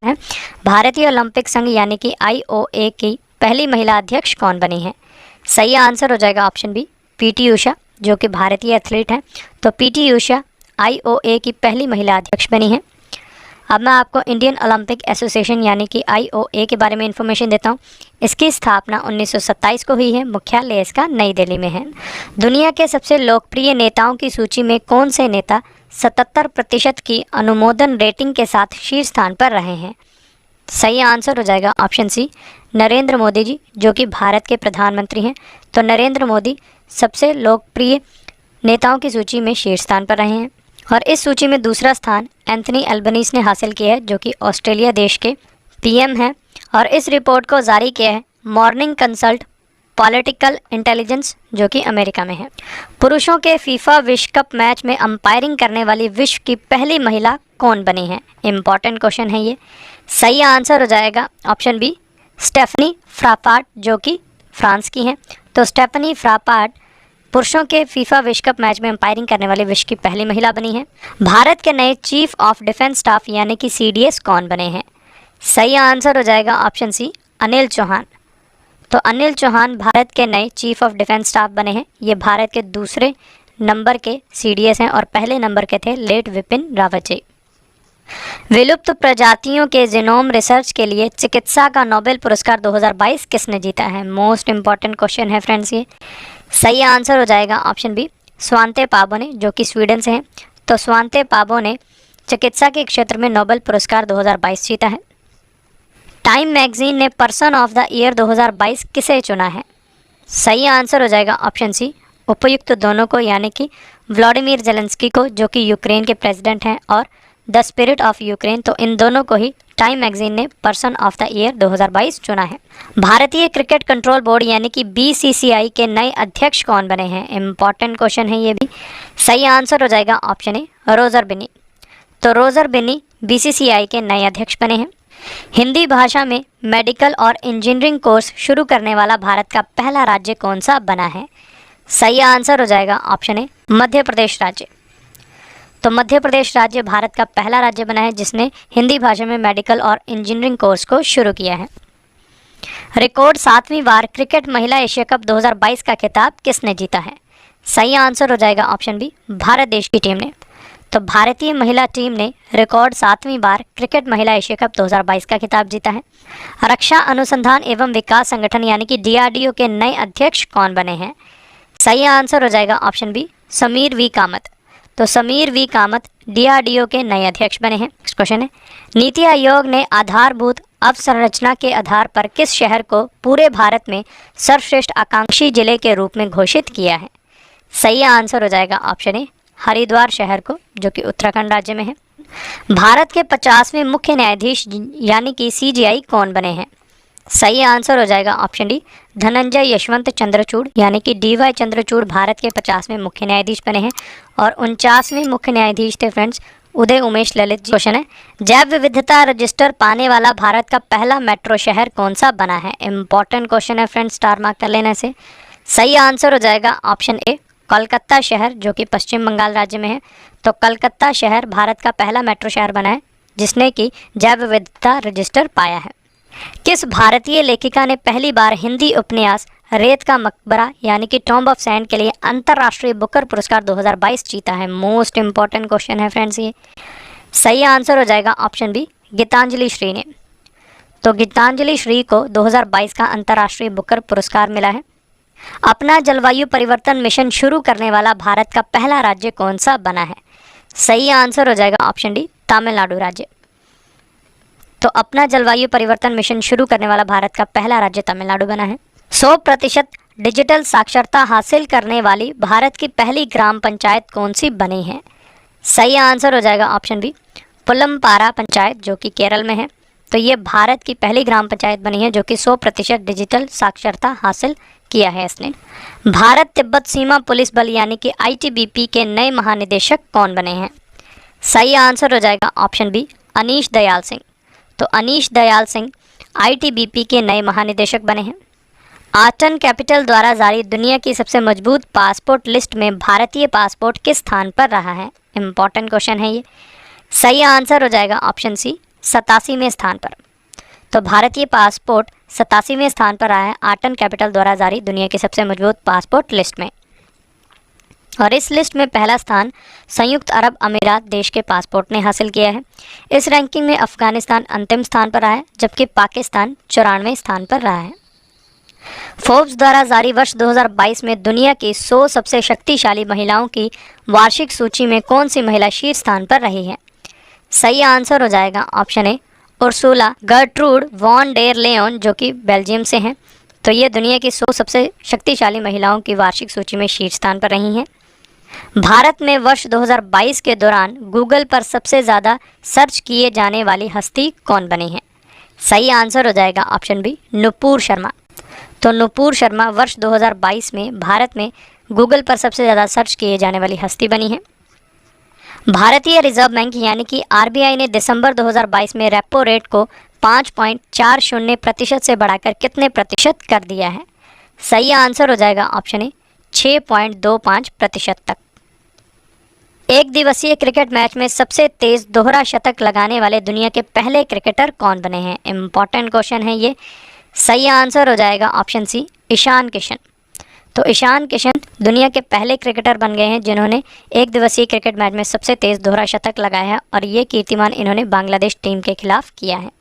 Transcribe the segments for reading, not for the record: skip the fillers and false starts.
है भारतीय ओलंपिक संघ यानी कि IOA की पहली महिला अध्यक्ष कौन बनी है? सही आंसर हो जाएगा ऑप्शन बी, PT उषा, जो कि भारतीय एथलीट हैं। तो PT उषा IOA की पहली महिला अध्यक्ष बनी है। अब मैं आपको इंडियन ओलंपिक एसोसिएशन यानी कि IOA के बारे में इंफॉर्मेशन देता हूँ। इसकी स्थापना 1927 को हुई है। मुख्यालय इसका नई दिल्ली में है। दुनिया के सबसे लोकप्रिय नेताओं की सूची में कौन से नेता 77% की अनुमोदन रेटिंग के साथ शीर्ष स्थान पर रहे हैं? सही आंसर हो जाएगा ऑप्शन सी, नरेंद्र मोदी जी, जो कि भारत के प्रधानमंत्री हैं। तो नरेंद्र मोदी सबसे लोकप्रिय नेताओं की सूची में शीर्ष स्थान पर रहे हैं। और इस सूची में दूसरा स्थान एंथनी एल्बनीज़ ने हासिल किया है, जो कि ऑस्ट्रेलिया देश के PM हैं। और इस रिपोर्ट को जारी किया है मॉर्निंग कंसल्ट पॉलिटिकल इंटेलिजेंस, जो कि अमेरिका में है। पुरुषों के फीफा विश्व कप मैच में अंपायरिंग करने वाली विश्व की पहली महिला कौन बनी है? इंपॉर्टेंट क्वेश्चन है ये। सही आंसर हो जाएगा ऑप्शन बी, स्टेफनी फ्रापाट, जो कि फ्रांस की हैं। तो स्टेफनी फ्रापाट पुरुषों के फीफा विश्व कप मैच में अंपायरिंग करने वाले विश्व की पहली महिला बनी है। भारत के नए चीफ ऑफ डिफेंस स्टाफ यानी कि CDS कौन बने हैं? सही आंसर हो जाएगा ऑप्शन सी, अनिल चौहान। तो अनिल चौहान भारत के नए चीफ ऑफ डिफेंस स्टाफ बने हैं। ये भारत के दूसरे नंबर के CDS हैं और पहले नंबर के थे लेट विपिन रावत जी। विलुप्त प्रजातियों के जीनोम रिसर्च के लिए चिकित्सा का नोबेल पुरस्कार 2022 किसने जीता है? मोस्ट इंपॉर्टेंट क्वेश्चन है फ्रेंड्स ये। सही आंसर हो जाएगा ऑप्शन बी, स्वांते पाबो ने, जो कि स्वीडन से हैं। तो स्वांते पाबो ने चिकित्सा के क्षेत्र में नोबेल पुरस्कार 2022 जीता है। टाइम मैगजीन ने पर्सन ऑफ द ईयर 2022 किसे चुना है? सही आंसर हो जाएगा ऑप्शन सी, उपयुक्त दोनों को, यानी कि व्लादिमीर जेलेंस्की को, जो कि यूक्रेन के प्रेसिडेंट हैं, और द स्पिरिट ऑफ यूक्रेन। तो इन दोनों को ही टाइम मैगजीन ने पर्सन ऑफ द ईयर 2022 चुना है। भारतीय क्रिकेट कंट्रोल बोर्ड यानी कि BCCI के नए अध्यक्ष कौन बने हैं? इंपॉर्टेंट क्वेश्चन है ये भी। सही आंसर हो जाएगा ऑप्शन ए, रोजर बिनी। तो रोजर बिनी BCCI के नए अध्यक्ष बने हैं। हिंदी भाषा में मेडिकल और इंजीनियरिंग कोर्स शुरू करने वाला भारत का पहला राज्य कौन सा बना है? सही आंसर हो जाएगा ऑप्शन ए, मध्य प्रदेश राज्य। तो मध्य प्रदेश राज्य भारत का पहला राज्य बना है जिसने हिंदी भाषा में मेडिकल और इंजीनियरिंग कोर्स को शुरू किया है। रिकॉर्ड 7वीं बार क्रिकेट महिला एशिया कप 2022 का खिताब किसने जीता है? सही आंसर हो जाएगा ऑप्शन बी, भारत देश की टीम ने। तो भारतीय महिला टीम ने रिकॉर्ड 7वीं बार क्रिकेट महिला एशिया कप 2022 का खिताब जीता है। रक्षा अनुसंधान एवं विकास संगठन यानी कि DRDO के नए अध्यक्ष कौन बने हैं? सही आंसर हो जाएगा option B, Sameer V Kamath. तो समीर V कामत DRDO के नए अध्यक्ष बने हैं। नेक्स्ट क्वेश्चन है, नीति आयोग ने आधारभूत अवसंरचना के आधार पर किस शहर को पूरे भारत में सर्वश्रेष्ठ आकांक्षी जिले के रूप में घोषित किया है? सही आंसर हो जाएगा ऑप्शन ए, हरिद्वार शहर को, जो कि उत्तराखंड राज्य में है। भारत के 50वें मुख्य न्यायाधीश यानी कि CJI कौन बने हैं? सही आंसर हो जाएगा ऑप्शन डी, धनंजय यशवंत चंद्रचूड़ यानी कि DY चंद्रचूड़ भारत के 50वें मुख्य न्यायाधीश बने हैं। और 49वें मुख्य न्यायाधीश थे फ्रेंड्स उदय उमेश ललित जी। क्वेश्चन है, जैव विविधता रजिस्टर पाने वाला भारत का पहला मेट्रो शहर कौन सा बना है? इंपॉर्टेंट क्वेश्चन है फ्रेंड्स, स्टार मार्क कर लेने से। सही आंसर हो जाएगा ऑप्शन ए, कोलकाता शहर, जो कि पश्चिम बंगाल राज्य में है। तो कोलकाता शहर भारत का पहला मेट्रो शहर बना है जिसने कि जैव विविधता रजिस्टर पाया है। किस भारतीय लेखिका ने पहली बार हिंदी उपन्यास रेत का मकबरा यानी कि टॉम्ब ऑफ सैंड के लिए अंतर्राष्ट्रीय बुकर पुरस्कार 2022 जीता है? मोस्ट इंपॉर्टेंट क्वेश्चन है फ्रेंड्स ये। सही आंसर हो जाएगा ऑप्शन बी, गीतांजलि श्री ने। तो गीतांजलि श्री को 2022 का अंतर्राष्ट्रीय बुकर पुरस्कार मिला है। अपना जलवायु परिवर्तन मिशन शुरू करने वाला भारत का पहला राज्य कौन सा बना है? सही आंसर हो जाएगा ऑप्शन डी, तमिलनाडु राज्य। तो अपना जलवायु परिवर्तन मिशन शुरू करने वाला भारत का पहला राज्य तमिलनाडु बना है। 100% डिजिटल साक्षरता हासिल करने वाली भारत की पहली ग्राम पंचायत कौन सी बनी है? सही आंसर हो जाएगा ऑप्शन बी, पुलमपारा पंचायत, जो कि केरल में है। तो ये भारत की पहली ग्राम पंचायत बनी है जो कि 100% डिजिटल साक्षरता हासिल किया है इसने। भारत तिब्बत सीमा पुलिस बल यानी कि ITBP के नए महानिदेशक कौन बने हैं? सही आंसर हो जाएगा ऑप्शन बी, अनीश दयाल सिंह। तो अनीश दयाल सिंह ITBP के नए महानिदेशक बने हैं। आर्टन कैपिटल द्वारा जारी दुनिया की सबसे मजबूत पासपोर्ट लिस्ट में भारतीय पासपोर्ट किस स्थान पर रहा है? इंपॉर्टेंट क्वेश्चन है ये। सही आंसर हो जाएगा ऑप्शन सी, 87वें स्थान पर। तो भारतीय पासपोर्ट 87वें स्थान पर आया है आर्टन कैपिटल द्वारा जारी दुनिया की सबसे मजबूत पासपोर्ट लिस्ट में। और इस लिस्ट में पहला स्थान संयुक्त अरब अमीरात देश के पासपोर्ट ने हासिल किया है। इस रैंकिंग में अफगानिस्तान अंतिम स्थान पर आया है, जबकि पाकिस्तान 94वें स्थान पर रहा है। फोर्ब्स द्वारा जारी वर्ष 2022 में दुनिया की 100 सबसे शक्तिशाली महिलाओं की वार्षिक सूची में कौन सी महिला शीर्ष स्थान पर रही है? सही आंसर हो जाएगा option A, Ursula Gertrude von der Leyen, जो कि बेल्जियम से हैं। तो ये दुनिया की 100 सबसे शक्तिशाली महिलाओं की वार्षिक सूची में शीर्ष स्थान पर रही हैं। भारत में वर्ष 2022 के दौरान गूगल पर सबसे ज़्यादा सर्च किए जाने वाली हस्ती कौन बनी है? सही आंसर हो जाएगा ऑप्शन बी, नुपुर शर्मा। तो नुपुर शर्मा वर्ष 2022 में भारत में गूगल पर सबसे ज़्यादा सर्च किए जाने वाली हस्ती बनी है। भारतीय रिजर्व बैंक यानी कि आरबीआई ने दिसंबर 2022 में रेपो रेट को 5.40% से बढ़ाकर कितने प्रतिशत कर दिया है? सही आंसर हो जाएगा ऑप्शन ए, 6.25% तक। एक दिवसीय क्रिकेट मैच में सबसे तेज दोहरा शतक लगाने वाले दुनिया के पहले क्रिकेटर कौन बने हैं? इम्पॉर्टेंट क्वेश्चन है ये। सही आंसर हो जाएगा ऑप्शन सी, ईशान किशन। तो ईशान किशन दुनिया के पहले क्रिकेटर बन गए हैं जिन्होंने एक दिवसीय क्रिकेट मैच में सबसे तेज दोहरा शतक लगाया है, और ये कीर्तिमान इन्होंने बांग्लादेश टीम के खिलाफ किया है।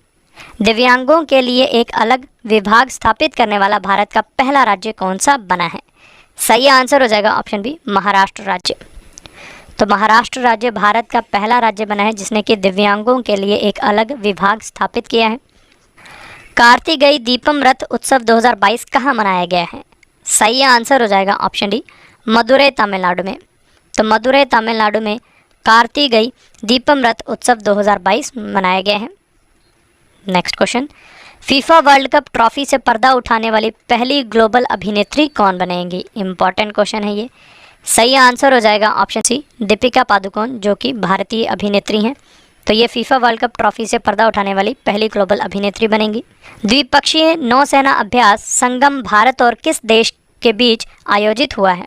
दिव्यांगों के लिए एक अलग विभाग स्थापित करने वाला भारत का पहला राज्य कौन सा बना है? सही आंसर हो जाएगा ऑप्शन बी, महाराष्ट्र राज्य। तो महाराष्ट्र राज्य भारत का पहला राज्य बना है जिसने कि दिव्यांगों के लिए एक अलग विभाग स्थापित किया है। कार्तिकेय दीपम रथ उत्सव 2022 कहाँ मनाया गया है? सही आंसर हो जाएगा ऑप्शन डी, मदुरै तमिलनाडु में। तो मदुरै तमिलनाडु में कार्तिकेय दीपम रथ उत्सव 2022 मनाया गया है। Next question, FIFA world cup trophy से पर्दा उठाने वाली पहली ग्लोबल अभिनेत्री कौन बनेगी? इंपॉर्टेंट क्वेश्चन है ये। सही आंसर हो जाएगा ऑप्शन सी, दीपिका पादुकोण, जो कि भारतीय अभिनेत्री हैं। तो ये फीफा वर्ल्ड कप ट्रॉफी से पर्दा उठाने वाली पहली ग्लोबल अभिनेत्री बनेंगी। द्विपक्षीय नौसेना अभ्यास संगम भारत और किस देश के बीच आयोजित हुआ है?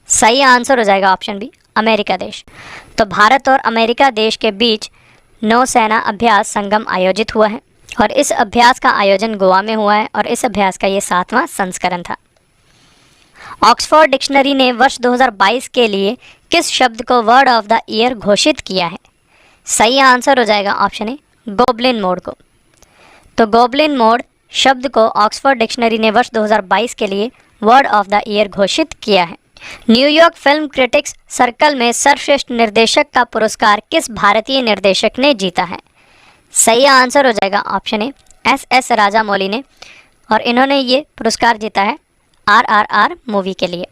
सही आंसर हो जाएगा ऑप्शन बी, अमेरिका देश। तो भारत और अमेरिका देश के बीच नौसेना अभ्यास संगम आयोजित हुआ है, और इस अभ्यास का आयोजन गोवा में हुआ है, और इस अभ्यास का ये 7वां संस्करण था। ऑक्सफोर्ड डिक्शनरी ने वर्ष 2022 के लिए किस शब्द को वर्ड ऑफ द ईयर घोषित किया है? सही आंसर हो जाएगा ऑप्शन ए, गोब्लिन मोड को। तो गोब्लिन मोड शब्द को ऑक्सफोर्ड डिक्शनरी ने वर्ष 2022 के लिए वर्ड ऑफ द ईयर घोषित किया है। न्यूयॉर्क फिल्म क्रिटिक्स सर्कल में सर्वश्रेष्ठ निर्देशक का पुरस्कार किस भारतीय निर्देशक ने जीता है? सही आंसर हो जाएगा ऑप्शन ए, एस राजामौली ने, और इन्होंने ये पुरस्कार जीता है RRR मूवी के लिए।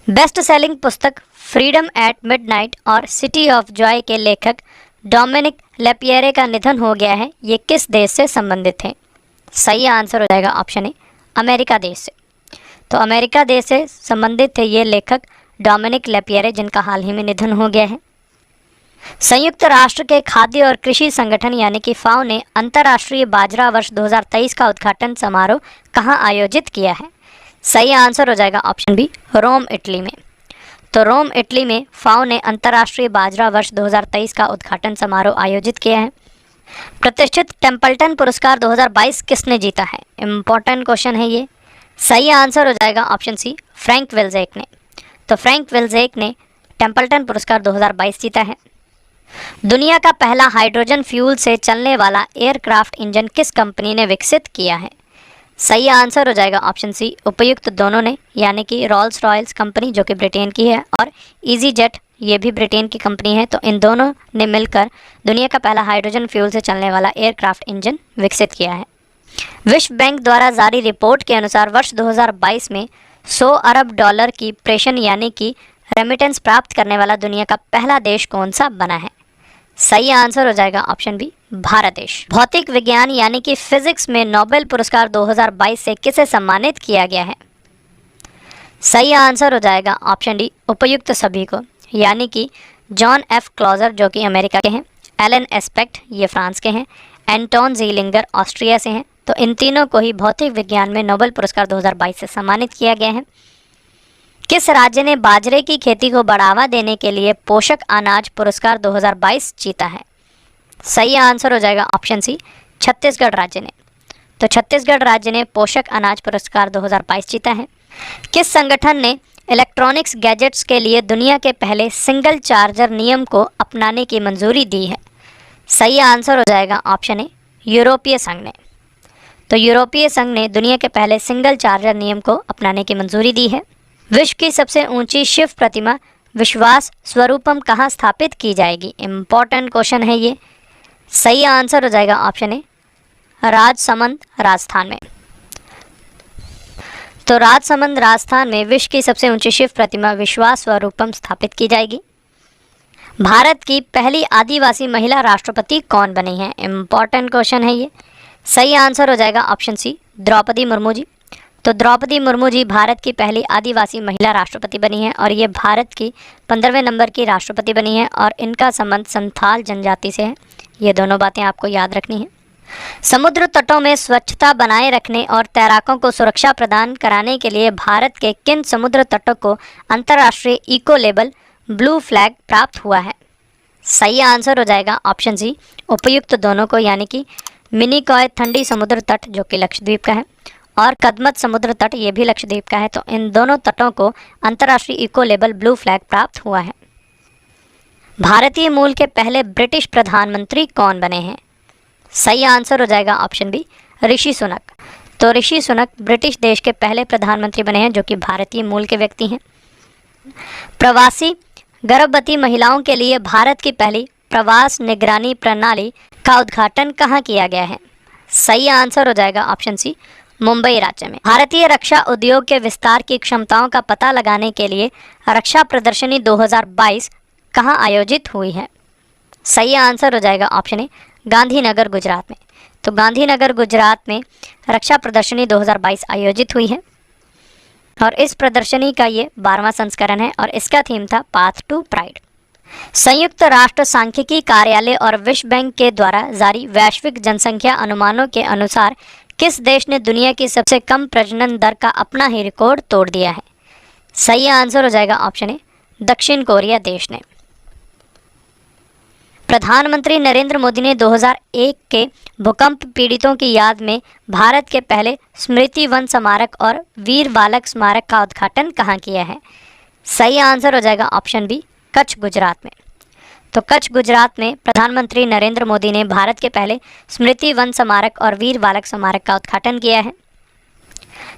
बेस्ट सेलिंग पुस्तक फ्रीडम एट मिडनाइट और सिटी ऑफ जॉय के लेखक डोमिनिक लेपियरे का निधन हो गया है, ये किस देश से संबंधित है? सही आंसर हो जाएगा ऑप्शन ए, अमेरिका देश से। तो अमेरिका देश से संबंधित थे ये लेखक डोमिनिक लेपियरे, जिनका हाल ही में निधन हो गया है। संयुक्त राष्ट्र के खाद्य और कृषि संगठन यानी कि फाओ ने अंतर्राष्ट्रीय बाजरा वर्ष 2023 का उद्घाटन समारोह कहाँ आयोजित किया है? सही आंसर हो जाएगा ऑप्शन बी, रोम इटली में। तो रोम इटली में फाओ ने अंतर्राष्ट्रीय बाजरा वर्ष 2023 का उद्घाटन समारोह आयोजित किया है। प्रतिष्ठित टेम्पल्टन पुरस्कार 2022 किसने जीता है? इम्पॉर्टेंट क्वेश्चन है ये। सही आंसर हो जाएगा ऑप्शन सी, फ्रैंक विल्जेक ने। तो फ्रैंक विल्जेक ने टेम्पल्टन पुरस्कार 2022 जीता है। दुनिया का पहला हाइड्रोजन फ्यूल से चलने वाला एयरक्राफ्ट इंजन किस कंपनी ने विकसित किया है? सही आंसर हो जाएगा ऑप्शन सी, उपयुक्त दोनों ने, यानी कि रॉल्स रॉयल्स कंपनी जो कि ब्रिटेन की है, और ईजी जेट ये भी ब्रिटेन की कंपनी है। तो इन दोनों ने मिलकर दुनिया का पहला हाइड्रोजन फ्यूल से चलने वाला एयरक्राफ्ट इंजन विकसित किया है। विश्व बैंक द्वारा जारी रिपोर्ट के अनुसार वर्ष 2022 में 100 अरब डॉलर की प्रेषण यानी कि रेमिटेंस प्राप्त करने वाला दुनिया का पहला देश कौन सा बना है? सही आंसर हो जाएगा ऑप्शन बी, भारत देश। भौतिक विज्ञान यानी कि फिजिक्स में नोबेल पुरस्कार 2022 से किसे सम्मानित किया गया है? सही आंसर हो जाएगा ऑप्शन डी, उपयुक्त सभी को, यानी कि जॉन एफ क्लॉजर जो कि अमेरिका के हैं, एलन एस्पेक्ट ये फ्रांस के हैं, एंटोन ज़ीलिंगर ऑस्ट्रिया से हैं। तो इन तीनों को ही भौतिक विज्ञान में नोबेल पुरस्कार 2022 से सम्मानित किया गया है। किस राज्य ने बाजरे की खेती को बढ़ावा देने के लिए पोषक अनाज पुरस्कार 2022 जीता है? सही आंसर हो जाएगा ऑप्शन सी, छत्तीसगढ़ राज्य ने। तो छत्तीसगढ़ राज्य ने पोषक अनाज पुरस्कार 2022 जीता है। किस संगठन ने इलेक्ट्रॉनिक्स गैजेट्स के लिए दुनिया के पहले सिंगल चार्जर नियम को अपनाने की मंजूरी दी है? सही आंसर हो जाएगा ऑप्शन ए, यूरोपीय संघ ने। तो यूरोपीय संघ ने दुनिया के पहले सिंगल चार्जर नियम को अपनाने की मंजूरी दी है। विश्व की सबसे ऊंची शिव प्रतिमा विश्वास स्वरूपम कहाँ स्थापित की जाएगी? इम्पॉर्टेंट क्वेश्चन है ये। सही आंसर हो जाएगा ऑप्शन ए, राजसमंद राजस्थान में। तो राजसमंद राजस्थान में विश्व की सबसे ऊंची शिव प्रतिमा विश्वास स्वरूपम स्थापित की जाएगी। भारत की पहली आदिवासी महिला राष्ट्रपति कौन बनी है? इम्पॉर्टेंट क्वेश्चन है ये। सही आंसर हो जाएगा ऑप्शन सी, द्रौपदी मुर्मू जी। तो द्रौपदी मुर्मू जी भारत की पहली आदिवासी महिला राष्ट्रपति बनी है और ये भारत की 15वें नंबर की राष्ट्रपति बनी है और इनका संबंध संथाल जनजाति से है। ये दोनों बातें आपको याद रखनी है। समुद्र तटों में स्वच्छता बनाए रखने और तैराकों को सुरक्षा प्रदान कराने के लिए भारत के किन समुद्र तटों को अंतर्राष्ट्रीय इको लेबल ब्लू फ्लैग प्राप्त हुआ है? सही आंसर हो जाएगा ऑप्शन सी, उपयुक्त दोनों को, यानी कि मिनिकॉय ठंडी समुद्र तट जो कि लक्षद्वीप का है और कदमत समुद्र तट ये भी लक्षद्वीप का है। तो इन दोनों तटों को अंतर्राष्ट्रीय इको लेबल ब्लू फ्लैग प्राप्त हुआ है। भारतीय मूल के पहले ब्रिटिश प्रधानमंत्री कौन बने हैं? सही आंसर हो जाएगा ऑप्शन बी, ऋषि सुनक। तो ऋषि सुनक ब्रिटिश देश के पहले प्रधानमंत्री बने हैं जो कि भारतीय मूल के व्यक्ति हैं। प्रवासी गर्भवती महिलाओं के लिए भारत की पहली प्रवास निगरानी प्रणाली का उद्घाटन कहाँ किया गया है? सही आंसर हो जाएगा ऑप्शन सी, मुंबई राज्य में। भारतीय रक्षा उद्योग के विस्तार की क्षमताओं का पता लगाने के लिए रक्षा प्रदर्शनी 2022 कहाँ आयोजित हुई है? सही आंसर हो जाएगा ऑप्शन ए, गांधीनगर गुजरात में। तो गांधीनगर गुजरात में रक्षा प्रदर्शनी 2022 आयोजित हुई है और इस प्रदर्शनी का ये 12वां संस्करण है और इसका थीम था पाथ टू प्राइड। संयुक्त राष्ट्र सांख्यिकी कार्यालय और विश्व बैंक के द्वारा जारी वैश्विक जनसंख्या अनुमानों के अनुसार किस देश ने दुनिया की सबसे कम प्रजनन दर का अपना ही रिकॉर्ड तोड़ दिया है? सही आंसर हो जाएगा ऑप्शन ए, दक्षिण कोरिया देश ने। प्रधानमंत्री नरेंद्र मोदी ने 2001 के भूकंप पीड़ितों की याद में भारत के पहले स्मृति वन स्मारक और वीर बालक स्मारक का उद्घाटन कहाँ किया है? सही आंसर हो जाएगा ऑप्शन बी, कच्छ गुजरात में। तो कच्छ गुजरात में प्रधानमंत्री नरेंद्र मोदी ने भारत के पहले स्मृति वन स्मारक और वीर बालक स्मारक का उद्घाटन किया है।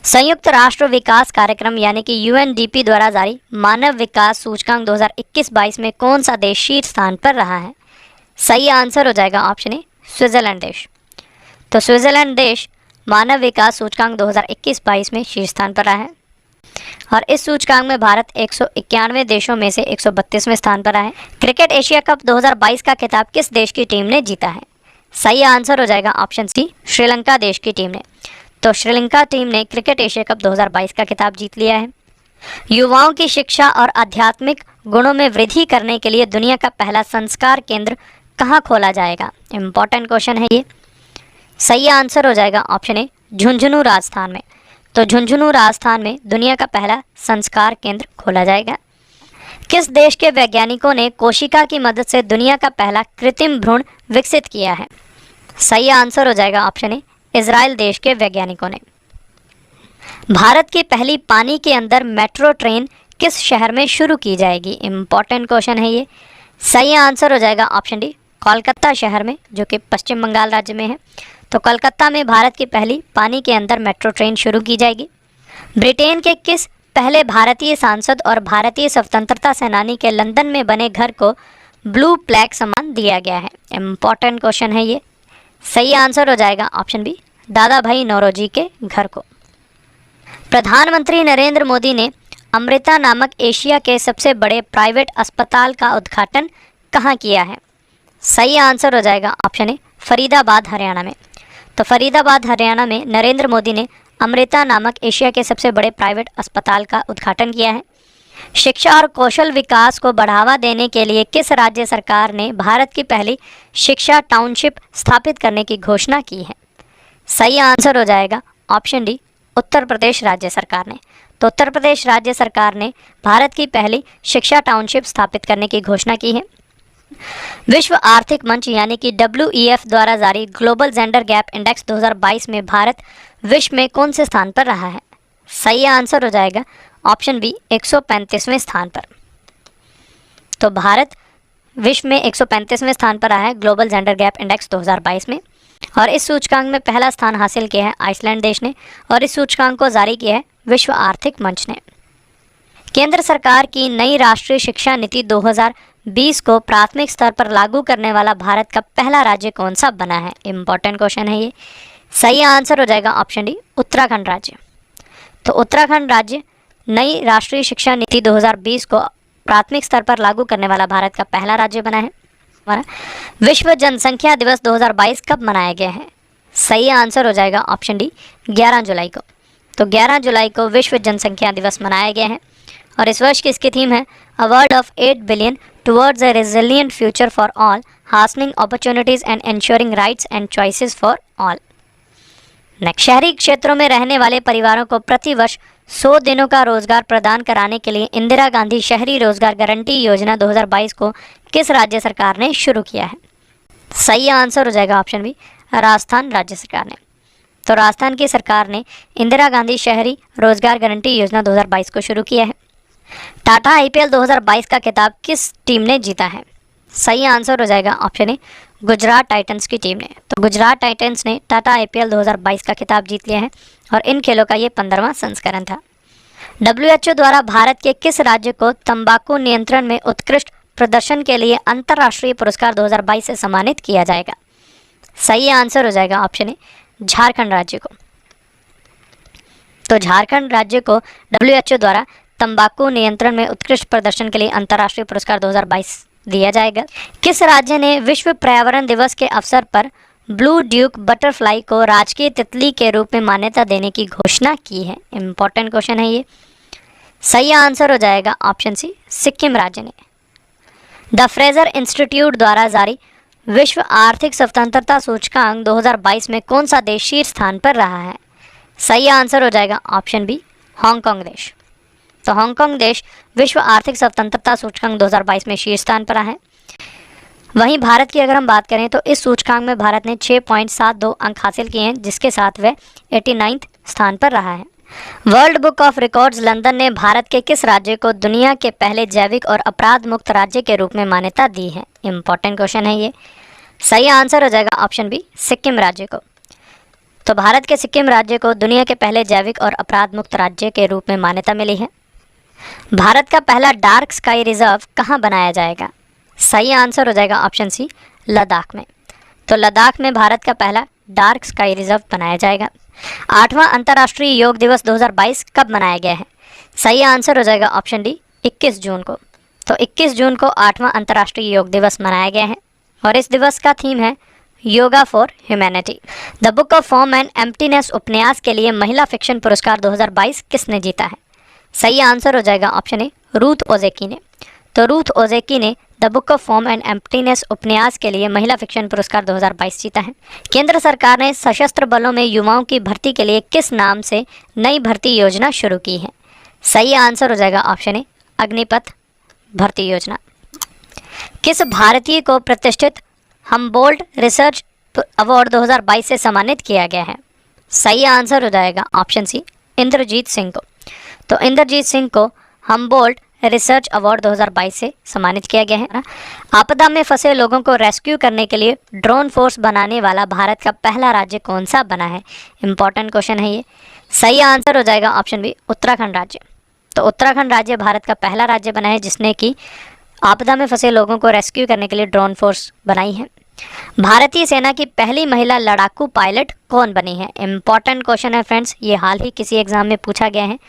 संयुक्त राष्ट्र विकास कार्यक्रम यानी कि यूएनडीपी द्वारा जारी मानव विकास सूचकांक 2021-22 में कौन सा देश शीर्ष स्थान पर रहा है? सही आंसर हो जाएगा ऑप्शन ए, स्विट्जरलैंड देश। तो स्विट्जरलैंड देश मानव विकास सूचकांक 2021-22 में शीर्ष स्थान पर रहा है और इस सूचकांक में भारत 191 देशों में से 132वें स्थान पर रहा है। क्रिकेट एशिया कप 2022 का खिताब किस देश की टीम ने जीता है? सही आंसर हो जाएगा ऑप्शन सी, श्रीलंका देश की टीम ने। तो श्रीलंका टीम ने क्रिकेट एशिया कप 2022 का खिताब जीत लिया है। युवाओं की शिक्षा और आध्यात्मिक गुणों में वृद्धि करने के लिए दुनिया का पहला संस्कार केंद्र कहाँ खोला जाएगा? इम्पॉर्टेंट क्वेश्चन है ये। सही आंसर हो जाएगा ऑप्शन ए, झुंझुनू राजस्थान में। तो झुंझुनू राजस्थान में दुनिया का पहला संस्कार केंद्र खोला जाएगा। किस देश के वैज्ञानिकों ने कोशिका की मदद से दुनिया का पहला कृत्रिम भ्रूण विकसित किया है? सही आंसर हो जाएगा ऑप्शन ए, इजराइल देश के वैज्ञानिकों ने। भारत की पहली पानी के अंदर मेट्रो ट्रेन किस शहर में शुरू की जाएगी? इम्पॉर्टेंट क्वेश्चन है ये। सही आंसर हो जाएगा ऑप्शन डी, कोलकाता शहर में, जो कि पश्चिम बंगाल राज्य में है। तो कोलकाता में भारत की पहली पानी के अंदर मेट्रो ट्रेन शुरू की जाएगी। ब्रिटेन के किस पहले भारतीय सांसद और भारतीय स्वतंत्रता सेनानी के लंदन में बने घर को ब्लू प्लैग सम्मान दिया गया है? इम्पॉर्टेंट क्वेश्चन है ये। सही आंसर हो जाएगा ऑप्शन बी, दादा भाई नौरोजी के घर को। प्रधानमंत्री नरेंद्र मोदी ने अमृता नामक एशिया के सबसे बड़े प्राइवेट अस्पताल का उद्घाटन कहाँ किया है? सही आंसर हो जाएगा ऑप्शन ए, फरीदाबाद हरियाणा में। तो फरीदाबाद हरियाणा में नरेंद्र मोदी ने अमृता नामक एशिया के सबसे बड़े प्राइवेट अस्पताल का उद्घाटन किया है। शिक्षा और कौशल विकास को बढ़ावा देने के लिए किस राज्य सरकार ने भारत की पहली शिक्षा टाउनशिप स्थापित करने की घोषणा की है? सही आंसर हो जाएगा ऑप्शन डी, उत्तर प्रदेश राज्य सरकार ने। तो उत्तर प्रदेश राज्य सरकार ने भारत की पहली शिक्षा टाउनशिप स्थापित करने की घोषणा की है। विश्व आर्थिक मंच यानी कि WEF द्वारा जारी ग्लोबल जेंडर गैप इंडेक्स 2022 में भारत विश्व में कौन से स्थान पर रहा है? सही आंसर हो जाएगा ऑप्शन बी 135वें स्थान पर। तो भारत विश्व में 135वें स्थान पर रहा है ग्लोबल जेंडर गैप इंडेक्स 2022 में। और इस सूचकांक में पहला स्थान हासिल किया है आइसलैंड देश ने और इस सूचकांक को जारी किया है विश्व आर्थिक मंच ने। केंद्र सरकार की नई राष्ट्रीय शिक्षा नीति 2020 को प्राथमिक स्तर पर लागू करने वाला भारत का पहला राज्य कौन सा बना है? इंपॉर्टेंट क्वेश्चन है ये। सही आंसर हो जाएगा ऑप्शन डी उत्तराखंड राज्य। तो उत्तराखंड राज्य नई राष्ट्रीय शिक्षा नीति 2020 को प्राथमिक स्तर पर लागू करने वाला भारत का पहला राज्य बना है। हमारा विश्व जनसंख्या दिवस 2022 कब मनाया गया है? सही आंसर हो जाएगा ऑप्शन डी 11 जुलाई को। तो 11 जुलाई को विश्व जनसंख्या दिवस मनाया गया है और इस वर्ष की इसकी थीम है a world of 8 billion towards a resilient future for all, harnessing opportunities and ensuring rights and choices for all. Next, शहरी क्षेत्रों में रहने वाले परिवारों को प्रतिवर्ष 100 दिनों का रोजगार प्रदान कराने के लिए इंदिरा गांधी शहरी रोजगार गारंटी योजना 2022 को किस राज्य सरकार ने शुरू किया है? सही आंसर हो जाएगा ऑप्शन बी राजस्थान राज्य सरकार ने। तो राजस्थान की सरकार ने इंदिरा गांधी शहरी रोजगार गारंटी योजना 2022 को शुरू किया है। टाटा IPL 2022 का खिताब किस टीम ने जीता है? सही आंसर हो जाएगा ऑप्शन ए गुजरात टाइटंस की टीम ने। तो गुजरात टाइटंस ने टाटा IPL 2022 का खिताब जीत लिया है और इन खेलों का ये 15वां संस्करण था। WHO द्वारा भारत के किस राज्य को तंबाकू नियंत्रण में उत्कृष्ट प्रदर्शन के लिए अंतर्राष्ट्रीय पुरस्कार 2022 से सम्मानित किया जाएगा? सही आंसर हो जाएगा ऑप्शन ए झारखंड राज्य को। तो झारखंड राज्य को WHO द्वारा तंबाकू नियंत्रण में उत्कृष्ट प्रदर्शन के लिए अंतर्राष्ट्रीय पुरस्कार 2022 दिया जाएगा। किस राज्य ने विश्व पर्यावरण दिवस के अवसर पर ब्लू ड्यूक बटरफ्लाई को राजकीय तितली के रूप में मान्यता देने की घोषणा की है? इंपॉर्टेंट क्वेश्चन है ये। सही आंसर हो जाएगा ऑप्शन सी सिक्किम राज्य ने। द फ्रेजर इंस्टीट्यूट द्वारा जारी विश्व आर्थिक स्वतंत्रता सूचकांक 2022 में कौन सा देश शीर्ष स्थान पर रहा है? सही आंसर हो जाएगा ऑप्शन बी हांगकांग देश। तो हांगकांग देश विश्व आर्थिक स्वतंत्रता सूचकांक 2022 में शीर्ष स्थान पर है। वहीं भारत की अगर हम बात करें तो इस सूचकांक में भारत ने 6.72 अंक हासिल किए हैं जिसके साथ वह 89वें स्थान पर रहा है। World book of records London ने भारत के किस राज्य को दुनिया के पहले जैविक और अपराध मुक्त राज्य के रूप में मान्यता दी है? इंपॉर्टेंट क्वेश्चन है ये। सही आंसर हो जाएगा ऑप्शन बी सिक्किम राज्य को। तो भारत के सिक्किम राज्य को दुनिया के पहले जैविक और अपराध मुक्त राज्य के रूप में मान्यता मिली है। भारत का पहला डार्क स्काई रिजर्व कहाँ बनाया जाएगा? सही आंसर हो जाएगा ऑप्शन सी लद्दाख में। तो लद्दाख में भारत का पहला डार्क स्काई रिजर्व बनाया जाएगा। 8वां अंतर्राष्ट्रीय योग दिवस 2022 कब मनाया गया है? सही आंसर हो जाएगा ऑप्शन डी 21 जून को। तो 21 जून को 8वां अंतर्राष्ट्रीय योग दिवस मनाया गया है और इस दिवस का थीम है yoga for humanity. The book of form and emptiness उपन्यास के लिए महिला फिक्शन पुरस्कार 2022 किसने जीता है? सही आंसर हो जाएगा ऑप्शन ए रूथ ओजेकी ने। तो रूथ ओजेकी ने the book of form and emptiness उपन्यास के लिए महिला फिक्शन पुरस्कार 2022 जीता है। केंद्र सरकार ने सशस्त्र बलों में युवाओं की भर्ती के लिए किस नाम से नई भर्ती योजना शुरू की है? सही आंसर हो जाएगा ऑप्शन ए अग्निपथ भर्ती योजना। किस भारतीय को प्रतिष्ठित हम्बोल्ट रिसर्च अवार्ड 2022 से सम्मानित किया गया है? सही आंसर हो जाएगा ऑप्शन सी इंद्रजीत सिंह को। तो इंद्रजीत सिंह को हम्बोल्ट रिसर्च अवार्ड 2022 से सम्मानित किया गया है। आपदा में फंसे लोगों को रेस्क्यू करने के लिए ड्रोन फोर्स बनाने वाला भारत का पहला राज्य कौन सा बना है? इंपॉर्टेंट क्वेश्चन है ये। सही आंसर हो जाएगा ऑप्शन बी उत्तराखंड राज्य। तो उत्तराखंड राज्य भारत का पहला राज्य बना है जिसने कि आपदा में फंसे लोगों को रेस्क्यू करने के लिए ड्रोन फोर्स बनाई है। भारतीय सेना की पहली महिला लड़ाकू पायलट कौन बनी है? इंपॉर्टेंट क्वेश्चन है फ्रेंड्स, ये हाल ही किसी एग्जाम में पूछा गया है।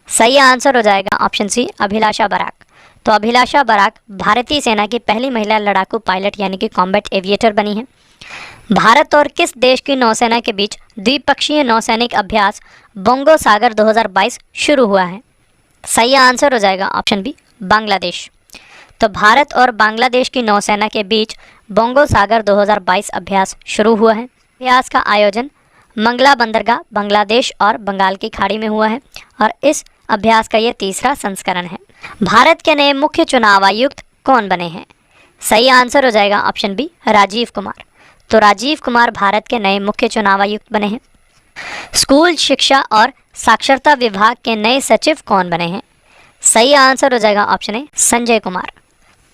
सही आंसर हो जाएगा ऑप्शन सी अभिलाषा बराक। तो अभिलाषा बराक भारतीय सेना की पहली महिला लड़ाकू पायलट यानी कि कॉम्बैट एविएटर बनी है। भारत और किस देश की नौसेना के बीच द्विपक्षीय नौसैनिक अभ्यास बोंगो सागर 2022 शुरू हुआ है? सही आंसर हो जाएगा ऑप्शन बी बांग्लादेश। तो भारत और बांग्लादेश की नौसेना के बीच बोंगो सागर 2022 अभ्यास शुरू हुआ है। अभ्यास का आयोजन मंगला बंदरगाह बांग्लादेश और बंगाल की खाड़ी में हुआ है और इस अभ्यास का ये तीसरा संस्करण है। भारत के नए मुख्य चुनाव आयुक्त कौन बने हैं? सही आंसर हो जाएगा ऑप्शन बी राजीव कुमार। तो राजीव कुमार भारत के नए मुख्य चुनाव आयुक्त बने हैं। स्कूल शिक्षा और साक्षरता विभाग के नए सचिव कौन बने हैं? सही आंसर हो जाएगा ऑप्शन ए संजय कुमार।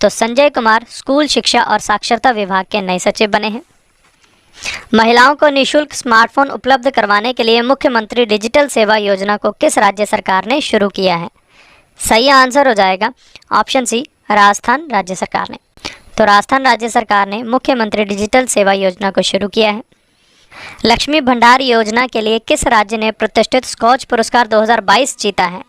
तो संजय कुमार स्कूल शिक्षा और साक्षरता विभाग के नए सचिव बने हैं। महिलाओं को निःशुल्क स्मार्टफोन उपलब्ध करवाने के लिए मुख्यमंत्री डिजिटल सेवा योजना को किस राज्य सरकार ने शुरू किया है? सही आंसर हो जाएगा ऑप्शन सी राजस्थान राज्य सरकार ने। तो राजस्थान राज्य सरकार ने मुख्यमंत्री डिजिटल सेवा योजना को शुरू किया है। लक्ष्मी भंडार योजना के लिए किस राज्य ने प्रतिष्ठित स्कॉच पुरस्कार 2022 जीता है?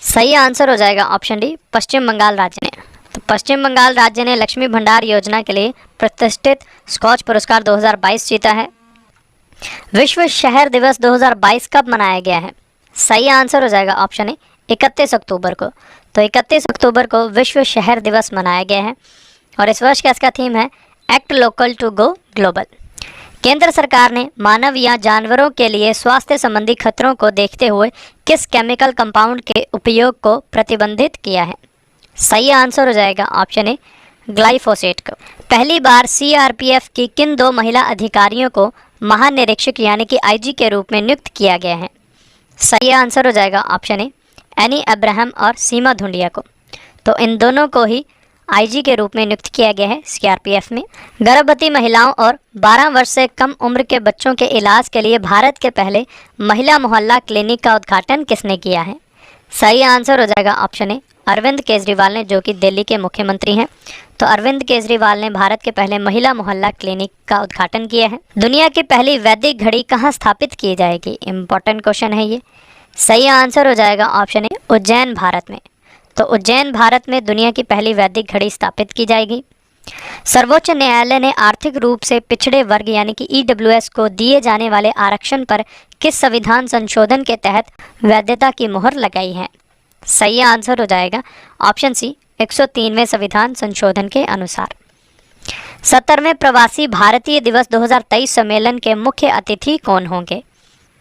सही आंसर हो जाएगा ऑप्शन डी पश्चिम बंगाल राज्य ने। तो पश्चिम बंगाल राज्य ने लक्ष्मी भंडार योजना के लिए प्रतिष्ठित स्कॉच पुरस्कार 2022 जीता है। विश्व शहर दिवस 2022 कब मनाया गया है? सही आंसर हो जाएगा ऑप्शन ए 31 अक्टूबर को। तो 31 अक्टूबर को विश्व शहर दिवस मनाया गया है और इस वर्ष का इसका थीम है act local to go global. केंद्र सरकार ने मानव या जानवरों के लिए स्वास्थ्य संबंधी खतरों को देखते हुए किस केमिकल कंपाउंड के उपयोग को प्रतिबंधित किया है? सही आंसर हो जाएगा ऑप्शन ए ग्लाइफोसेट को। पहली बार सीआरपीएफ की किन 2 महिला अधिकारियों को महानिरीक्षक यानी कि आईजी के रूप में नियुक्त किया गया है? सही आंसर हो जाएगा ऑप्शन ए एनी अब्राहम और सीमा धुंडिया को। तो इन दोनों को ही आईजी के रूप में नियुक्त किया गया है सीआरपीएफ में। गर्भवती महिलाओं और 12 वर्ष से कम उम्र के बच्चों के इलाज के लिए भारत के पहले महिला मोहल्ला क्लिनिक का उद्घाटन किसने किया है? सही आंसर हो जाएगा ऑप्शन ए अरविंद केजरीवाल ने, जो कि दिल्ली के मुख्यमंत्री हैं। तो अरविंद केजरीवाल ने भारत के पहले महिला मोहल्ला क्लिनिक का उद्घाटन किया है। दुनिया की पहली वैदिक घड़ी कहाँ स्थापित की जाएगी? इंपॉर्टेंट क्वेश्चन है ये। सही आंसर हो जाएगा ऑप्शन ए उज्जैन भारत में। तो उज्जैन भारत में दुनिया की पहली वैदिक घड़ी स्थापित की जाएगी। सर्वोच्च न्यायालय ने आर्थिक रूप से पिछड़े वर्ग यानी कि ईडब्ल्यूएस को दिए जाने वाले आरक्षण पर किस संविधान संशोधन के तहत वैधता की मुहर लगाई है? सही आंसर हो जाएगा ऑप्शन सी 103वें संविधान संशोधन के अनुसार। 70वें प्रवासी भारतीय दिवस 2023 सम्मेलन के मुख्य अतिथि कौन होंगे?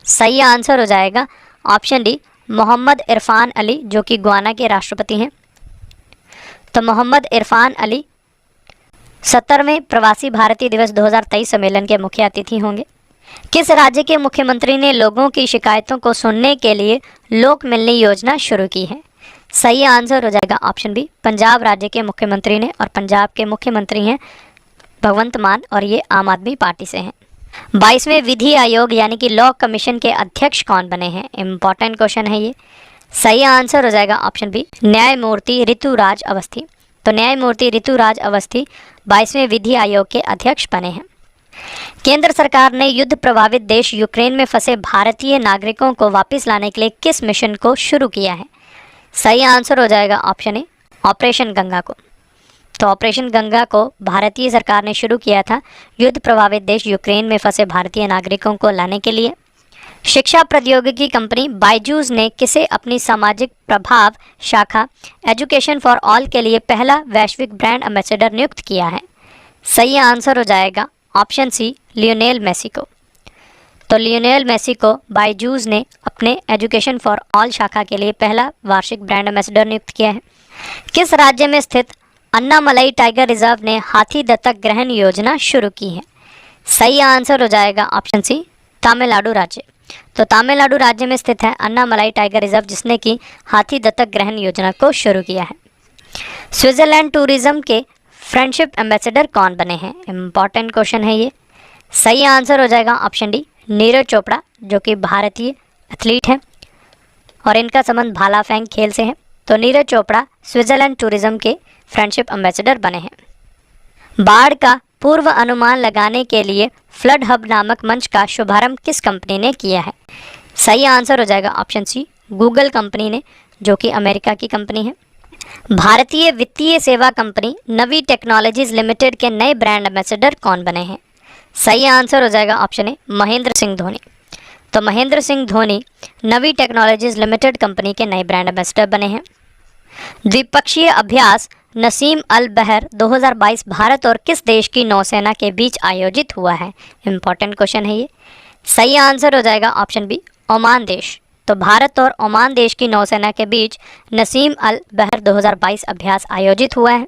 सही आंसर हो जाएगा ऑप्शन डी मोहम्मद इरफान अली, जो कि गुयाना के राष्ट्रपति हैं। तो मोहम्मद इरफान अली 70वें प्रवासी भारतीय दिवस 2023 सम्मेलन के मुख्य अतिथि होंगे। किस राज्य के मुख्यमंत्री ने लोगों की शिकायतों को सुनने के लिए लोक मिलनी योजना शुरू की है? सही आंसर हो जाएगा ऑप्शन बी पंजाब राज्य के मुख्यमंत्री ने, और पंजाब के मुख्यमंत्री हैं भगवंत मान और ये आम आदमी पार्टी से हैं। 22वें विधि आयोग यानी कि लॉ कमीशन के अध्यक्ष कौन बने हैं? इंपॉर्टेंट क्वेश्चन है ये। सही आंसर हो जाएगा ऑप्शन बी न्यायमूर्ति ऋतुराज अवस्थी। तो न्यायमूर्ति ऋतुराज अवस्थी 22वें विधि आयोग के अध्यक्ष बने हैं। केंद्र सरकार ने युद्ध प्रभावित देश यूक्रेन में फंसे भारतीय नागरिकों को वापस लाने के लिए किस मिशन को शुरू किया है? सही आंसर हो जाएगा ऑप्शन ए ऑपरेशन गंगा को। तो ऑपरेशन गंगा को भारतीय सरकार ने शुरू किया था युद्ध प्रभावित देश यूक्रेन में फंसे भारतीय नागरिकों को लाने के लिए। शिक्षा प्रौद्योगिकी कंपनी बायजूस ने किसे अपनी सामाजिक प्रभाव शाखा एजुकेशन फॉर ऑल के लिए पहला वैश्विक ब्रांड एम्बेसडर नियुक्त किया है? सही आंसर हो जाएगा ऑप्शन सी लियोनेल मेसी को। तो लियोनेल मेसी को बायजूस ने अपने एजुकेशन फॉर ऑल शाखा के लिए पहला वार्षिक ब्रांड एम्बेसडर नियुक्त किया है। किस राज्य में स्थित अन्नामलाई टाइगर रिजर्व ने हाथी दत्तक ग्रहण योजना शुरू की है? सही आंसर हो जाएगा ऑप्शन सी तमिलनाडु राज्य। तो तमिलनाडु राज्य में स्थित है अन्नामलाई टाइगर रिजर्व, जिसने की हाथी दत्तक ग्रहण योजना को शुरू किया है। स्विट्जरलैंड टूरिज्म के फ्रेंडशिप एम्बेसडर कौन बने हैं? इंपॉर्टेंट क्वेश्चन है ये। सही आंसर हो जाएगा ऑप्शन डी नीरज चोपड़ा, जो कि भारतीय एथलीट हैं और इनका संबंध भाला फेंक खेल से है। तो नीरज चोपड़ा स्विट्जरलैंड टूरिज्म के फ्रेंडशिप एम्बेसडर बने हैं। बाढ़ का पूर्व अनुमान लगाने के लिए फ्लड हब नामक मंच का शुभारंभ किस कंपनी ने किया है? सही आंसर हो जाएगा ऑप्शन सी गूगल कंपनी ने, जो कि अमेरिका की कंपनी है। भारतीय वित्तीय सेवा कंपनी नवी टेक्नोलॉजीज लिमिटेड के नए ब्रांड एम्बेसडर कौन बने हैं? सही आंसर हो जाएगा ऑप्शन ए महेंद्र सिंह धोनी। तो महेंद्र सिंह धोनी नवी टेक्नोलॉजीज लिमिटेड कंपनी के नए ब्रांड एम्बेसडर बने हैं। द्विपक्षीय अभ्यास नसीम अल बहर 2022 भारत और किस देश की नौसेना के बीच आयोजित हुआ है? इंपॉर्टेंट क्वेश्चन है ये। सही आंसर हो जाएगा ऑप्शन बी ओमान देश। तो भारत और ओमान देश की नौसेना के बीच नसीम अल बहर 2022 अभ्यास आयोजित हुआ है।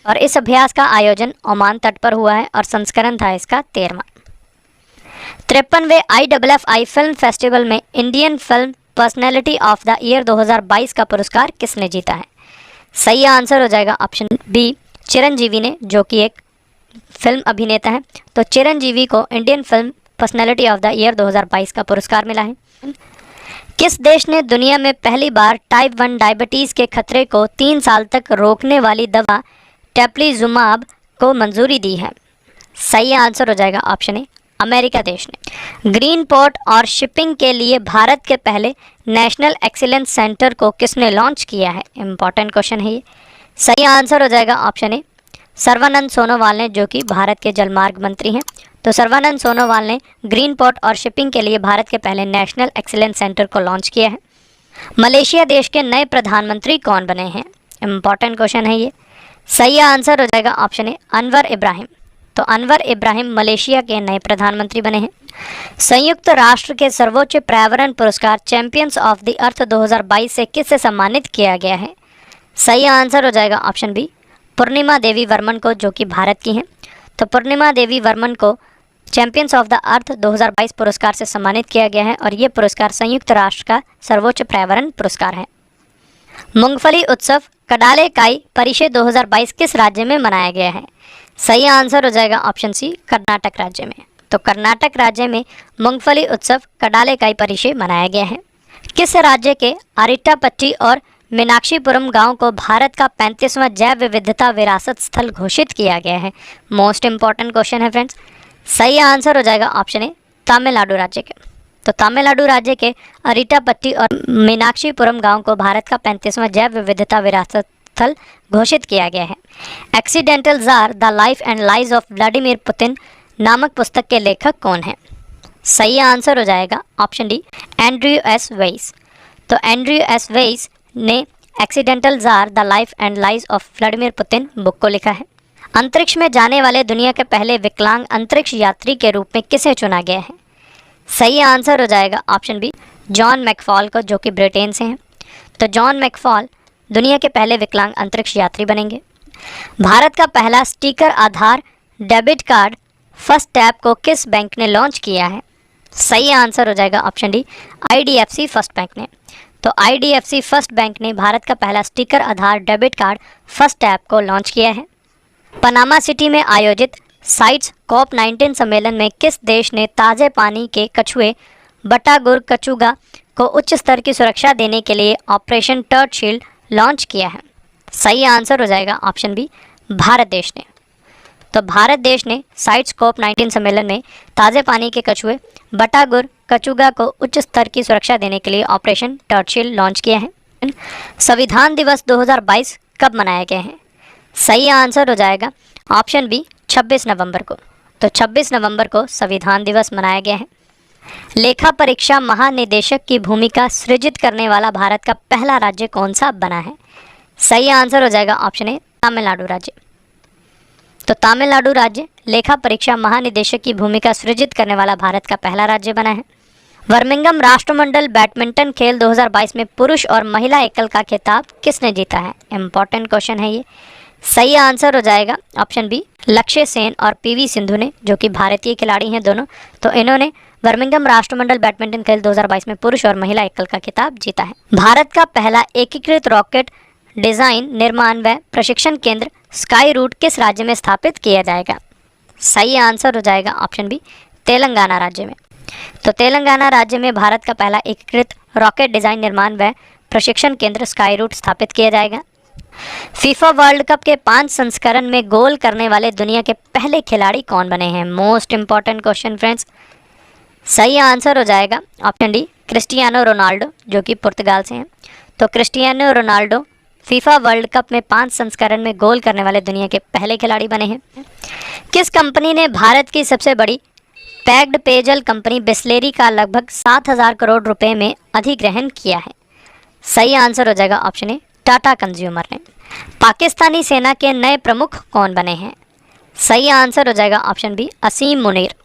और इस अभ्यास का आयोजन ओमान तट पर हुआ है और संस्करण था इसका 13वां। 53वें IFFI फिल्म फेस्टिवल में Indian film personality of the year 2022 का पुरस्कार किसने जीता है? सही आंसर हो जाएगा ऑप्शन बी, चिरंजीवी ने, जो कि एक फिल्म अभिनेता है। तो चिरंजीवी को Indian film personality of the year 2022 का पुरस्कार मिला है। किस देश ने दुनिया में पहली बार टाइप 1 डायबिटीज़ के खतरे को 3 साल तक रोकने वाली दवा टेप्लीजुमाब को मंजूरी दी है? सही आंसर हो जाएगा ऑप्शन ए, अमेरिका देश ने। ग्रीन पोर्ट और शिपिंग के लिए भारत के पहले नेशनल एक्सीलेंस सेंटर को किसने लॉन्च किया है? इंपॉर्टेंट क्वेश्चन है ये। सही आंसर हो जाएगा ऑप्शन ए, सर्बानंद सोनोवाल ने, जो कि भारत के जलमार्ग मंत्री हैं। तो सर्बानंद सोनोवाल ने ग्रीन पोर्ट और शिपिंग के लिए भारत के पहले नेशनल एक्सीलेंस सेंटर को लॉन्च किया है। मलेशिया देश के नए प्रधानमंत्री कौन बने हैं? इंपॉर्टेंट क्वेश्चन है ये। सही आंसर हो जाएगा ऑप्शन ए, अनवर इब्राहिम। तो अनवर इब्राहिम मलेशिया के नए प्रधानमंत्री बने हैं। संयुक्त राष्ट्र के सर्वोच्च पर्यावरण पुरस्कार चैंपियंस ऑफ द अर्थ 2022 से किससे सम्मानित किया गया है? सही आंसर हो जाएगा ऑप्शन बी, पूर्णिमा देवी वर्मन को, जो कि भारत की हैं। तो पूर्णिमा देवी वर्मन को चैंपियंस ऑफ द अर्थ 2022 पुरस्कार से सम्मानित किया गया है और ये पुरस्कार संयुक्त राष्ट्र का सर्वोच्च पर्यावरण पुरस्कार है। मूंगफली उत्सव कडाले-काई परिषद 2022 किस राज्य में मनाया गया है? सही आंसर हो जाएगा ऑप्शन सी, कर्नाटक राज्य में। तो कर्नाटक राज्य में मूंगफली उत्सव कडाले-काई परिषद मनाया गया है। किस राज्य के आरिट्टापट्टी और मीनाक्षीपुरम गांव को भारत का 35वां जैव विविधता विरासत स्थल घोषित किया गया है? मोस्ट इंपॉर्टेंट क्वेश्चन है फ्रेंड्स। सही आंसर हो जाएगा ऑप्शन ए, तमिलनाडु राज्य के। तो तमिलनाडु राज्य के अरिट्टापट्टी और मीनाक्षीपुरम गांव को भारत का 35वां जैव विविधता विरासत स्थल घोषित किया गया है। Accidental jar the life and lies of Vladimir Putin नामक पुस्तक के लेखक कौन है? सही आंसर हो जाएगा option D, Andrew S Weiss. तो एंड्रयू एस वेइस ने accidental jar the life and lies of Vladimir Putin book को लिखा है। अंतरिक्ष में जाने वाले दुनिया के पहले विकलांग अंतरिक्ष यात्री के रूप में किसे चुना गया है? सही आंसर हो जाएगा ऑप्शन बी, जॉन मैकफॉल को, जो कि ब्रिटेन से हैं। तो जॉन मैकफॉल दुनिया के पहले विकलांग अंतरिक्ष यात्री बनेंगे। भारत का पहला स्टिकर आधार डेबिट कार्ड फर्स्ट टैप को किस बैंक ने लॉन्च किया है? सही आंसर हो जाएगा option D, IDFC first bank ने। तो IDFC फर्स्ट बैंक ने भारत का पहला स्टिकर आधार डेबिट कार्ड फर्स्ट टैप को लॉन्च किया है। पनामा सिटी में आयोजित साइट्स COP19 सम्मेलन में किस देश ने ताज़े पानी के कछुए बटागुर कचुगा को उच्च स्तर की सुरक्षा देने के लिए ऑपरेशन टर्ट शील्ड लॉन्च किया है? सही आंसर हो जाएगा ऑप्शन बी, भारत देश ने। तो भारत देश ने साइट्स COP19 सम्मेलन में ताज़े पानी के कछुए बटागुर कचुगा को उच्च स्तर की सुरक्षा देने के लिए ऑपरेशन टर्ट शील्ड लॉन्च किया है। संविधान दिवस 2022 कब मनाया गया है? सही आंसर हो जाएगा ऑप्शन बी, 26 नवंबर को। तो 26 नवंबर को संविधान दिवस मनाया गया है। लेखा परीक्षा महानिदेशक की भूमिका सृजित करने वाला भारत का पहला राज्य कौन सा बना है? सही आंसर हो जाएगा ऑप्शन ए, तमिलनाडु राज्य। तो तमिलनाडु राज्य लेखा परीक्षा महानिदेशक की भूमिका सृजित करने वाला भारत का पहला राज्य बना है। बर्मिंघम राष्ट्रमंडल बैडमिंटन खेल 2022 में पुरुष और महिला एकल का खिताब किसने जीता है? इंपॉर्टेंट क्वेश्चन है ये। सही आंसर हो जाएगा ऑप्शन बी, लक्ष्य सेन और PV सिंधु ने, जो कि भारतीय खिलाड़ी हैं दोनों। तो इन्होंने बर्मिंघम राष्ट्रमंडल बैडमिंटन खेल 2022 में पुरुष और महिला एकल का खिताब जीता है। भारत का पहला एकीकृत रॉकेट डिज़ाइन, निर्माण व प्रशिक्षण केंद्र स्काई रूट किस राज्य में स्थापित किया जाएगा? सही आंसर हो जाएगा ऑप्शन बी, तेलंगाना राज्य में। तो तेलंगाना राज्य में भारत का पहला एकीकृत रॉकेट डिज़ाइन, निर्माण व प्रशिक्षण केंद्र स्काई रूट स्थापित किया जाएगा। फीफा वर्ल्ड कप के 5 संस्करण में गोल करने वाले दुनिया के पहले खिलाड़ी कौन बने हैं? Most important question friends. सही आंसर हो जाएगा ऑप्शन डी, क्रिस्टियानो रोनाल्डो, जो कि पुर्तगाल से हैं। तो Cristiano Ronaldo FIFA world cup में 5 संस्करण में गोल करने वाले दुनिया के पहले खिलाड़ी बने हैं। किस कंपनी ने भारत की सबसे बड़ी पैक्ड पेयजल कंपनी बिस्लेरी का लगभग 7,000 करोड़ रुपए में अधिग्रहण किया है? सही आंसर हो जाएगा ऑप्शन ए, टाटा कंज्यूमर ने। पाकिस्तानी सेना के नए प्रमुख कौन बने हैं? सही आंसर हो जाएगा ऑप्शन बी, असीम मुनीर।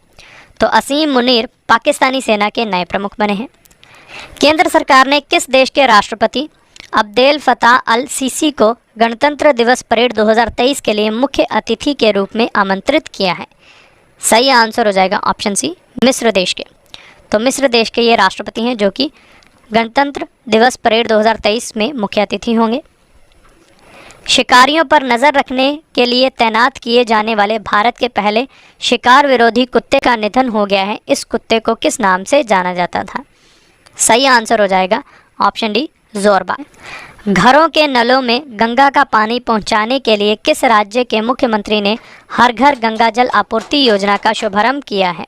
तो असीम मुनीर पाकिस्तानी सेना के नए प्रमुख बने हैं। केंद्र सरकार ने किस देश के राष्ट्रपति अब्देल फताह अल सीसी को गणतंत्र दिवस परेड 2023 के लिए मुख्य अतिथि के रूप में आमंत्रित किया है? सही आंसर हो जाएगा ऑप्शन सी, मिस्र देश के। तो मिस्र देश के ये राष्ट्रपति हैं जो कि गणतंत्र दिवस परेड 2023 में मुख्य अतिथि होंगे। शिकारियों पर नज़र रखने के लिए तैनात किए जाने वाले भारत के पहले शिकार विरोधी कुत्ते का निधन हो गया है। इस कुत्ते को किस नाम से जाना जाता था? सही आंसर हो जाएगा ऑप्शन डी, ज़ोरबा। घरों के नलों में गंगा का पानी पहुंचाने के लिए किस राज्य के मुख्यमंत्री ने हर घर गंगा जल आपूर्ति योजना का शुभारंभ किया है?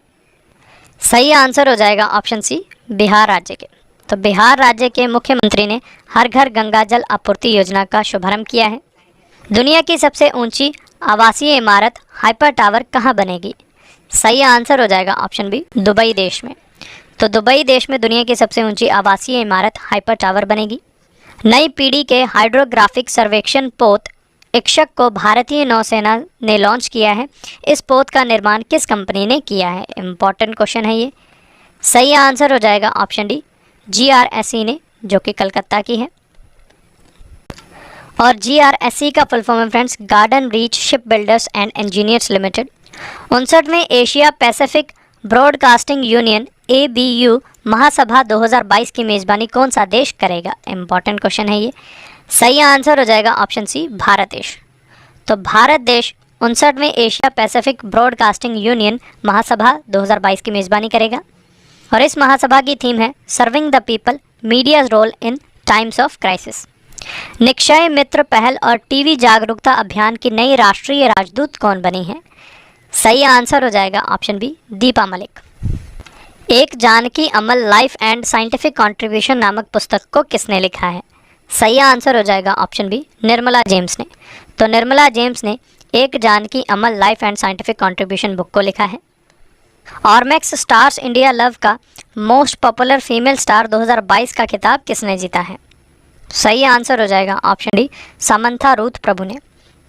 सही आंसर हो जाएगा ऑप्शन सी, बिहार राज्य के। तो बिहार राज्य के मुख्यमंत्री ने हर घर गंगा जल आपूर्ति योजना का शुभारंभ किया है। दुनिया की सबसे ऊंची आवासीय इमारत हाइपर टावर कहाँ बनेगी? सही आंसर हो जाएगा ऑप्शन बी, दुबई देश में। तो दुबई देश में दुनिया की सबसे ऊंची आवासीय इमारत हाइपर टावर बनेगी। नई पीढ़ी के हाइड्रोग्राफिक सर्वेक्षण पोत इक्षक को भारतीय नौसेना ने लॉन्च किया है। इस पोत का निर्माण किस कंपनी ने किया है? इंपॉर्टेंट क्वेश्चन है ये। सही आंसर हो जाएगा ऑप्शन डी, GRSE ने, जो कि कलकत्ता की है। और GRSE का फुल फॉर्म है friends, Garden Reach ship builders and engineers limited. 59वें Asia Pacific broadcasting union ABU महासभा 2022 की मेज़बानी कौन सा देश करेगा? इंपॉर्टेंट क्वेश्चन है ये। सही आंसर हो जाएगा ऑप्शन सी, भारत देश। तो भारत देश 59वें एशिया पैसिफिक ब्रॉडकास्टिंग यूनियन महासभा 2022 की मेज़बानी करेगा। और इस महासभा की थीम है serving the people, media's role in times of crisis. Nikshay Mitra पहल और टीवी जागरूकता अभियान की नई राष्ट्रीय राजदूत कौन बनी है? सही आंसर हो जाएगा ऑप्शन बी, दीपा मलिक। एक Janaki Ammal life and scientific contribution नामक पुस्तक को किसने लिखा है? सही आंसर हो जाएगा ऑप्शन बी, निर्मला जेम्स ने। तो निर्मला जेम्स ने एक Janaki Ammal life and scientific contribution book को लिखा है। ऑर्मैक्स स्टार्स इंडिया लव का मोस्ट पॉपुलर फीमेल स्टार 2022 का खिताब किसने जीता है? सही आंसर हो जाएगा ऑप्शन डी, सामंथा रूथ प्रभु ने।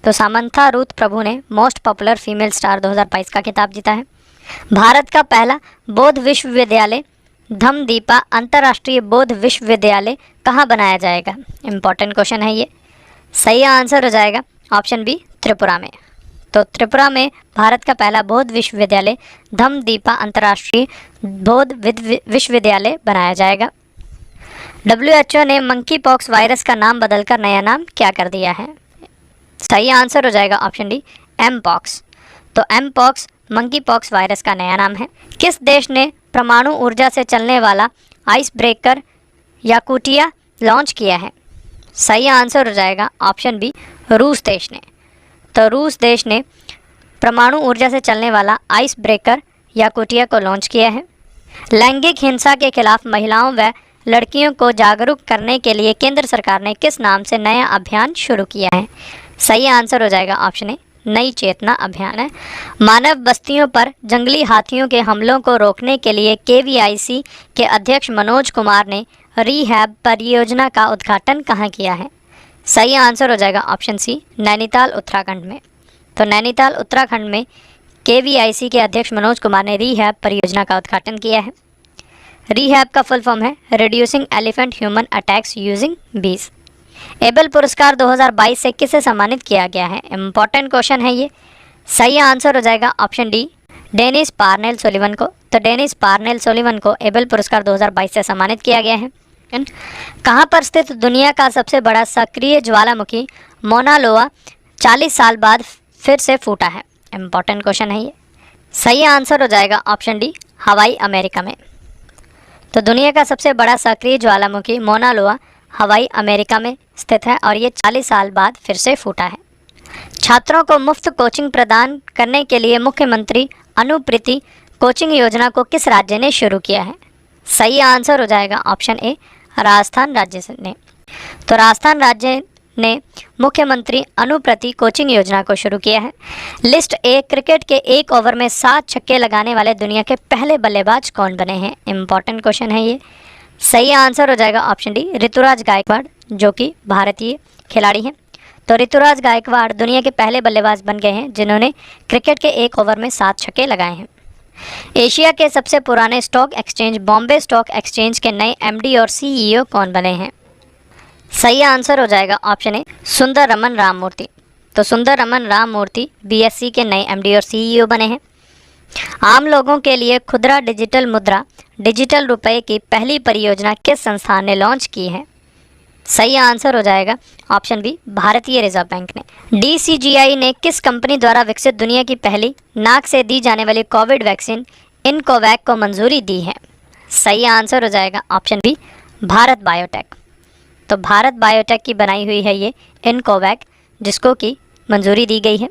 तो सामंथा रूथ प्रभु ने मोस्ट पॉपुलर फीमेल स्टार 2022 का खिताब जीता है। भारत का पहला बौद्ध विश्वविद्यालय धम्मदीपा अंतर्राष्ट्रीय बौद्ध विश्वविद्यालय कहाँ बनाया जाएगा? इंपॉर्टेंट क्वेश्चन है ये। सही आंसर हो जाएगा ऑप्शन बी, त्रिपुरा में। तो त्रिपुरा में भारत का पहला बौद्ध विश्वविद्यालय धम्मदीपा अंतर्राष्ट्रीय बौद्ध विश्वविद्यालय बनाया जाएगा। WHO ने मंकी पॉक्स वायरस का नाम बदलकर नया नाम क्या कर दिया है? सही आंसर हो जाएगा ऑप्शन डी, एमपॉक्स। तो एमपॉक्स मंकी पॉक्स वायरस का नया नाम है। किस देश ने परमाणु ऊर्जा से चलने वाला आइस ब्रेकर याकुटिया लॉन्च किया है? सही आंसर हो जाएगा ऑप्शन बी, रूस देश ने। तो रूस देश ने परमाणु ऊर्जा से चलने वाला आइस ब्रेकर याकुटिया को लॉन्च किया है। लैंगिक हिंसा के खिलाफ महिलाओं व लड़कियों को जागरूक करने के लिए केंद्र सरकार ने किस नाम से नया अभियान शुरू किया है? सही आंसर हो जाएगा ऑप्शन ए, नई चेतना अभियान है। मानव बस्तियों पर जंगली हाथियों के हमलों को रोकने के लिए KVIC के अध्यक्ष मनोज कुमार ने रीहैब परियोजना का उद्घाटन कहाँ किया है? सही आंसर हो जाएगा ऑप्शन सी, नैनीताल उत्तराखंड में। तो नैनीताल उत्तराखंड में KVIC के अध्यक्ष मनोज कुमार ने रीहैब परियोजना का उद्घाटन किया है। रीहैब का फुल फॉर्म है reducing elephant human attacks using बीज। एबल पुरस्कार 2022 से किसे सम्मानित किया गया है? इंपॉर्टेंट क्वेश्चन है ये। सही आंसर हो जाएगा option D, Dennis Parnell Sullivan को। तो डेनिस पार्नेल सोलिवन को एबल पुरस्कार 2022 से सम्मानित किया गया है। कहाँ पर स्थित दुनिया का सबसे बड़ा सक्रिय ज्वालामुखी मौना लोआ 40 साल बाद फिर से फूटा है? इंपॉर्टेंट क्वेश्चन है ये। सही आंसर हो जाएगा ऑप्शन डी, हवाई अमेरिका में। तो दुनिया का सबसे बड़ा सक्रिय ज्वालामुखी मौना लोआ हवाई अमेरिका में स्थित है और ये 40 साल बाद फिर से फूटा है। छात्रों को मुफ्त कोचिंग प्रदान करने के लिए मुख्यमंत्री अनुप्रीति कोचिंग योजना को किस राज्य ने शुरू किया है? सही आंसर हो जाएगा ऑप्शन ए, राजस्थान राज्य ने। तो राजस्थान राज्य ने मुख्यमंत्री अनुप्रति कोचिंग योजना को शुरू किया है। लिस्ट ए क्रिकेट के एक ओवर में 7 छक्के लगाने वाले दुनिया के पहले बल्लेबाज कौन बने हैं? इंपॉर्टेंट क्वेश्चन है ये। सही आंसर हो जाएगा ऑप्शन डी, ऋतुराज गायकवाड़, जो कि भारतीय खिलाड़ी हैं। तो ऋतुराज गायकवाड़ दुनिया के पहले बल्लेबाज बन गए हैं जिन्होंने क्रिकेट के एक ओवर में 7 छक्के लगाए हैं। एशिया के सबसे पुराने stock exchange Bombay stock exchange के नए MD और CEO कौन बने हैं? सही आंसर हो जाएगा ऑप्शन ए सुंदर रमन राममूर्ति। तो सुंदर रमन राममूर्ति बीएसई के नए एमडी और सीईओ बने हैं। आम लोगों के लिए खुदरा डिजिटल मुद्रा डिजिटल रुपए की पहली परियोजना किस संस्थान ने लॉन्च की है? सही आंसर हो जाएगा ऑप्शन बी भारतीय रिजर्व बैंक ने। डीसीजीआई ने किस कंपनी द्वारा विकसित दुनिया की पहली नाक से दी जाने वाली कोविड वैक्सीन इनकोवैक को मंजूरी दी है? सही आंसर हो जाएगा ऑप्शन बी भारत बायोटेक। तो भारत बायोटेक की बनाई हुई है ये इनकोवैक, जिसको की मंजूरी दी गई है।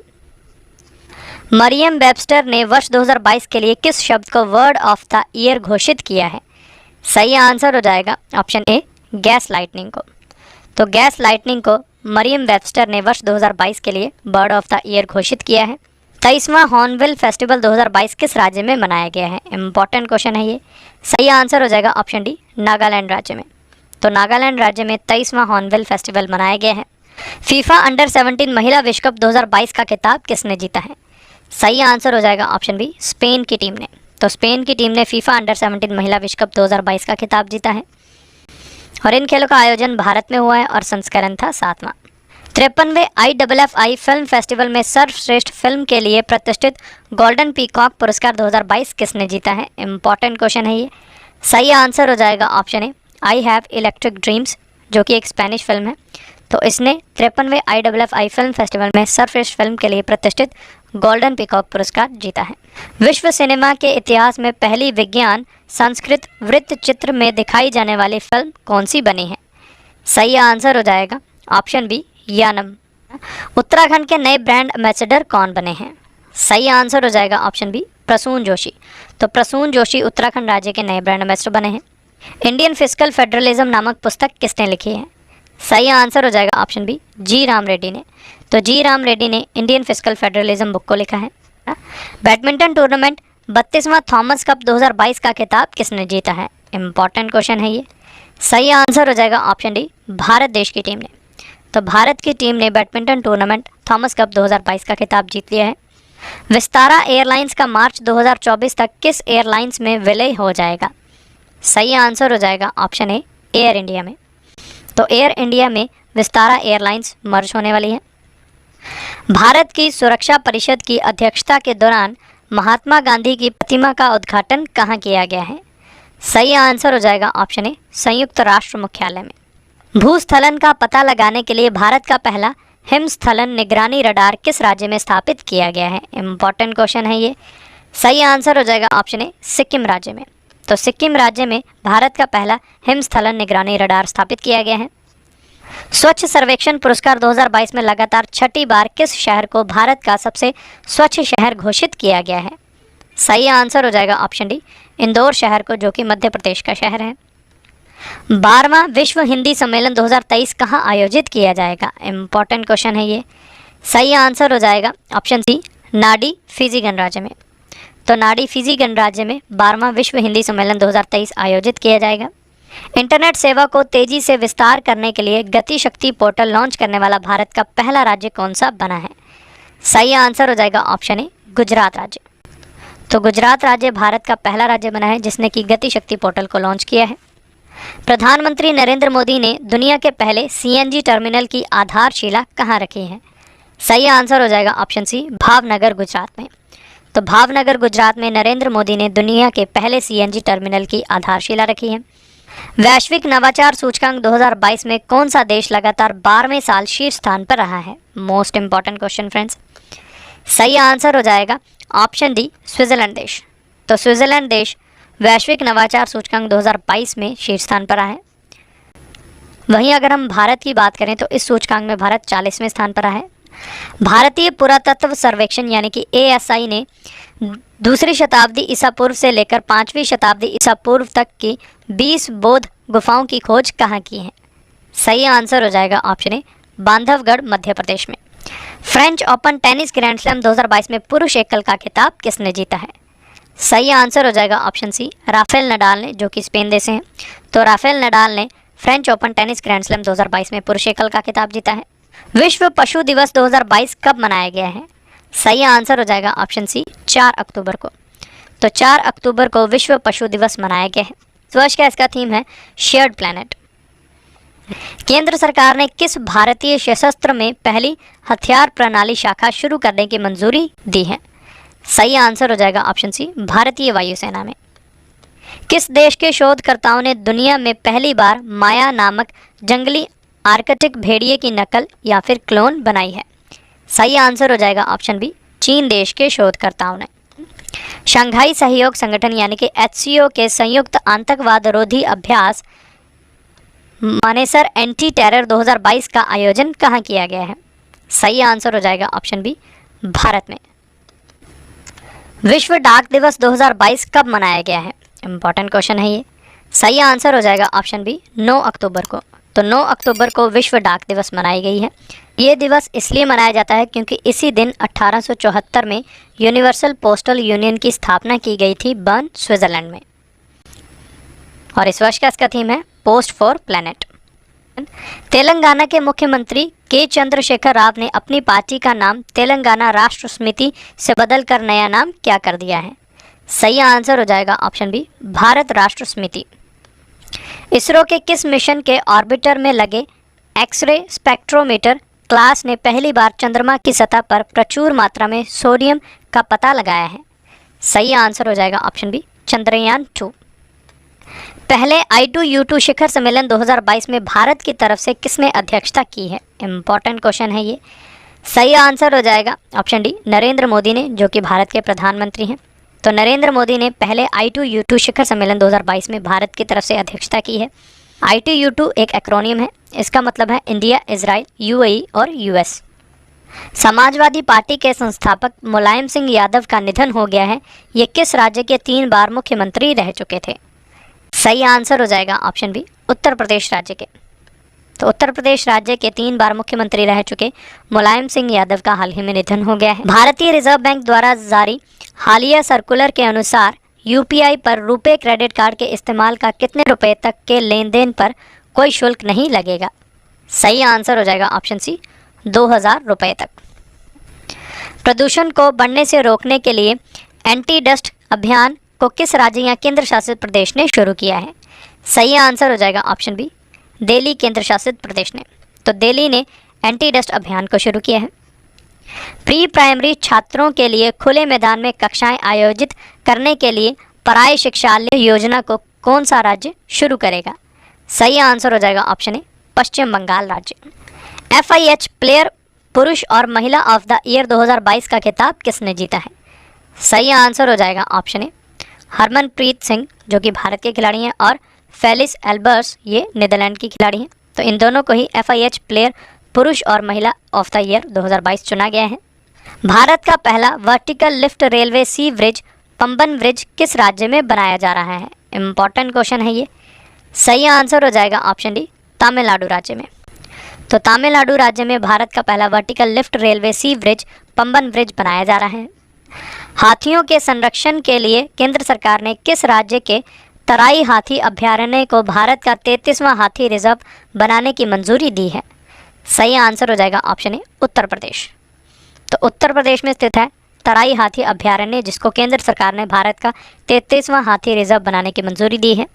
मरियम वेबस्टर ने वर्ष 2022 के लिए किस शब्द को वर्ड ऑफ द ईयर घोषित किया है? सही आंसर हो जाएगा ऑप्शन ए गैस लाइटनिंग को। तो गैस लाइटनिंग को मरियम वेबस्टर ने वर्ष 2022 के लिए बर्ड ऑफ द ईयर घोषित किया है। 23वां हॉर्नबिल फेस्टिवल 2022 किस राज्य में मनाया गया है? इंपॉर्टेंट क्वेश्चन है ये। सही आंसर हो जाएगा ऑप्शन डी नागालैंड राज्य में। तो नागालैंड राज्य में 23वां हॉर्नबिल फेस्टिवल मनाया गया है। फीफा अंडर 17 महिला विश्व कप 2022 का खिताब किसने जीता है? सही आंसर हो जाएगा ऑप्शन बी स्पेन की टीम ने। तो स्पेन की टीम ने फीफा अंडर 17 महिला विश्व कप 2022 का खिताब जीता है। और इन खेलों का आयोजन भारत में हुआ है और संस्करण था 7वां। 53वें IFFI फिल्म फेस्टिवल में सर्वश्रेष्ठ फिल्म के लिए प्रतिष्ठित गोल्डन पीकॉक पुरस्कार 2022 किसने जीता है? इंपॉर्टेंट क्वेश्चन है ये। सही आंसर हो जाएगा option A I have electric dreams, जो कि एक स्पेनिश फिल्म है। तो इसने 53वें IFFI फिल्म फेस्टिवल में सर्वश्रेष्ठ फिल्म के लिए प्रतिष्ठित गोल्डन पीकॉक पुरस्कार जीता है। विश्व सिनेमा के इतिहास में पहली विज्ञान संस्कृत वृत्त चित्र में दिखाई जाने वाली फिल्म कौन सी बनी है? सही आंसर हो जाएगा ऑप्शन बी यानम। उत्तराखंड के नए ब्रांड एम्बेसडर कौन बने हैं? सही आंसर हो जाएगा ऑप्शन बी प्रसून जोशी। तो प्रसून जोशी उत्तराखंड राज्य के नए ब्रांड एम्बेसडर बने हैं। इंडियन फिस्कल फेडरलिज्म नामक पुस्तक किसने लिखी है? सही आंसर हो जाएगा ऑप्शन बी जी राम रेड्डी ने। तो जी राम रेड्डी ने इंडियन फिस्कल फेडरलिज्म बुक को लिखा है। बैडमिंटन टूर्नामेंट 32वां थॉमस कप 2022 का खिताब किसने जीता है? इंपॉर्टेंट क्वेश्चन है ये। सही आंसर हो जाएगा ऑप्शन डी भारत देश की टीम ने। तो भारत की टीम ने बैडमिंटन टूर्नामेंट थॉमस कप 2022 का खिताब जीत लिया है। विस्तारा एयरलाइंस का मार्च 2024 तक किस एयरलाइंस में विलय हो जाएगा? सही आंसर हो जाएगा ऑप्शन ए एयर इंडिया में। तो एयर इंडिया में विस्तारा एयरलाइंस मर्ज होने वाली है। भारत की सुरक्षा परिषद की अध्यक्षता के दौरान महात्मा गांधी की प्रतिमा का उद्घाटन कहाँ किया गया है? सही आंसर हो जाएगा ऑप्शन ए संयुक्त राष्ट्र मुख्यालय में। भूस्खलन का पता लगाने के लिए भारत का पहला हिमस्खलन निगरानी रडार किस राज्य में स्थापित किया गया है? इंपॉर्टेंट क्वेश्चन है ये। सही आंसर हो जाएगा ऑप्शन ए सिक्किम राज्य में। तो सिक्किम राज्य में भारत का पहला हिमस्खलन निगरानी रडार स्थापित किया गया है। स्वच्छ सर्वेक्षण पुरस्कार 2022 में लगातार छठी बार किस शहर को भारत का सबसे स्वच्छ शहर घोषित किया गया है? सही आंसर हो जाएगा ऑप्शन डी इंदौर शहर को, जो कि मध्य प्रदेश का शहर है। 12वां विश्व हिंदी सम्मेलन 2023 कहाँ आयोजित किया जाएगा? इंपॉर्टेंट क्वेश्चन है ये। सही आंसर हो जाएगा ऑप्शन सी नाडी फिजी गणराज्य में। तो नाडी फिजी गणराज्य में 12वां विश्व हिंदी सम्मेलन 2023 आयोजित किया जाएगा। इंटरनेट सेवा को तेजी से विस्तार करने के लिए गति शक्ति पोर्टल लॉन्च करने वाला भारत का पहला राज्य कौन सा बना है? सही आंसर हो जाएगा ऑप्शन ए गुजरात राज्य। तो गुजरात राज्य भारत का पहला राज्य बना है जिसने कि गति शक्ति पोर्टल को लॉन्च किया है। प्रधानमंत्री नरेंद्र मोदी ने दुनिया के पहले CNG टर्मिनल की आधारशिला कहाँ रखी है? सही आंसर हो जाएगा ऑप्शन सी भावनगर गुजरात में। तो भावनगर गुजरात में नरेंद्र मोदी ने दुनिया के पहले CNG टर्मिनल की आधारशिला रखी है। वैश्विक नवाचार सूचकांक 2022 में कौन सा देश लगातार 12वें साल शीर्ष स्थान पर रहा है? Most important question friends. सही आंसर हो जाएगा ऑप्शन डी स्विट्जरलैंड देश। तो स्विट्जरलैंड देश वैश्विक नवाचार सूचकांक 2022 में शीर्ष स्थान पर रहा है। वहीं अगर हम भारत की बात करें तो इस सूचकांक में भारत 40वें स्थान पर रहा है। भारतीय पुरातत्व सर्वेक्षण यानी कि ASI ने 2री शताब्दी ईसा पूर्व से लेकर 5वीं शताब्दी ईसा पूर्व तक की 20 बौद्ध गुफाओं की खोज कहाँ की है? सही आंसर हो जाएगा ऑप्शन ए बांधवगढ़ मध्य प्रदेश में। French open tennis grand slam 2022 में पुरुष एकल का खिताब किसने जीता है? सही आंसर हो जाएगा ऑप्शन सी राफेल नडाल ने, जो कि स्पेन देश से हैं। तो राफेल नडाल ने French open tennis grand slam 2022 में पुरुष एकल का खिताब जीता है। विश्व पशु दिवस 2022 कब मनाया गया है? सही आंसर हो जाएगा ऑप्शन सी 4 अक्टूबर को। तो 4 अक्टूबर को विश्व पशु दिवस मनाया गया है। इस वर्ष का इसका थीम है शेयर्ड प्लैनेट। केंद्र सरकार ने किस भारतीय सशस्त्र में पहली हथियार प्रणाली शाखा शुरू करने की मंजूरी दी है? सही आंसर हो जाएगा ऑप्शन सी, भारतीय वायुसेना में। किस देश के शोधकर्ताओं ने दुनिया में पहली बार माया नामक जंगली आर्कटिक भेड़िए की नकल या फिर क्लोन बनाई है? सही आंसर हो जाएगा ऑप्शन बी, चीन देश के शोधकर्ताओं ने। शंघाई सहयोग संगठन यानी कि HCO के संयुक्त आतंकवाद रोधी अभ्यास मानेसर एंटी टेरर 2022 का आयोजन कहाँ किया गया है? सही आंसर हो जाएगा ऑप्शन बी, भारत में। विश्व डाक दिवस 2022 कब मनाया गया है? इंपॉर्टेंट क्वेश्चन है ये। सही आंसर हो जाएगा ऑप्शन बी, 9 अक्टूबर को। तो 9 अक्टूबर को विश्व डाक दिवस मनाई गई है। ये दिवस इसलिए मनाया जाता है क्योंकि इसी दिन 1874 में यूनिवर्सल पोस्टल यूनियन की स्थापना की गई थी बर्न, स्विट्जरलैंड में। और इस वर्ष का इसका थीम है पोस्ट फॉर प्लैनेट। तेलंगाना के मुख्यमंत्री के चंद्रशेखर राव ने अपनी पार्टी का नाम तेलंगाना राष्ट्र समिति से बदलकर नया नाम क्या कर दिया है? सही आंसर हो जाएगा ऑप्शन बी, भारत राष्ट्र समिति। इसरो के किस मिशन के ऑर्बिटर में लगे एक्सरे स्पेक्ट्रोमीटर क्लास ने पहली बार चंद्रमा की सतह पर प्रचुर मात्रा में सोडियम का पता लगाया है? सही आंसर हो जाएगा ऑप्शन बी, चंद्रयान 2। पहले I2U2 शिखर सम्मेलन 2022 में भारत की तरफ से किसने अध्यक्षता की है? इंपॉर्टेंट क्वेश्चन है ये। सही आंसर हो जाएगा ऑप्शन डी, नरेंद्र मोदी ने, जो कि भारत के प्रधानमंत्री हैं। तो नरेंद्र मोदी ने पहले I2U2 शिखर सम्मेलन 2022 में भारत की तरफ से अध्यक्षता की है। I2U2 एक एक्रोनियम है, इसका मतलब है इंडिया, इजराइल, UAE और US। समाजवादी पार्टी के संस्थापक मुलायम सिंह यादव का निधन हो गया है। ये किस राज्य के 3 बार मुख्यमंत्री रह चुके थे? सही आंसर हो जाएगा ऑप्शन बी, उत्तर प्रदेश राज्य के। तो उत्तर प्रदेश राज्य के 3 बार मुख्यमंत्री रह चुके मुलायम सिंह यादव का हाल ही में निधन हो गया है। भारतीय रिजर्व बैंक द्वारा जारी हालिया सर्कुलर के अनुसार UPI पर रुपए क्रेडिट कार्ड के इस्तेमाल का कितने रुपए तक के लेन देन पर कोई शुल्क नहीं लगेगा? सही आंसर हो जाएगा ऑप्शन सी, 2000 रुपये तक। प्रदूषण को बढ़ने से रोकने के लिए एंटी डस्ट अभियान को किस राज्य या केंद्र शासित प्रदेश ने शुरू किया है? सही आंसर हो जाएगा ऑप्शन बी, दिल्ली केंद्र शासित प्रदेश ने। तो दिल्ली ने एंटी डस्ट अभियान को शुरू किया है। प्री प्राइमरी छात्रों के लिए खुले मैदान में कक्षाएं आयोजित करने के लिए पराय शिक्षालय योजना को कौन सा राज्य शुरू करेगा? सही आंसर हो जाएगा ऑप्शन ए, पश्चिम बंगाल राज्य। FIH प्लेयर पुरुष और महिला ऑफ द ईयर 2022 का खिताब किसने जीता है? सही आंसर हो जाएगा ऑप्शन ए, हरमनप्रीत सिंह, जो कि भारत के खिलाड़ी हैं, और फेलिस एल्बर्स, ये नीदरलैंड की खिलाड़ी हैं। तो इन दोनों को ही FIH प्लेयर पुरुष और महिला ऑफ द ईयर 2022 चुना गया है। भारत का पहला वर्टिकल लिफ्ट रेलवे सी ब्रिज पंबन ब्रिज किस राज्य में बनाया जा रहा है? इंपॉर्टेंट क्वेश्चन है ये। सही आंसर हो जाएगा ऑप्शन डी, तमिलनाडु राज्य में। तो तमिलनाडु राज्य में भारत का पहला वर्टिकल लिफ्ट रेलवे सी ब्रिज पंबन ब्रिज बनाया जा रहा है। हाथियों के संरक्षण के लिए केंद्र सरकार ने किस राज्य के तराई हाथी अभयारण्य को भारत का 33वां हाथी रिजर्व बनाने की मंजूरी दी है? सही आंसर हो जाएगा ऑप्शन ए, उत्तर प्रदेश। तो उत्तर प्रदेश में स्थित है तराई हाथी अभयारण्य, जिसको केंद्र सरकार ने भारत का 33वां हाथी रिजर्व बनाने की मंजूरी दी है।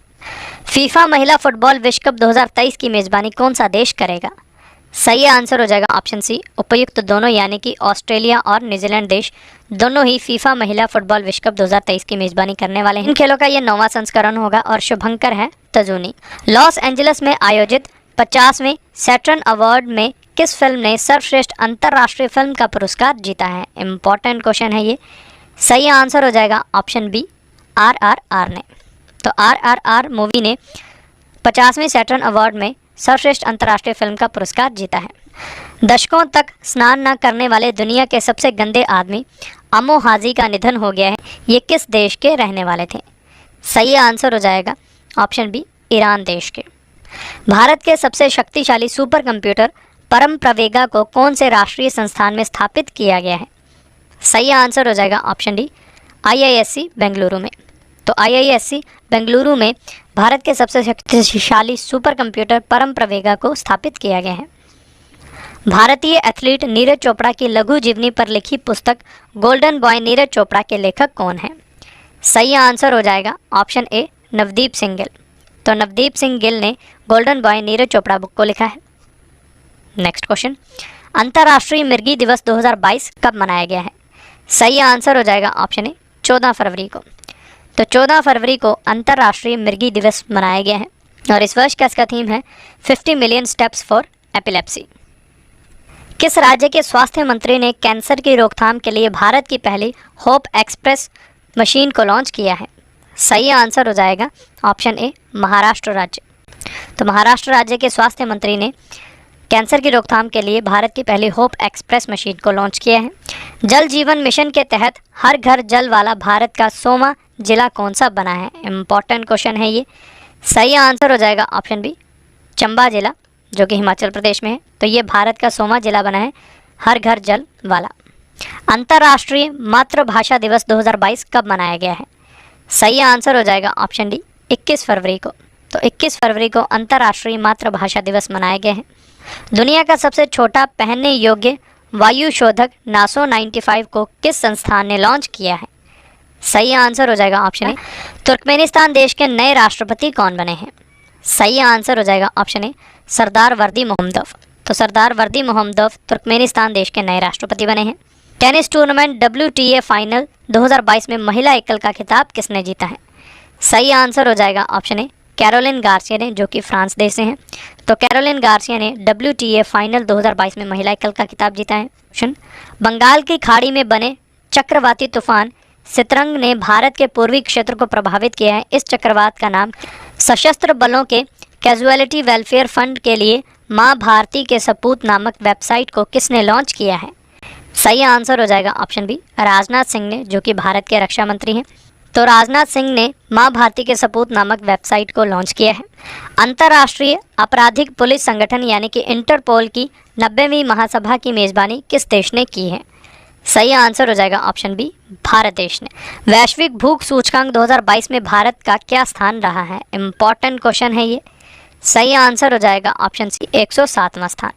फीफा महिला फुटबॉल विश्व कप 2023 की मेजबानी कौन सा देश करेगा? सही आंसर हो जाएगा ऑप्शन सी, उपयुक्त दोनों, यानी कि ऑस्ट्रेलिया और न्यूजीलैंड देश दोनों ही फीफा महिला फुटबॉल विश्व कप 2023 की मेजबानी करने वाले हैं। इन खेलों का ये 9वां संस्करण होगा और शुभंकर है तजूनी। लॉस एंजलिस में आयोजित 50वें सैटर्न अवार्ड में किस फिल्म ने सर्वश्रेष्ठ अंतर्राष्ट्रीय फिल्म का पुरस्कार जीता है? इंपॉर्टेंट क्वेश्चन है ये। सही आंसर हो जाएगा ऑप्शन बी, RRR ने। तो RRR मूवी ने 50वें सैटर्न अवार्ड में सर्वश्रेष्ठ अंतर्राष्ट्रीय फिल्म का पुरस्कार जीता है। दशकों तक स्नान न करने वाले दुनिया के सबसे गंदे आदमी अमो हाजी का निधन हो गया है। ये किस देश के रहने वाले थे? सही आंसर हो जाएगा ऑप्शन बी, ईरान देश के। भारत के सबसे शक्तिशाली सुपर कंप्यूटर परम प्रवेगा को कौन से राष्ट्रीय संस्थान में स्थापित किया गया है? सही आंसर हो जाएगा ऑप्शन डी, IISc बेंगलुरु में। तो IISc बेंगलुरु में भारत के सबसे शक्तिशाली सुपर कंप्यूटर परम प्रवेगा को स्थापित किया गया है। भारतीय एथलीट नीरज चोपड़ा की लघु जीवनी पर लिखी पुस्तक गोल्डन बॉय नीरज चोपड़ा के लेखक कौन है? सही आंसर हो जाएगा ऑप्शन ए, नवदीप सिंह गिल। तो नवदीप सिंह गिल ने golden boy Neeraj Chopra book को लिखा है। नेक्स्ट क्वेश्चन, अंतर्राष्ट्रीय मिर्गी दिवस 2022 कब मनाया गया है? सही आंसर हो जाएगा ऑप्शन ए 14 फरवरी को। तो 14 फरवरी को अंतर्राष्ट्रीय मिर्गी दिवस मनाया गया है और इस वर्ष का इसका थीम है 50 मिलियन स्टेप्स फॉर एपिलेप्सी। किस राज्य के स्वास्थ्य मंत्री ने कैंसर की रोकथाम के लिए भारत की पहली होप एक्सप्रेस मशीन को लॉन्च किया है? सही आंसर हो जाएगा ऑप्शन ए महाराष्ट्र राज्य। तो महाराष्ट्र राज्य के स्वास्थ्य मंत्री ने कैंसर की रोकथाम के लिए भारत की पहली होप एक्सप्रेस मशीन को लॉन्च किया है। जल जीवन मिशन के तहत हर घर जल वाला भारत का 100वां जिला कौन सा बना है? इम्पॉर्टेंट क्वेश्चन है ये। सही आंसर हो जाएगा ऑप्शन बी चंबा जिला, जो कि हिमाचल प्रदेश में है। तो ये भारत का 100वां जिला बना है हर घर जल वाला। अंतर्राष्ट्रीय मातृभाषा दिवस 2022 कब मनाया गया है? सही आंसर हो जाएगा ऑप्शन डी 21 फरवरी को। तो 21 फरवरी को अंतर्राष्ट्रीय मातृभाषा दिवस मनाया गया है। दुनिया का सबसे छोटा पहनने योग्य वायु शोधक नासो 95 को किस संस्थान ने लॉन्च किया है? सही आंसर हो जाएगा ऑप्शन ए तुर्कमेनिस्तान देश के नए राष्ट्रपति कौन बने हैं? सही आंसर हो जाएगा ऑप्शन ए सरदार वर्दी मोहम्मदोव। तो सरदार वर्दी मोहम्मदोव तुर्कमेनिस्तान देश के नए राष्ट्रपति बने हैं। टेनिस टूर्नामेंट WTA फाइनल 2022 में महिला एकल का खिताब किसने जीता है? सही आंसर हो जाएगा ऑप्शन ए कैरोलिन गार्सिया ने, जो कि फ्रांस देश से हैं। तो कैरोलिन गार्सिया ने WTA फाइनल 2022 में महिला एकल का खिताब जीता है। क्वेश्चन, बंगाल की खाड़ी में बने चक्रवाती तूफान सितरंग ने भारत के पूर्वी क्षेत्र को प्रभावित किया है। इस चक्रवात का नाम सशस्त्र बलों के कैजुअलिटी वेलफेयर फंड के लिए माँ भारती के सपूत नामक वेबसाइट को किसने लॉन्च किया है? सही आंसर हो जाएगा ऑप्शन बी राजनाथ सिंह ने, जो कि भारत के रक्षा मंत्री हैं। तो राजनाथ सिंह ने माँ भारती के सपूत नामक वेबसाइट को लॉन्च किया है। अंतर्राष्ट्रीय आपराधिक पुलिस संगठन यानी कि इंटरपोल की 90वीं महासभा की मेज़बानी किस देश ने की है? सही आंसर हो जाएगा ऑप्शन बी भारत देश ने। वैश्विक भूख सूचकांक 2022 में भारत का क्या स्थान रहा है? इम्पॉर्टेंट क्वेश्चन है ये। सही आंसर हो जाएगा ऑप्शन सी 107वां स्थान।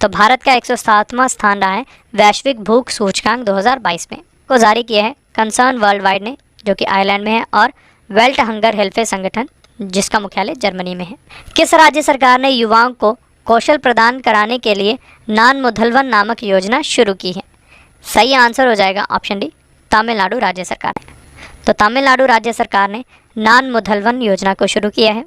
तो भारत का 107वां स्थान रहा है वैश्विक भूख सूचकांक 2022 में। को जारी किया है कंसर्न वर्ल्ड वाइड ने, जो कि आयरलैंड में है, और वेल्ट हंगर हेल्फेयर संगठन, जिसका मुख्यालय जर्मनी में है। किस राज्य सरकार ने युवाओं को कौशल प्रदान कराने के लिए नान मुधलवन नामक योजना शुरू की है? सही आंसर हो जाएगा ऑप्शन डी तमिलनाडु राज्य सरकार ने। तो तमिलनाडु राज्य सरकार ने नान मुधलवन योजना को शुरू किया है।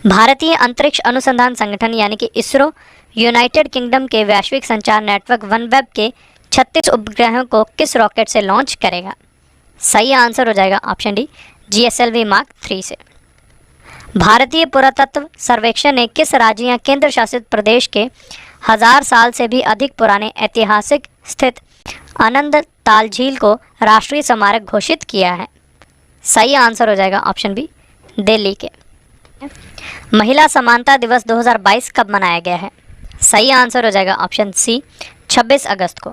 भारतीय अंतरिक्ष अनुसंधान संगठन यानी कि इसरो यूनाइटेड किंगडम के वैश्विक संचार नेटवर्क वनवेब के 36 उपग्रहों को किस रॉकेट से लॉन्च करेगा? सही आंसर हो जाएगा ऑप्शन डी GSLV Mark 3 से। भारतीय पुरातत्व सर्वेक्षण ने किस राज्य या केंद्र शासित प्रदेश के 1000 साल से भी अधिक पुराने ऐतिहासिक स्थित आनंद ताल झील को राष्ट्रीय स्मारक घोषित किया है? सही आंसर हो जाएगा ऑप्शन बी दिल्ली के। महिला समानता दिवस 2022 कब मनाया गया है? सही आंसर हो जाएगा ऑप्शन सी 26 अगस्त को।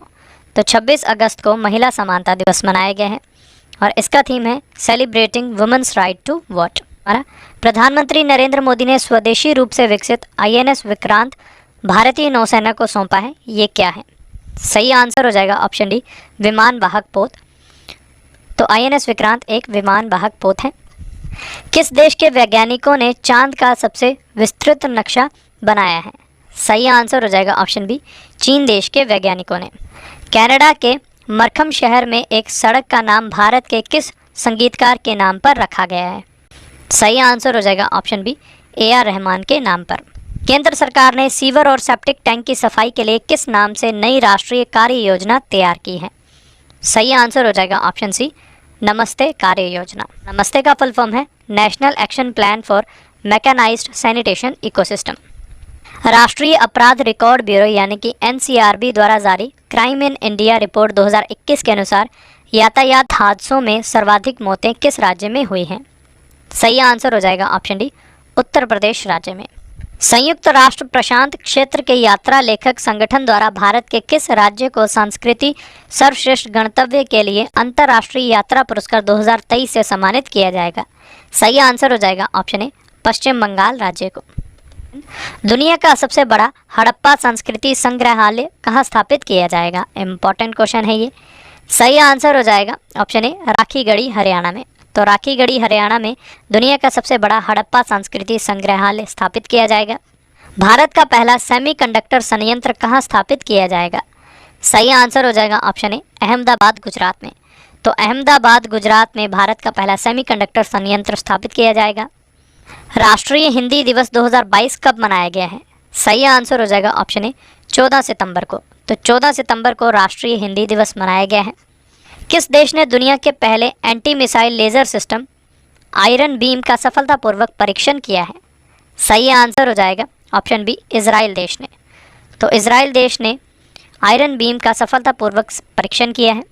तो 26 अगस्त को महिला समानता दिवस मनाया गया है और इसका थीम है celebrating women's right to vote. प्रधानमंत्री नरेंद्र मोदी ने स्वदेशी रूप से विकसित INS विक्रांत भारतीय नौसेना को सौंपा है, ये क्या है? सही आंसर हो जाएगा ऑप्शन डी विमान वाहक पोत। तो INS विक्रांत एक विमान वाहक पोत है। किस देश के वैज्ञानिकों ने चांद का सबसे विस्तृत नक्शा बनाया है? सही आंसर हो जाएगा ऑप्शन बी चीन देश के वैज्ञानिकों ने। कनाडा के मरखम शहर में एक सड़क का नाम भारत के किस संगीतकार के नाम पर रखा गया है? सही आंसर हो जाएगा ऑप्शन बी AR रहमान के नाम पर। केंद्र सरकार ने सीवर और सेप्टिक टैंक की सफाई के लिए किस नाम से नई राष्ट्रीय कार्य योजना तैयार की है? सही आंसर हो जाएगा ऑप्शन सी नमस्ते कार्य योजना। नमस्ते का फुल फॉर्म है national action plan for mechanised sanitation ecosystem. राष्ट्रीय अपराध रिकॉर्ड ब्यूरो यानी कि NCRB द्वारा जारी क्राइम इन इंडिया रिपोर्ट 2021 के अनुसार यातायात हादसों में सर्वाधिक मौतें किस राज्य में हुई हैं? सही आंसर हो जाएगा ऑप्शन डी उत्तर प्रदेश राज्य में। संयुक्त राष्ट्र प्रशांत क्षेत्र के यात्रा लेखक संगठन द्वारा भारत के किस राज्य को संस्कृति सर्वश्रेष्ठ गणतव्य के लिए अंतर्राष्ट्रीय यात्रा पुरस्कार 2023 से सम्मानित किया जाएगा? सही आंसर हो जाएगा ऑप्शन ए पश्चिम बंगाल राज्य को। दुनिया का सबसे बड़ा हड़प्पा संस्कृति संग्रहालय कहाँ स्थापित किया जाएगा? इम्पॉर्टेंट क्वेश्चन है ये। सही आंसर हो जाएगा ऑप्शन ए राखीगढ़ी हरियाणा में। तो राखीगढ़ी हरियाणा में दुनिया का सबसे बड़ा हड़प्पा संस्कृति संग्रहालय स्थापित किया जाएगा। भारत का पहला सेमीकंडक्टर संयंत्र कहाँ स्थापित किया जाएगा? सही आंसर हो जाएगा ऑप्शन ए, अहमदाबाद गुजरात में। तो अहमदाबाद गुजरात में भारत का पहला सेमीकंडक्टर संयंत्र स्थापित किया जाएगा। राष्ट्रीय हिंदी दिवस 2022 कब मनाया गया है? सही आंसर हो जाएगा ऑप्शन ए, 14 सितंबर को। तो 14 सितंबर को राष्ट्रीय हिंदी दिवस मनाया गया है। किस देश ने दुनिया के पहले anti missile laser system iron beam का सफलतापूर्वक परीक्षण किया है? सही आंसर हो जाएगा ऑप्शन बी, इजराइल देश ने। तो इजराइल देश ने आयरन बीम का सफलतापूर्वक परीक्षण किया है।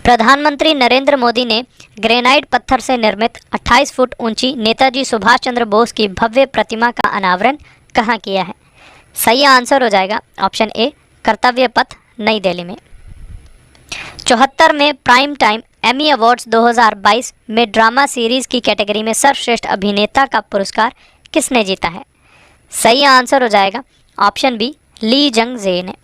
प्रधानमंत्री नरेंद्र मोदी ने ग्रेनाइट पत्थर से निर्मित 28 फुट ऊंची नेताजी सुभाष चंद्र बोस की भव्य प्रतिमा का अनावरण कहाँ किया है? सही आंसर हो जाएगा ऑप्शन ए, कर्तव्य पथ, नई दिल्ली में। 74 में प्राइम टाइम एमी अवार्ड्स 2022 में ड्रामा सीरीज की कैटेगरी में सर्वश्रेष्ठ अभिनेता का पुरस्कार किसने जीता है? सही आंसर हो जाएगा ऑप्शन बी, ली जंग जे ने।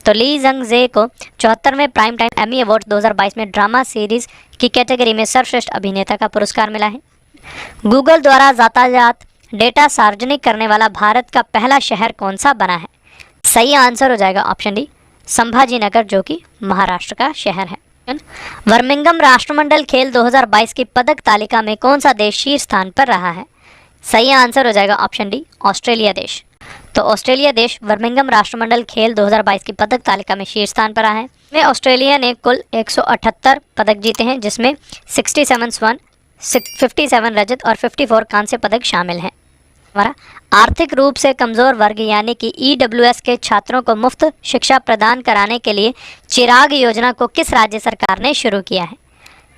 तो ली जंग जे को 74 में प्राइम टाइम एमी अवार्ड्स 2022 में ड्रामा सीरीज की कैटेगरी में सर्वश्रेष्ठ अभिनेता का पुरस्कार मिला है। गूगल द्वारा यातायात डेटा सार्वजनिक करने वाला भारत का पहला शहर कौन सा बना है? सही आंसर हो जाएगा ऑप्शन डी, संभाजीनगर, जो कि महाराष्ट्र का शहर है। बर्मिंघम राष्ट्रमंडल खेल 2022 की पदक तालिका में कौन सा देश शीर्ष स्थान पर रहा है? सही आंसर हो जाएगा ऑप्शन डी, ऑस्ट्रेलिया देश। तो ऑस्ट्रेलिया देश बर्मिंघम राष्ट्रमंडल खेल 2022 की पदक तालिका में शीर्ष स्थान पर रहा है। में ऑस्ट्रेलिया ने कुल 178 पदक जीते हैं, जिसमें 67 स्वर्ण, 57 रजत और 54 कांस्य पदक शामिल हैं। हमारा आर्थिक रूप से कमज़ोर वर्ग यानी कि EWS के छात्रों को मुफ्त शिक्षा प्रदान कराने के लिए चिराग योजना को किस राज्य सरकार ने शुरू किया है?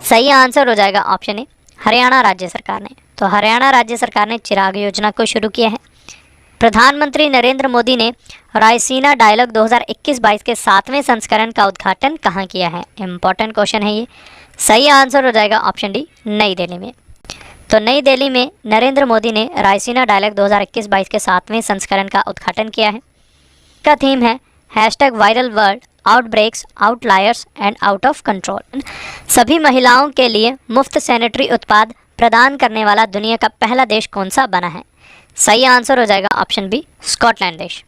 सही आंसर हो जाएगा ऑप्शन ए, हरियाणा राज्य सरकार ने। तो हरियाणा राज्य सरकार ने चिराग योजना को शुरू किया है। प्रधानमंत्री नरेंद्र मोदी ने रायसीना डायलॉग 2021-22 के 7वें संस्करण का उद्घाटन कहाँ किया है? इंपॉर्टेंट क्वेश्चन है ये। सही आंसर हो जाएगा ऑप्शन डी, नई दिल्ली में। तो नई दिल्ली में नरेंद्र मोदी ने रायसीना डायलॉग 2021-22 के 7वें संस्करण का उद्घाटन किया है। का थीम है #viral world, outbreaks, outliers and out of control. सभी महिलाओं के लिए मुफ्त सैनिटरी उत्पाद प्रदान करने वाला दुनिया का पहला देश कौन सा बना है? सही आंसर हो जाएगा ऑप्शन बी, स्कॉटलैंड देश।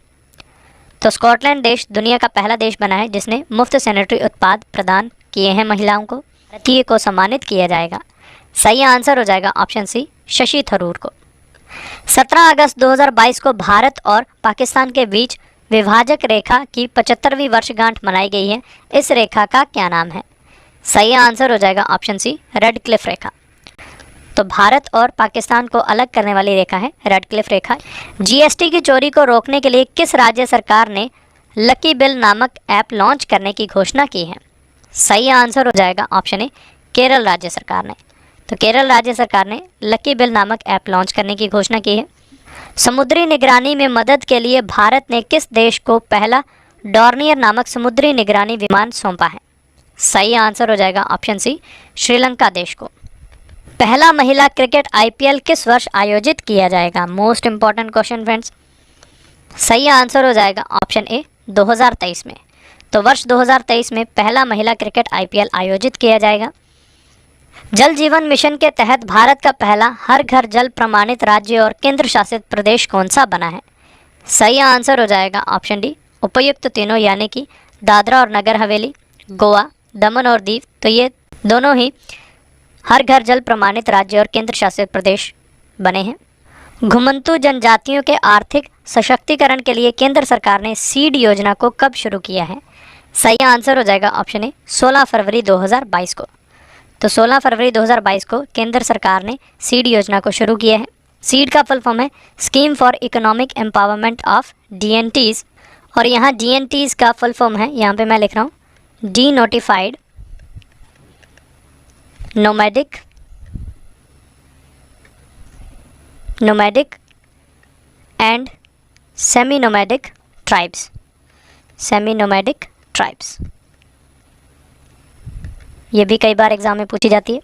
तो स्कॉटलैंड देश दुनिया का पहला देश बना है जिसने मुफ्त सैनिटरी उत्पाद प्रदान किए हैं महिलाओं को। भारतीय को सम्मानित किया जाएगा। सही आंसर हो जाएगा ऑप्शन सी, शशि थरूर को। 17 अगस्त 2022 को भारत और पाकिस्तान के बीच विभाजक रेखा की 75वीं वर्षगांठ मनाई गई है। इस रेखा का क्या नाम है? सही आंसर हो जाएगा ऑप्शन सी, रेड क्लिफ रेखा। तो भारत और पाकिस्तान को अलग करने वाली रेखा है रेड क्लिफ रेखा। GST की चोरी को रोकने के लिए किस राज्य सरकार ने लकी बिल नामक ऐप लॉन्च करने की घोषणा की है? सही आंसर हो जाएगा ऑप्शन ए, केरल राज्य सरकार ने। तो केरल राज्य सरकार ने लकी बिल नामक ऐप लॉन्च करने की घोषणा की है। समुद्री निगरानी में मदद के लिए भारत ने किस देश को पहला डॉर्नियर नामक समुद्री निगरानी विमान सौंपा है? सही आंसर हो जाएगा ऑप्शन सी, श्रीलंका देश को। पहला महिला क्रिकेट IPL किस वर्ष आयोजित किया जाएगा? Most important question friends. सही आंसर हो जाएगा ऑप्शन ए, 2023 में। तो वर्ष 2023 में पहला महिला क्रिकेट IPL आयोजित किया जाएगा। जल जीवन मिशन के तहत भारत का पहला हर घर जल प्रमाणित राज्य और केंद्र शासित प्रदेश कौन सा बना है? सही आंसर हो जाएगा ऑप्शन डी, उपयुक्त तीनों यानी कि दादरा और नगर हवेली, गोवा, दमन और दीव। तो ये दोनों ही हर घर जल प्रमाणित राज्य और केंद्र शासित प्रदेश बने हैं। घुमंतू जनजातियों के आर्थिक सशक्तिकरण के लिए केंद्र सरकार ने सीड योजना को कब शुरू किया है? सही आंसर हो जाएगा ऑप्शन ए, 16 फरवरी 2022 को। तो 16 फरवरी 2022 को केंद्र सरकार ने सीड योजना को शुरू किया है। सीड का फुल फॉर्म है scheme for economic empowerment of DNTs, और यहाँ DNTs का फुल फॉर्म है, यहाँ पे मैं लिख रहा हूँ, D notified nomadic and semi nomadic tribes. Semi nomadic tribes ये भी कई बार एग्जाम में पूछी जाती है।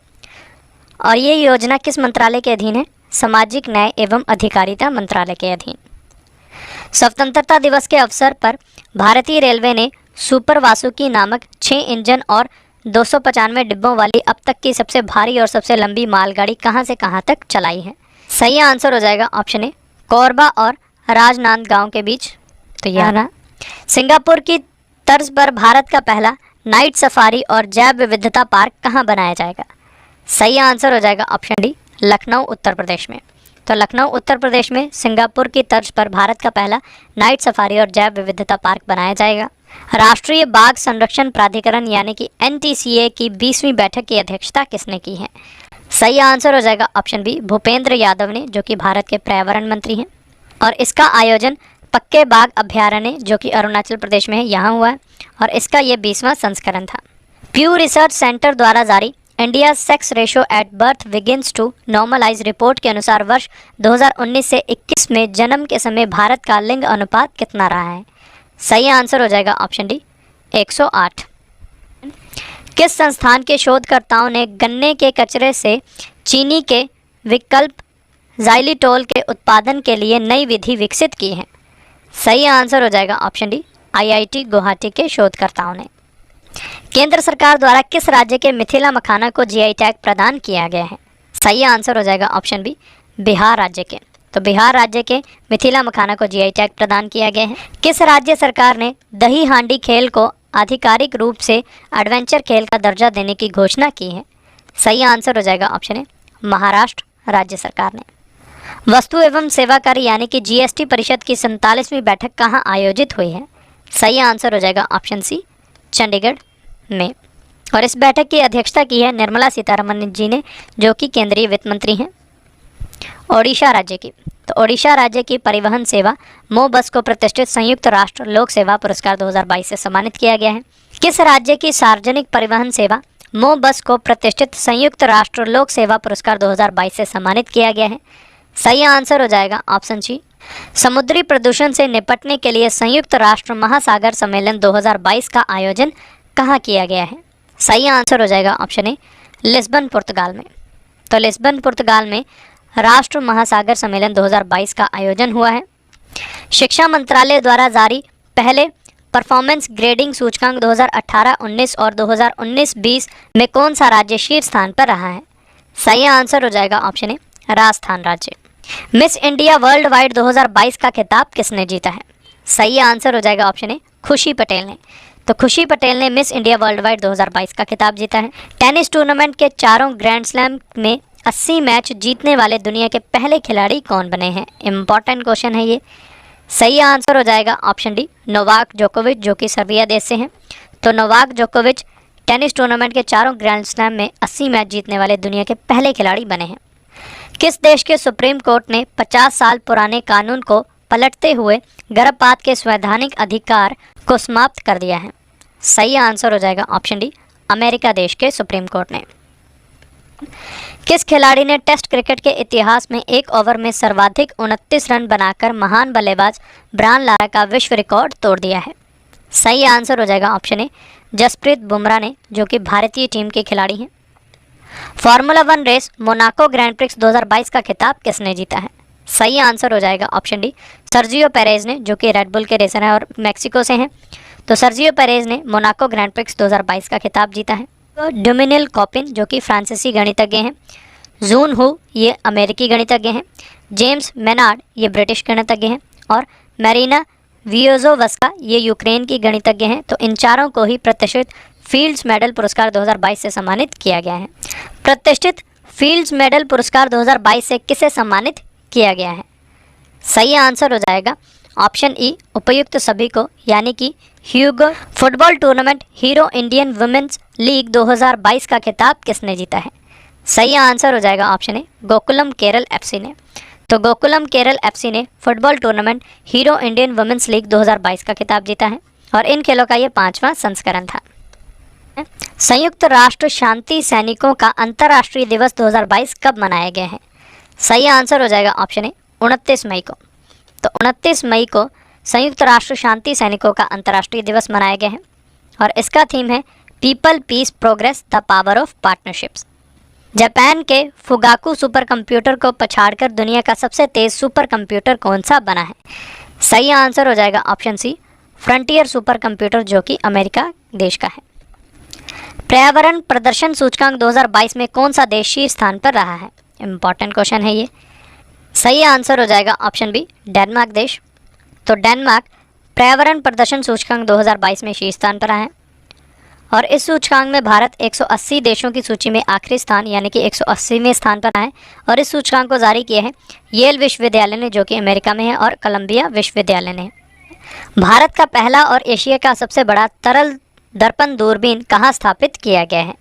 और ये योजना किस मंत्रालय के अधीन है? सामाजिक न्याय एवं अधिकारिता मंत्रालय के अधीन। स्वतंत्रता दिवस के अवसर पर भारतीय रेलवे ने सुपर वासुकी नामक 6 इंजन और 295 डिब्बों वाली अब तक की सबसे भारी और सबसे लंबी मालगाड़ी कहां से कहां तक चलाई है? सही आंसर हो जाएगा ऑप्शन ए, कोरबा और राजनांदगांव के बीच। तो यह ना सिंगापुर की तर्ज पर भारत का पहला नाइट सफारी और जैव विविधता पार्क कहां बनाया जाएगा? सही आंसर हो जाएगा ऑप्शन डी, लखनऊ उत्तर प्रदेश में। तो लखनऊ उत्तर प्रदेश में सिंगापुर की तर्ज पर भारत का पहला नाइट सफारी और जैव विविधता पार्क बनाया जाएगा। राष्ट्रीय बाघ संरक्षण प्राधिकरण यानी कि NTCA की 20वीं बैठक की अध्यक्षता किसने की है? सही आंसर हो जाएगा ऑप्शन बी, भूपेंद्र यादव ने, जो कि भारत के पर्यावरण मंत्री हैं। और इसका आयोजन पक्के बाघ अभ्यारण्य जो कि अरुणाचल प्रदेश में है यहाँ हुआ है और इसका ये 20वां संस्करण था। प्यू रिसर्च सेंटर द्वारा जारी India sex ratio at birth begins to normalise report के अनुसार वर्ष 2019 से 21 में जन्म के समय भारत का लिंग अनुपात कितना रहा है? सही आंसर हो जाएगा ऑप्शन डी, 108। किस संस्थान के शोधकर्ताओं ने गन्ने के कचरे से चीनी के विकल्प जाइलिटोल के उत्पादन के लिए नई विधि विकसित की है? सही आंसर हो जाएगा ऑप्शन डी, IIT गुवाहाटी के शोधकर्ताओं ने। केंद्र सरकार द्वारा किस राज्य के मिथिला मखाना को GI टैग प्रदान किया गया है? सही आंसर हो जाएगा ऑप्शन बी, बिहार राज्य के। तो बिहार राज्य के मिथिला मखाना को GI टैग प्रदान किया गया है। किस राज्य सरकार ने दही हांडी खेल को आधिकारिक रूप से एडवेंचर खेल का दर्जा देने की घोषणा की है? सही आंसर हो जाएगा ऑप्शन ए, महाराष्ट्र राज्य सरकार ने। वस्तु एवं सेवा कर यानी कि GST परिषद की 47वीं बैठक कहाँ आयोजित हुई है? सही आंसर हो जाएगा ऑप्शन सी, चंडीगढ़ में। और इस बैठक की अध्यक्षता की है निर्मला सीतारमण जी ने, जो कि केंद्रीय वित्त मंत्री हैं। ओडिशा राज्य की, तो ओडिशा राज्य की परिवहन सेवा मो बस को प्रतिष्ठित संयुक्त राष्ट्र लोक सेवा पुरस्कार 2022 से सम्मानित किया गया है। किस राज्य की सार्वजनिक परिवहन सेवा मो बस को प्रतिष्ठित संयुक्त राष्ट्र लोक सेवा पुरस्कार 2022 से सम्मानित किया गया है? सही आंसर हो जाएगा ऑप्शन सी, समुद्री प्रदूषण से निपटने के लिए संयुक्त राष्ट्र महासागर सम्मेलन 2022 का आयोजन कहाँ किया गया है? सही आंसर हो जाएगा ऑप्शन ए, लिस्बन पुर्तगाल में। तो लिस्बन पुर्तगाल में राष्ट्र महासागर सम्मेलन 2022 का आयोजन हुआ है। शिक्षा मंत्रालय द्वारा जारी पहले परफॉर्मेंस ग्रेडिंग सूचकांक 2018-19 और 2019-20 में कौन सा राज्य शीर्ष स्थान पर रहा है? सही आंसर हो जाएगा ऑप्शन ए, राजस्थान राज्य। मिस इंडिया वर्ल्ड वाइड 2022 का खिताब किसने जीता है? सही आंसर हो जाएगा ऑप्शन ए, खुशी पटेल ने। तो खुशी पटेल ने मिस इंडिया वर्ल्ड वाइड 2022 का खिताब जीता है। टेनिस टूर्नामेंट के चारों ग्रैंड स्लैम में 80 मैच जीतने वाले दुनिया के पहले खिलाड़ी कौन बने हैं? इंपॉर्टेंट क्वेश्चन है ये। सही आंसर हो जाएगा ऑप्शन डी, नोवाक जोकोविच, जो कि सर्बिया देश से हैं। तो नोवाक जोकोविच टेनिस टूर्नामेंट के चारों ग्रैंड स्लैम में 80 मैच जीतने वाले दुनिया के पहले खिलाड़ी बने हैं। किस देश के सुप्रीम कोर्ट ने 50 साल पुराने कानून को पलटते हुए गर्भपात के संवैधानिक अधिकार को समाप्त कर दिया है? सही आंसर हो जाएगा ऑप्शन डी, अमेरिका देश के सुप्रीम कोर्ट ने। किस खिलाड़ी ने टेस्ट क्रिकेट के इतिहास में एक ओवर में सर्वाधिक 29 रन बनाकर महान बल्लेबाज ब्रायन लारा का विश्व रिकॉर्ड तोड़ दिया है? सही आंसर हो जाएगा ऑप्शन ए, जसप्रीत बुमराह ने, जो कि भारतीय टीम के खिलाड़ी हैं। Formula 1 race Monaco Grand Prix 2022 का खिताब किसने जीता है? सही आंसर हो जाएगा ऑप्शन डी, सर्जियो पेरेज ने, जो कि रेडबुल के रेसर हैं और मैक्सिको से हैं। तो सर्जियो पेरेज ने मोनाको ग्रैंड प्रिक्स 2022 का खिताब जीता है। तो डोमिनिल कॉपिन, जो कि फ्रांसीसी गणितज्ञ हैं। जून हु, ये अमेरिकी गणितज्ञ हैं। जेम्स मेनार्ड, ये ब्रिटिश गणितज्ञ हैं। और मैरिना वियोजोवस्का, ये यूक्रेन की गणितज्ञ हैं। तो इन चारों को ही प्रतिष्ठित फील्ड्स मेडल पुरस्कार 2022 से सम्मानित किया गया है। प्रतिष्ठित फील्ड्स मेडल पुरस्कार 2022 से किसे सम्मानित किया गया है? सही आंसर हो जाएगा ऑप्शन ई, उपयुक्त सभी को, यानी कि Hugo. Football tournament hero Indian women's league 2022 का खिताब किसने जीता है? सही आंसर हो जाएगा option A, Gokulam Kerala FC ने। तो गोकुलम केरल FC ने football tournament hero Indian women's league 2022 का खिताब जीता है और इन खेलों का ये 5वां संस्करण था। संयुक्त राष्ट्र शांति सैनिकों का अंतर्राष्ट्रीय दिवस 2022 कब मनाया गया है? सही आंसर हो जाएगा ऑप्शन ए, 29 मई को। तो 29 मई को संयुक्त राष्ट्र शांति सैनिकों का अंतर्राष्ट्रीय दिवस मनाया गया है और इसका थीम है people, peace, progress, the power of partnerships. Japan के फुगाकू सुपर कंप्यूटर को पछाड़कर दुनिया का सबसे तेज सुपर कंप्यूटर कौन सा बना है? सही आंसर हो जाएगा option C, Frontier supercomputer, जो कि अमेरिका देश का है। पर्यावरण प्रदर्शन सूचकांक 2022 में कौन सा देश शीर्ष स्थान पर रहा है? इंपॉर्टेंट क्वेश्चन है ये। सही आंसर हो जाएगा ऑप्शन बी, डेनमार्क देश। तो डेनमार्क पर्यावरण प्रदर्शन सूचकांक 2022 में शीर्ष स्थान पर रहा है और इस सूचकांक में भारत 180 देशों की सूची में आखिरी स्थान यानी कि 180वें स्थान पर है और इस सूचकांक को जारी किए हैं येल विश्वविद्यालय ने, जो कि अमेरिका में है, और कोलंबिया विश्वविद्यालय ने। भारत का पहला और एशिया का सबसे बड़ा तरल दर्पण दूरबीन कहाँ स्थापित किया गया है?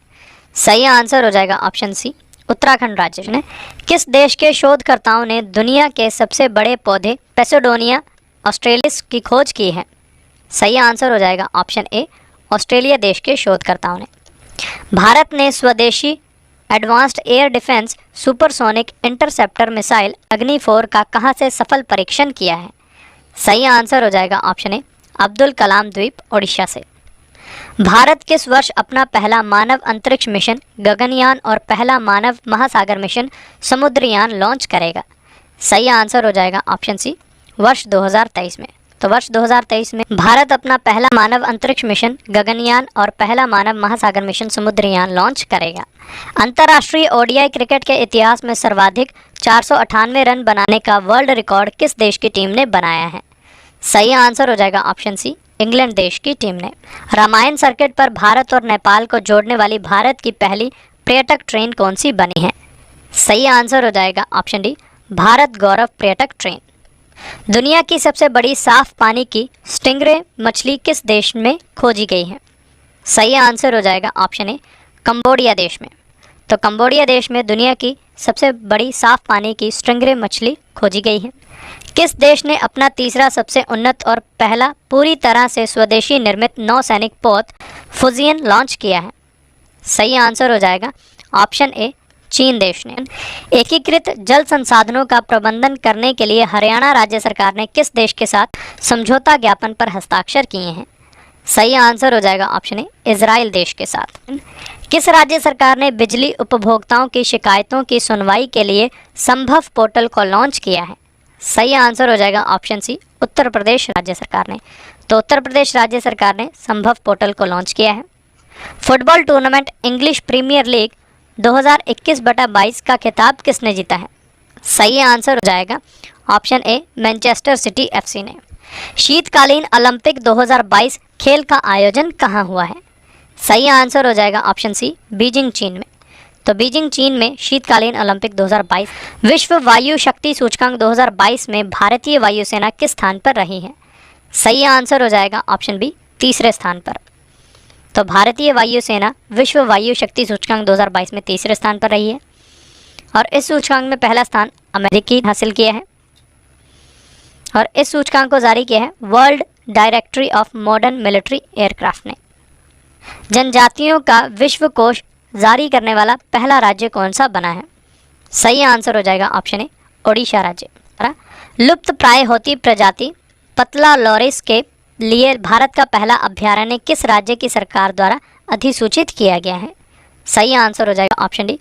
सही आंसर हो जाएगा ऑप्शन सी, उत्तराखंड राज्य में। किस देश के शोधकर्ताओं ने दुनिया के सबसे बड़े पौधे पेसोडोनिया ऑस्ट्रेलिस की खोज की है? सही आंसर हो जाएगा ऑप्शन ए, ऑस्ट्रेलिया देश के शोधकर्ताओं ने। भारत ने स्वदेशी advanced air defence supersonic interceptor missile अग्नि 4 का कहां से सफल परीक्षण किया है? सही आंसर हो जाएगा ऑप्शन ए, अब्दुल कलाम द्वीप ओडिशा से। भारत किस वर्ष अपना पहला मानव अंतरिक्ष मिशन गगनयान और पहला मानव महासागर मिशन समुद्रयान लॉन्च करेगा? सही आंसर हो जाएगा ऑप्शन सी, वर्ष 2023 में। तो वर्ष 2023 में भारत अपना पहला मानव अंतरिक्ष मिशन गगनयान और पहला मानव महासागर मिशन समुद्रयान लॉन्च करेगा। अंतर्राष्ट्रीय ओडीआई क्रिकेट के इतिहास में सर्वाधिक 498 रन बनाने का वर्ल्ड रिकॉर्ड किस देश की टीम ने बनाया है? सही आंसर हो जाएगा ऑप्शन सी, इंग्लैंड देश की टीम ने। रामायण सर्किट पर भारत और नेपाल को जोड़ने वाली भारत की पहली पर्यटक ट्रेन कौन सी बनी है? सही आंसर हो जाएगा ऑप्शन डी, भारत गौरव पर्यटक ट्रेन। दुनिया की सबसे बड़ी साफ पानी की स्टिंगरे मछली किस देश में खोजी गई है? सही आंसर हो जाएगा ऑप्शन ए, कंबोडिया देश में। तो कंबोडिया देश में दुनिया की सबसे बड़ी साफ पानी की स्टिंगरे मछली खोजी गई है। किस देश ने अपना तीसरा सबसे उन्नत और पहला पूरी तरह से स्वदेशी निर्मित नौसैनिक पोत फुजियन लॉन्च किया है? सही आंसर हो जाएगा ऑप्शन ए, चीन देश ने। एकीकृत जल संसाधनों का प्रबंधन करने के लिए हरियाणा राज्य सरकार ने किस देश के साथ समझौता ज्ञापन पर हस्ताक्षर किए हैं? सही आंसर हो जाएगा ऑप्शन ए, इजराइल देश के साथ। किस राज्य सरकार ने बिजली उपभोक्ताओं की शिकायतों की सुनवाई के लिए संभव पोर्टल को लॉन्च किया है? सही आंसर हो जाएगा ऑप्शन सी, उत्तर प्रदेश राज्य सरकार ने। तो उत्तर प्रदेश राज्य सरकार ने संभव पोर्टल को लॉन्च किया है। Football tournament English Premier League 2021-22 का खिताब किसने जीता है? सही आंसर हो जाएगा ऑप्शन ए, मैनचेस्टर सिटी एफसी ने। शीतकालीन ओलंपिक 2022 खेल का आयोजन कहाँ हुआ है? सही आंसर हो जाएगा ऑप्शन सी, बीजिंग चीन में। तो बीजिंग चीन में शीतकालीन ओलंपिक 2022। विश्व वायु शक्ति सूचकांक 2022 में भारतीय वायुसेना किस स्थान पर रही है? सही आंसर हो जाएगा ऑप्शन बी, तीसरे स्थान पर। तो भारतीय वायुसेना विश्व वायु शक्ति सूचकांक 2022 में तीसरे स्थान पर रही है और इस सूचकांक में पहला स्थान अमेरिकी हासिल किया है और इस सूचकांक को जारी किया है world directory of modern military aircraft ने। जनजातियों का विश्व कोश जारी करने वाला पहला राज्य कौन सा बना है? सही आंसर हो जाएगा ऑप्शन ए, ओडिशा राज्य। लुप्त प्राय होती प्रजाति पतला लॉरिस के लिए भारत का पहला अभयारण्य किस राज्य की सरकार द्वारा अधिसूचित किया गया है? सही आंसर हो जाएगा ऑप्शन डी,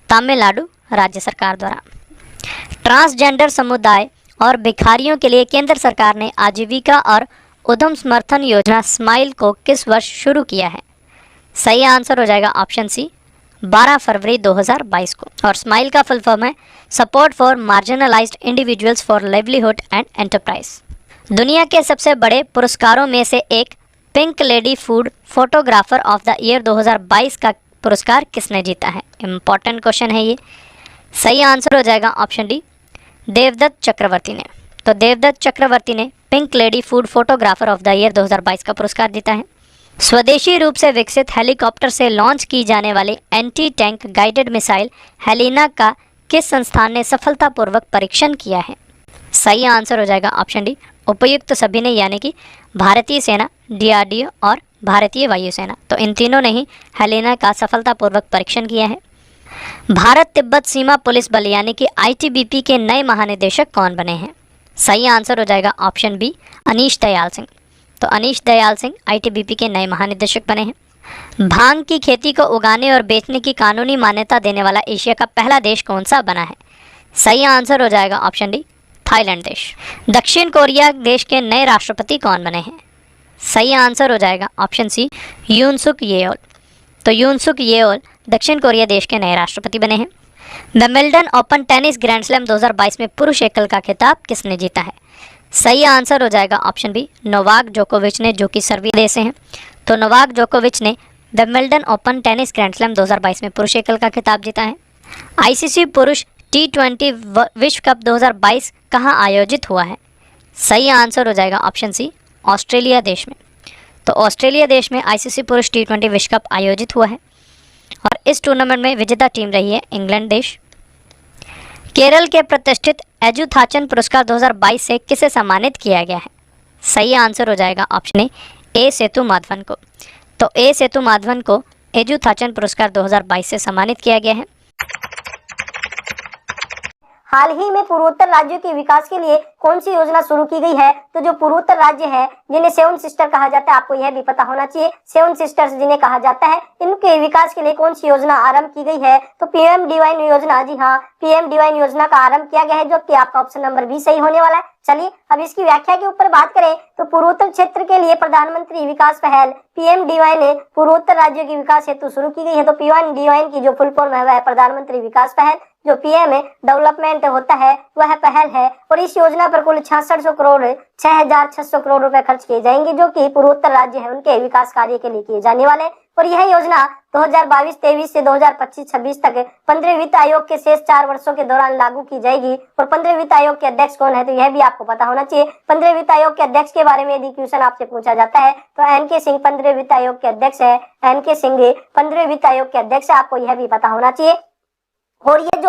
तमिलनाडु राज्य सरकार द्वारा। ट्रांसजेंडर समुदाय और भिखारियों के लिए केंद्र सरकार ने आजीविका और उद्यम समर्थन योजना स्माइल को किस वर्ष शुरू किया है? सही आंसर हो जाएगा ऑप्शन सी, 12 फरवरी 2022 को। और स्माइल का फुल फॉर्म है support for marginalised individuals for livelihood and enterprise. दुनिया के सबसे बड़े पुरस्कारों में से एक pink lady food photographer of the year 2022 का पुरस्कार किसने जीता है? इंपॉर्टेंट क्वेश्चन है ये। सही आंसर हो जाएगा ऑप्शन डी, देवदत्त चक्रवर्ती ने। तो देवदत्त चक्रवर्ती ने pink lady food photographer of the year 2022 का पुरस्कार जीता है। स्वदेशी रूप से विकसित हेलीकॉप्टर से लॉन्च की जाने वाली anti tank guided missile Helina का किस संस्थान ने सफलतापूर्वक परीक्षण किया है? सही आंसर हो जाएगा ऑप्शन डी, उपयुक्त सभी ने, यानी कि भारतीय सेना, डीआरडीओ और भारतीय वायुसेना। तो इन तीनों ने ही हेलिना का सफलतापूर्वक परीक्षण किया है। भारत तिब्बत सीमा पुलिस बल यानी कि आईटीबीपी के नए महानिदेशक कौन बने हैं? सही आंसर हो जाएगा ऑप्शन बी, अनीश दयाल सिंह। तो अनीश दयाल सिंह आईटीबीपी के नए महानिदेशक बने हैं। भांग की खेती को उगाने और बेचने की कानूनी मान्यता देने वाला एशिया का पहला देश कौन सा बना है? सही आंसर हो जाएगा ऑप्शन डी, थाईलैंड देश। दक्षिण कोरिया देश के नए राष्ट्रपति कौन बने हैं? सही आंसर हो जाएगा ऑप्शन सी, यून सुक येओल। तो यून सुक येओल दक्षिण कोरिया देश के नए राष्ट्रपति बने हैं। Wimbledon open tennis grand slam 2022 में पुरुष एकल का खिताब किसने जीता है? सही आंसर हो जाएगा ऑप्शन बी, नोवाक जोकोविच ने, जो कि सर्बिया देश से हैं। तो नोवाक जोकोविच ने Wimbledon open tennis grand slam 2022 में पुरुष एकल का खिताब जीता है। आईसीसी पुरुष T20 विश्व कप 2022 कहाँ आयोजित हुआ है? सही आंसर हो जाएगा ऑप्शन सी, ऑस्ट्रेलिया देश में। तो ऑस्ट्रेलिया देश में आईसीसी पुरुष T20 विश्व कप आयोजित हुआ है और इस टूर्नामेंट में विजेता टीम रही है इंग्लैंड देश। केरल के प्रतिष्ठित एजुथाचन पुरस्कार 2022 से किसे सम्मानित किया गया है? सही आंसर हो जाएगा ऑप्शन ए सेतु माधवन को। तो ए सेतु माधवन को एजुथाचन पुरस्कार 2022 से सम्मानित किया गया है। हाल ही में पूर्वोत्तर राज्यों के विकास के लिए कौन सी योजना शुरू की गई है? तो जो पूर्वोत्तर राज्य है जिन्हें सेवन सिस्टर कहा जाता है, आपको यह भी पता होना चाहिए, सेवन सिस्टर्स जिन्हें कहा जाता है, इनके विकास के लिए कौन सी योजना आरंभ की गई है? तो पीएम डिवाइन योजना, जी हाँ, पीएम डिवाइन योजना का आरंभ किया गया है, जो कि आपका ऑप्शन नंबर बी सही होने वाला है। चलिए अब इसकी व्याख्या के ऊपर बात करें तो पूर्वोत्तर क्षेत्र के लिए प्रधानमंत्री विकास पहल पीएम डिवाइन पूर्वोत्तर राज्यों के विकास हेतु शुरू की गई है। तो पीएम डिवाइन की जो फुल फॉर्म है वह है प्रधानमंत्री विकास पहल। जो पीएम डेवलपमेंट होता है वह पहल है और इस योजना पर कुल 6600 करोड़ 6600 करोड़ रुपए खर्च किए जाएंगे, जो कि पूर्वोत्तर राज्य है उनके विकास कार्य के लिए किए जाने वाले। और यह योजना 2022-23 से 2025-26 तक 15वें वित्त आयोग के शेष 4 वर्षों के दौरान लागू की जाएगी। और 15वें वित्त आयोग के अध्यक्ष कौन है? तो यह भी आपको पता होना चाहिए। 15वें वित्त आयोग के अध्यक्ष के बारे में यदि क्वेश्चन आपसे पूछा जाता है तो एनके सिंह 15वें वित्त आयोग के अध्यक्ष है। एनके सिंह 15वें वित्त आयोग के अध्यक्ष है, आपको यह भी पता होना चाहिए। और ये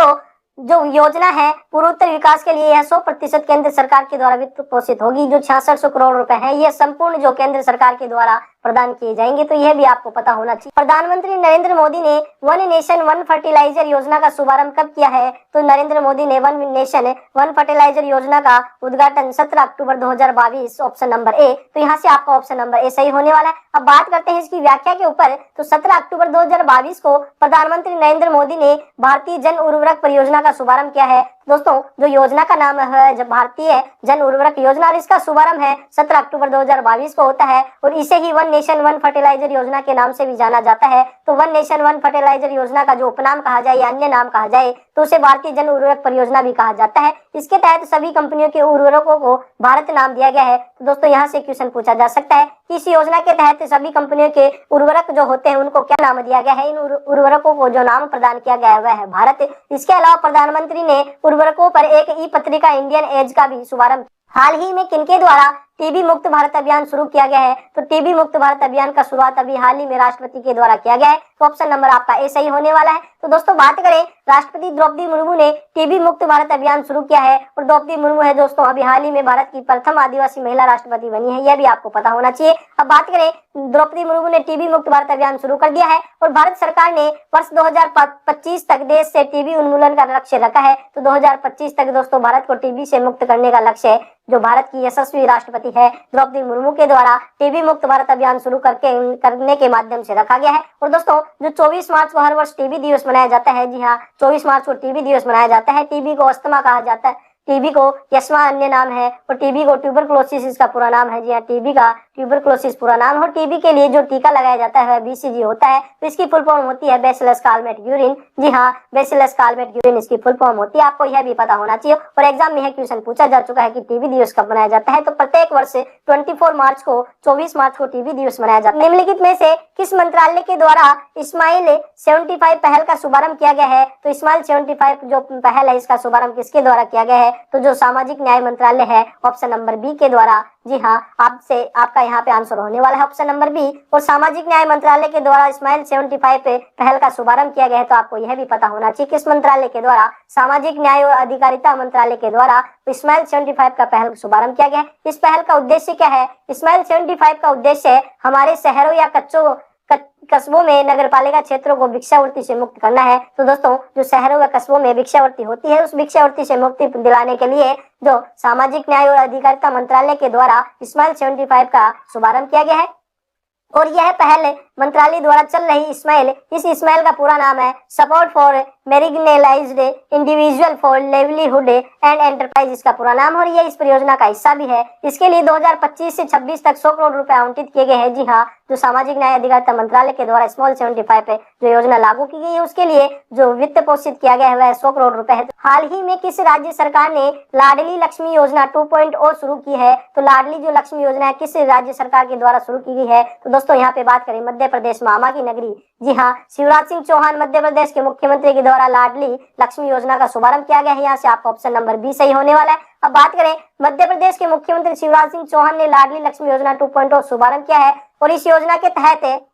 जो योजना है पूर्वोत्तर विकास के लिए, यह 100% केंद्र सरकार के द्वारा वित्त पोषित होगी। जो 6600 करोड़ रुपए हैं ये संपूर्ण जो केंद्र सरकार के द्वारा प्रदान किए जाएंगे, तो यह भी आपको पता होना चाहिए। प्रधानमंत्री नरेंद्र मोदी ने वन नेशन वन फर्टिलाइजर योजना का शुभारंभ कब किया है? तो नरेंद्र मोदी ने वन नेशन वन फर्टिलाइजर योजना का उद्घाटन 17 अक्टूबर 2022, ऑप्शन नंबर ए। तो यहाँ से आपका ऑप्शन नंबर ए सही होने वाला है। अब बात करते हैं इसकी व्याख्या के ऊपर। तो 17 अक्टूबर 2022 को प्रधानमंत्री नरेंद्र मोदी ने भारतीय जन उर्वरक परियोजना का शुभारंभ किया है। दोस्तों जो योजना का नाम है जब भारतीय जन उर्वरक योजना, और इसका शुभारंभ है 17 अक्टूबर 2022 को होता है और इसे ही वन नेशन वन फर्टिलाइजर योजना के नाम से भी जाना जाता है। तो वन नेशन वन फर्टिलाइजर योजना का जो उपनाम कहा जाए या अन्य नाम कहा जाए तो उसे भारतीय जन उर्वरक परियोजना भी कहा जाता है। इसके तहत सभी कंपनियों के उर्वरकों को भारत नाम दिया गया है। तो दोस्तों यहाँ से क्वेश्चन पूछा जा सकता है कि इस योजना के तहत सभी कंपनियों के उर्वरक जो होते हैं उनको क्या नाम दिया गया है? इन उर्वरकों को जो नाम प्रदान किया गया है वह है भारत। इसके अलावा प्रधानमंत्री ने उर्वरकों पर एक ई पत्रिका इंडियन एज का भी शुभारंभ हाल ही में किनके द्वारा टीबी मुक्त भारत अभियान शुरू किया गया है? तो टीबी मुक्त भारत अभियान का शुरुआत अभी हाल ही में राष्ट्रपति के द्वारा किया गया है। तो ऑप्शन नंबर आपका ए सही होने वाला है। तो दोस्तों बात करें, राष्ट्रपति द्रौपदी मुर्मू ने टीबी मुक्त भारत अभियान शुरू किया है और द्रौपदी मुर्मू है दोस्तों अभी हाल ही में भारत की प्रथम आदिवासी महिला राष्ट्रपति बनी है, यह भी आपको पता होना चाहिए। अब बात करें, द्रौपदी मुर्मू ने टीबी मुक्त भारत अभियान शुरू कर दिया है और भारत सरकार ने वर्ष 2025 तक देश से टीबी उन्मूलन का लक्ष्य रखा है। तो 2025 तक दोस्तों भारत को टीबी से मुक्त करने का लक्ष्य है, जो भारत की यशस्वी राष्ट्रपति है द्रौपदी मुर्मू के द्वारा टीबी मुक्त भारत अभियान शुरू करने के माध्यम से रखा गया है। और दोस्तों जो 24 मार्च को हर वर्ष टीबी दिवस मनाया जाता है, जी हाँ 24 मार्च को टीबी दिवस मनाया जाता है। टीबी को अस्थमा कहा जाता है, टीबी को यस्मा अन्य नाम है और टीबी को ट्यूबरक्लोसिस इसका पूरा नाम है। जी हाँ टीबी का ट्यूबरक्लोसिस पूरा नाम है और टीबी के लिए जो टीका लगाया जाता है बीसीजी होता है। तो इसकी फुल फॉर्म होती है बैसिलस कालमेट यूरिन। जी हाँ बैसिलस कालमेट यूरिन इसकी फुल फॉर्म होती है, आपको यह भी पता होना चाहिए। और एग्जाम में यह क्वेश्चन पूछा जा चुका है कि टीबी दिवस कब मनाया जाता है? तो प्रत्येक वर्ष 24 मार्च को 24 मार्च को टीबी दिवस मनाया जाता है। निम्नलिखित में से किस मंत्रालय के द्वारा स्माइल 75 पहल का शुभारंभ किया गया है? तो स्माइल 75 जो पहल है इसका शुभारंभ किसके द्वारा किया गया है? तो जो सामाजिक न्याय मंत्रालय है, ऑप्शन नंबर बी के द्वारा। जी हाँ आपसे आपका यहाँ पे आंसर होने वाला है ऑप्शन नंबर बी। और सामाजिक न्याय मंत्रालय के द्वारा स्माइल 75 पहल का शुभारंभ किया गया है। तो आपको यह भी पता होना चाहिए किस मंत्रालय के द्वारा? सामाजिक न्याय और अधिकारिता मंत्रालय के द्वारा स्माइल 75 का पहल शुभारंभ किया गया है। इस पहल का उद्देश्य क्या है? स्माइल 75 का उद्देश्य हमारे शहरों या कस्बों में नगरपालिका क्षेत्रों को भिक्षावृत्ति से मुक्त करना है। तो दोस्तों जो शहरों व कस्बों में भिक्षावृत्ति होती है उस भिक्षावृत्ति से मुक्ति दिलाने के लिए जो सामाजिक न्याय और अधिकारिता मंत्रालय के द्वारा स्माइल 75 का शुभारंभ किया गया है। और यह पहल मंत्रालय द्वारा चल रही स्माइल, इस स्माइल का पूरा नाम है support for marginalised individual for livelihood and enterprise इसका पूरा नाम, और ये इस परियोजना का हिस्सा भी है। इसके लिए 2025 से 26 तक 100 करोड़ रुपए आवंटित किए गए हैं। जी हाँ, जो सामाजिक न्याय अधिकारिता मंत्रालय के द्वारा स्मॉल 75 पे जो योजना लागू की गई है उसके लिए जो वित्त पोषित किया गया है वह 100 करोड़ रुपए है। हाल ही में किस राज्य सरकार ने लाडली लक्ष्मी योजना 2.0 शुरू की है? तो लाडली जो लक्ष्मी योजना है किस राज्य सरकार के द्वारा शुरू की गई है? तो दोस्तों यहाँ पे बात करें मध्य प्रदेश, मामा की नगरी। जी हाँ, शिवराज सिंह चौहान मध्य प्रदेश के मुख्यमंत्री के द्वारा लाडली लक्ष्मी योजना का शुभारंभ किया गया है। यहाँ से आपका ऑप्शन नंबर बी सही होने वाला है। अब बात करें मध्य प्रदेश के मुख्यमंत्री शिवराज सिंह चौहान ने लाडली लक्ष्मी योजना 2.0 शुभारंभ किया है, और इस योजना के तहत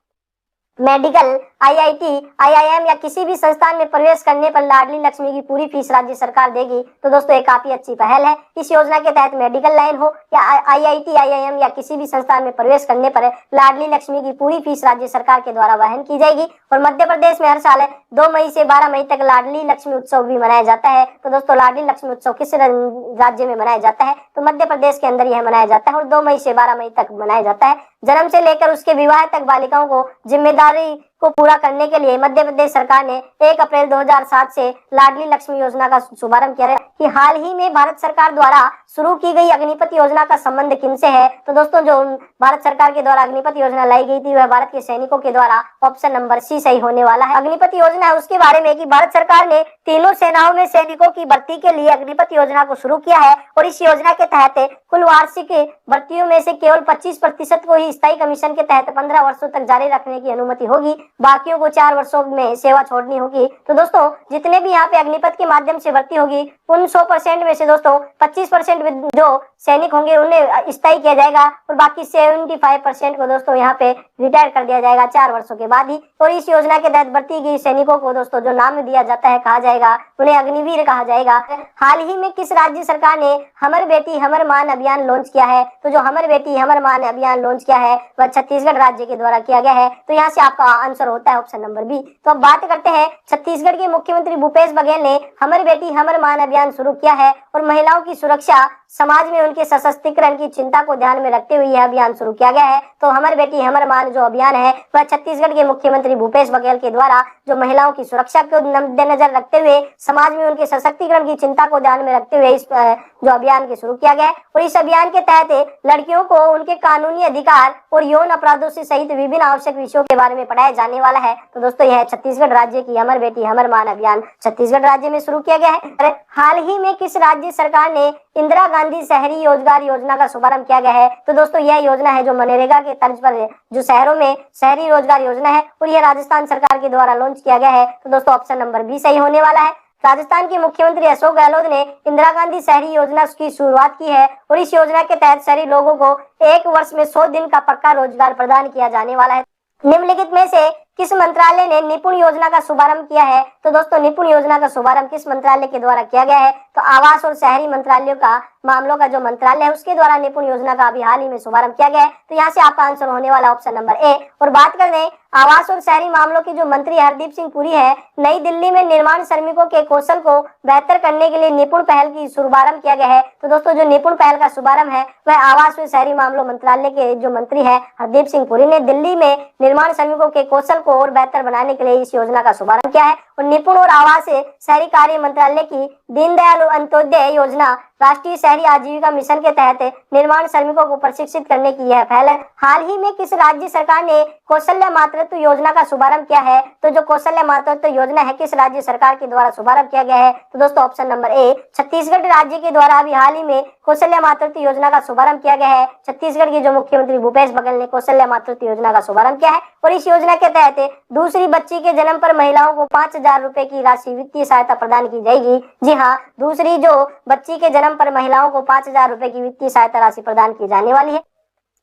मेडिकल, आईआईटी, आईआईएम या किसी भी संस्थान में प्रवेश करने पर लाडली लक्ष्मी की पूरी फीस राज्य सरकार देगी। तो दोस्तों ये काफी अच्छी पहल है। इस योजना के तहत मेडिकल लाइन हो या आईआईटी, आईआईएम या किसी भी संस्थान में प्रवेश करने पर लाडली लक्ष्मी की पूरी फीस राज्य सरकार के द्वारा वहन की जाएगी। और मध्य प्रदेश में हर साल 2 मई से 12 मई तक लाडली लक्ष्मी उत्सव भी मनाया जाता है। तो दोस्तों लाडली लक्ष्मी उत्सव किस राज्य में मनाया जाता है? तो मध्य प्रदेश के अंदर यह मनाया जाता है और 2 मई से 12 मई तक मनाया जाता है। जन्म से लेकर उसके विवाह तक बालिकाओं को जिम्मेदारी को पूरा करने के लिए मध्य प्रदेश सरकार ने 1 अप्रैल 2007 से लाडली लक्ष्मी योजना का शुभारंभ किया है। कि हाल ही में भारत सरकार द्वारा शुरू की गई अग्निपथ योजना का संबंध किनसे है? तो दोस्तों जो भारत सरकार के द्वारा अग्निपथ योजना लाई गई थी वह भारत के सैनिकों के द्वारा, ऑप्शन नंबर सी सही होने वाला है। अग्निपथ योजना है उसके बारे में कि भारत सरकार ने तीनों सेनाओं में सैनिकों की भर्ती के लिए अग्निपथ योजना को शुरू किया है, और इस योजना के तहत कुल वार्षिक भर्तियों में से केवल 25% को ही स्थायी कमीशन के तहत 15 वर्षों तक जारी रखने की अनुमति होगी, बाकियों को 4 वर्षों में सेवा छोड़नी होगी। तो दोस्तों जितने भी यहाँ पे अग्निपथ के माध्यम से भर्ती होगी उन 100% में से दोस्तों 25% जो सैनिक होंगे उन्हें स्थायी किया जाएगा, और बाकी 75% को दोस्तों यहाँ पे रिटायर कर दिया जाएगा 4 वर्षों के बाद ही। और इस योजना के तहत भर्ती गई सैनिकों को दोस्तों जो नाम दिया जाता है, कहा जाएगा उन्हें अग्निवीर कहा जाएगा। हाल ही में किस राज्य सरकार ने हमर बेटी हमर मान अभियान लॉन्च किया है? तो जो हमर बेटी हमर मान अभियान लॉन्च किया है वह छत्तीसगढ़ राज्य के द्वारा किया गया है। तो यहाँ से आपका आंसर होता है ऑप्शन नंबर बी। तो अब बात करते हैं छत्तीसगढ़ के मुख्यमंत्री भूपेश बघेल ने हमर बेटी हमर मान अभियान शुरू किया है, और महिलाओं की सुरक्षा, समाज में उनके सशक्तिकरण की चिंता को ध्यान में रखते हुए यह अभियान शुरू किया गया है। तो हमर बेटी हमर मान जो अभियान है वह छत्तीसगढ़ के मुख्यमंत्री भूपेश बघेल के द्वारा जो महिलाओं की सुरक्षा को मद्देनजर रखते हुए समाज में उनके सशक्तिकरण की चिंता को ध्यान में रखते हुए इस जो अभियान के शुरू किया गया है। और इस अभियान के तहत लड़कियों को उनके कानूनी अधिकार और यौन अपराधों से सहित विभिन्न आवश्यक विषयों के बारे में पढ़ाया जाने वाला है। तो दोस्तों यह छत्तीसगढ़ राज्य की हमर बेटी हमर मान अभियान छत्तीसगढ़ राज्य में शुरू किया गया है। हाल ही में किस राज्य सरकार ने इंदिरा गांधी शहरी रोजगार योजना का शुभारंभ किया गया है? तो दोस्तों यह योजना है जो मनरेगा के तर्ज पर जो शहरों में शहरी रोजगार योजना है, और यह राजस्थान सरकार के द्वारा लॉन्च किया गया है। तो दोस्तों ऑप्शन नंबर बी सही होने वाला है। राजस्थान के मुख्यमंत्री अशोक गहलोत ने इंदिरा गांधी शहरी योजना की शुरुआत की है, और इस योजना के तहत शहरी लोगों को 1 वर्ष में 100 दिन का पक्का रोजगार प्रदान किया जाने वाला है। निम्नलिखित में से किस मंत्रालय ने निपुण योजना का शुभारंभ किया है? तो दोस्तों निपुण योजना का शुभारंभ किस मंत्रालय के द्वारा किया गया है? तो आवास और शहरी मंत्रालयों का मामलों का जो मंत्रालय है उसके द्वारा निपुण योजना का अभी हाल ही में शुभारंभ किया गया है। तो यहाँ से आपका आंसर होने वाला ऑप्शन नंबर ए। और बात कर दें आवास और शहरी मामलों की जो मंत्री हरदीप सिंह पुरी है, नई दिल्ली में निर्माण श्रमिकों के कौशल को बेहतर करने के लिए निपुण पहल की शुभारंभ किया गया है। तो दोस्तों जो निपुण पहल का शुभारंभ है वह आवास और शहरी मामलों मंत्रालय के जो मंत्री है हरदीप सिंह पुरी ने दिल्ली में निर्माण श्रमिकों के कौशल को और बेहतर बनाने के लिए इस योजना का शुभारंभ किया है। और निपुण और आवास शहरी कार्य मंत्रालय की दीनदयाल अंत्योदय योजना राष्ट्रीय शहरी आजीविका मिशन के तहत निर्माण श्रमिकों को प्रशिक्षित करने की यह पहल है। हाल ही में किस राज्य सरकार ने कौशल्य मातृत्व योजना का शुभारंभ किया है? तो जो कौशल्य मातृत्व योजना है किस राज्य सरकार के द्वारा शुभारंभ किया गया है? तो दोस्तों ऑप्शन नंबर ए छत्तीसगढ़ राज्य के द्वारा अभी हाल ही में कौशल्य मातृत्व योजना का शुभारंभ किया गया है। छत्तीसगढ़ के जो मुख्यमंत्री भूपेश बघेल ने कौशल्य मातृत्व योजना का शुभारंभ किया है, और इस योजना के तहत दूसरी बच्ची के जन्म पर महिलाओं को 5,000 रुपए की राशि वित्तीय सहायता प्रदान की जाएगी। जी हाँ, दूसरी जो बच्ची के जन्म पर महिलाओं को 5,000 रुपए की वित्तीय सहायता राशि प्रदान की जाने वाली है।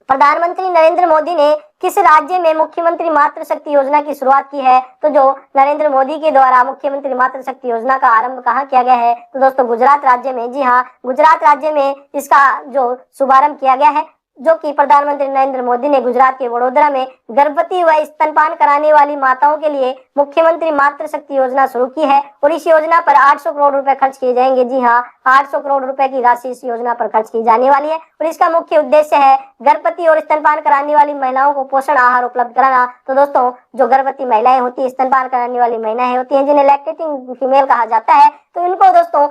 प्रधानमंत्री नरेंद्र मोदी ने किस राज्य में मुख्यमंत्री मातृशक्ति योजना की शुरुआत की है? तो जो नरेंद्र मोदी के द्वारा मुख्यमंत्री मातृशक्ति योजना का आरंभ कहाँ किया गया है? तो दोस्तों गुजरात राज्य में। जी हाँ, गुजरात राज्य में इसका जो शुभारंभ किया गया है, जो कि प्रधानमंत्री नरेंद्र मोदी ने गुजरात के वडोदरा में गर्भवती व स्तनपान कराने वाली माताओं के लिए मुख्यमंत्री मातृशक्ति योजना शुरू की है, और इस योजना पर 800 करोड़ रुपए खर्च किए जाएंगे। जी हाँ, 800 करोड़ रुपए की राशि इस योजना पर खर्च की जाने वाली है और इसका मुख्य उद्देश्य है गर्भवती और स्तनपान कराने वाली महिलाओं को पोषण आहार उपलब्ध कराना। तो दोस्तों, जो गर्भवती महिलाएं होती है, स्तनपान कराने वाली महिलाएं होती हैं, जिन्हें लैक्टेटिंग फीमेल कहा जाता है, तो इनको दोस्तों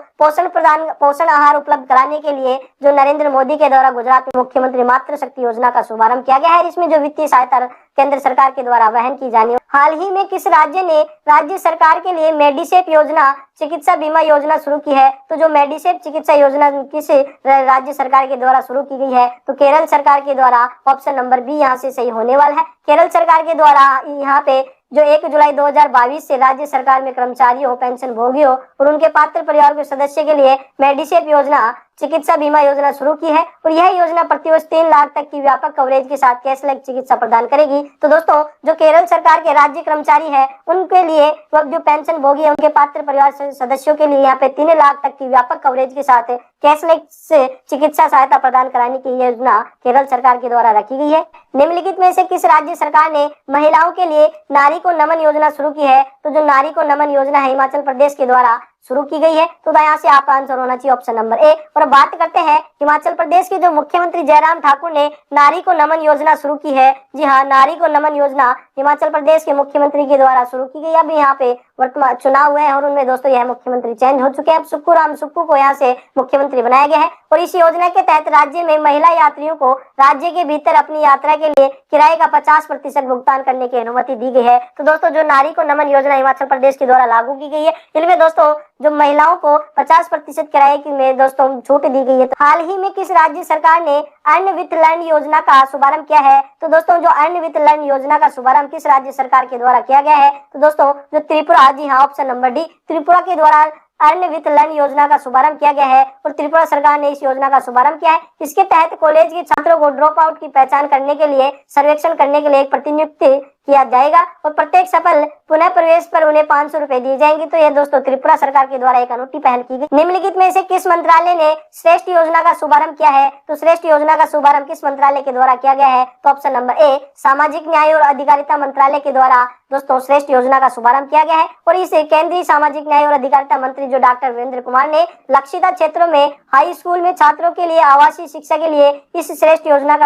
पोषण आहार उपलब्ध कराने के लिए जो नरेंद्र मोदी के द्वारा गुजरात में मुख्यमंत्री मातृ शक्ति योजना का शुभारंभ किया गया है। इसमें जो वित्तीय सहायता केंद्र सरकार के द्वारा वहन की जाने। हाल ही में किस राज्य ने राज्य सरकार के लिए मेडिसेप योजना चिकित्सा बीमा योजना शुरू की है? तो जो मेडिसेप चिकित्सा योजना किस राज्य सरकार के द्वारा शुरू की गई है? तो केरल सरकार के द्वारा। ऑप्शन नंबर बी यहाँ से सही होने वाला है। केरल सरकार के द्वारा यहाँ पे जो 1 जुलाई 2022 से राज्य सरकार में कर्मचारी हो, पेंशन भोगी हो और उनके पात्र परिवार के सदस्य के लिए मेडिसेप योजना चिकित्सा बीमा योजना शुरू की है और यह योजना प्रतिवर्ष 3 लाख तक की व्यापक कवरेज के साथ कैशलेस चिकित्सा प्रदान करेगी। तो दोस्तों, जो केरल सरकार के राज्य कर्मचारी है उनके लिए, जो पेंशन भोगी है, उनके पात्र परिवार सदस्यों के लिए यहाँ पे 3 लाख तक की व्यापक कवरेज के साथ कैशलेस चिकित्सा सहायता प्रदान कराने की योजना केरल सरकार के द्वारा रखी गई है। निम्नलिखित में से किस राज्य सरकार ने महिलाओं के लिए नारी को नमन योजना शुरू की है? तो जो नारी को नमन योजना है हिमाचल प्रदेश के द्वारा शुरू की गई है। तो यहाँ से आपका आंसर होना चाहिए ऑप्शन नंबर ए। और बात करते हैं हिमाचल प्रदेश के जो मुख्यमंत्री जयराम ठाकुर ने नारी को नमन योजना शुरू की है। जी हाँ, नारी को नमन योजना हिमाचल प्रदेश के मुख्यमंत्री के द्वारा शुरू की गई। अब यहाँ पे वर्तमान चुनाव हुए हैं और उनमें दोस्तों यह मुख्यमंत्री चेंज हो चुके हैं। अब सुक्खू राम सुक्खू को यहाँ से मुख्यमंत्री बनाया गया है और इस योजना के तहत राज्य में महिला यात्रियों को राज्य के भीतर अपनी यात्रा के लिए किराए का 50% भुगतान करने की अनुमति दी गई है। तो दोस्तों, जो नारी को नमन योजना हिमाचल प्रदेश के द्वारा लागू की गई है, इनमें दोस्तों जो महिलाओं को 50% किराए की में दोस्तों छूट दी गई है। हाल ही में किस राज्य सरकार ने अर्न विथ लर्न योजना का शुभारंभ किया है? तो दोस्तों, जो अर्न विथ लर्न योजना का शुभारंभ किस राज्य सरकार के द्वारा किया गया है? तो दोस्तों, जो त्रिपुरा। जी हाँ, ऑप्शन नंबर डी, त्रिपुरा के द्वारा अर्न विथ लर्न योजना का शुभारंभ किया गया है और त्रिपुरा सरकार ने इस योजना का शुभारंभ किया है। इसके तहत कॉलेज के छात्रों को ड्रॉप आउट की पहचान करने के लिए सर्वेक्षण करने के लिए एक प्रतिनियुक्ति किया जाएगा और प्रत्येक सफल पुनः प्रवेश पर उन्हें 500 रुपए दिए जाएंगे। तो यह दोस्तों त्रिपुरा सरकार के द्वारा एक अनूठी पहल की गई। निम्नलिखित में से किस मंत्रालय ने श्रेष्ठ योजना का शुभारंभ किया है? तो श्रेष्ठ योजना का शुभारंभ किस मंत्रालय के द्वारा किया गया है? तो ऑप्शन नंबर ए, सामाजिक न्याय और अधिकारिता मंत्रालय के द्वारा दोस्तों श्रेष्ठ योजना का शुभारंभ किया गया है और इसे केंद्रीय सामाजिक न्याय और अधिकारिता मंत्री जो डॉक्टर वीरेंद्र कुमार ने लक्षित क्षेत्रों में हाई स्कूल में छात्रों के लिए आवासीय शिक्षा के लिए इस श्रेष्ठ योजना का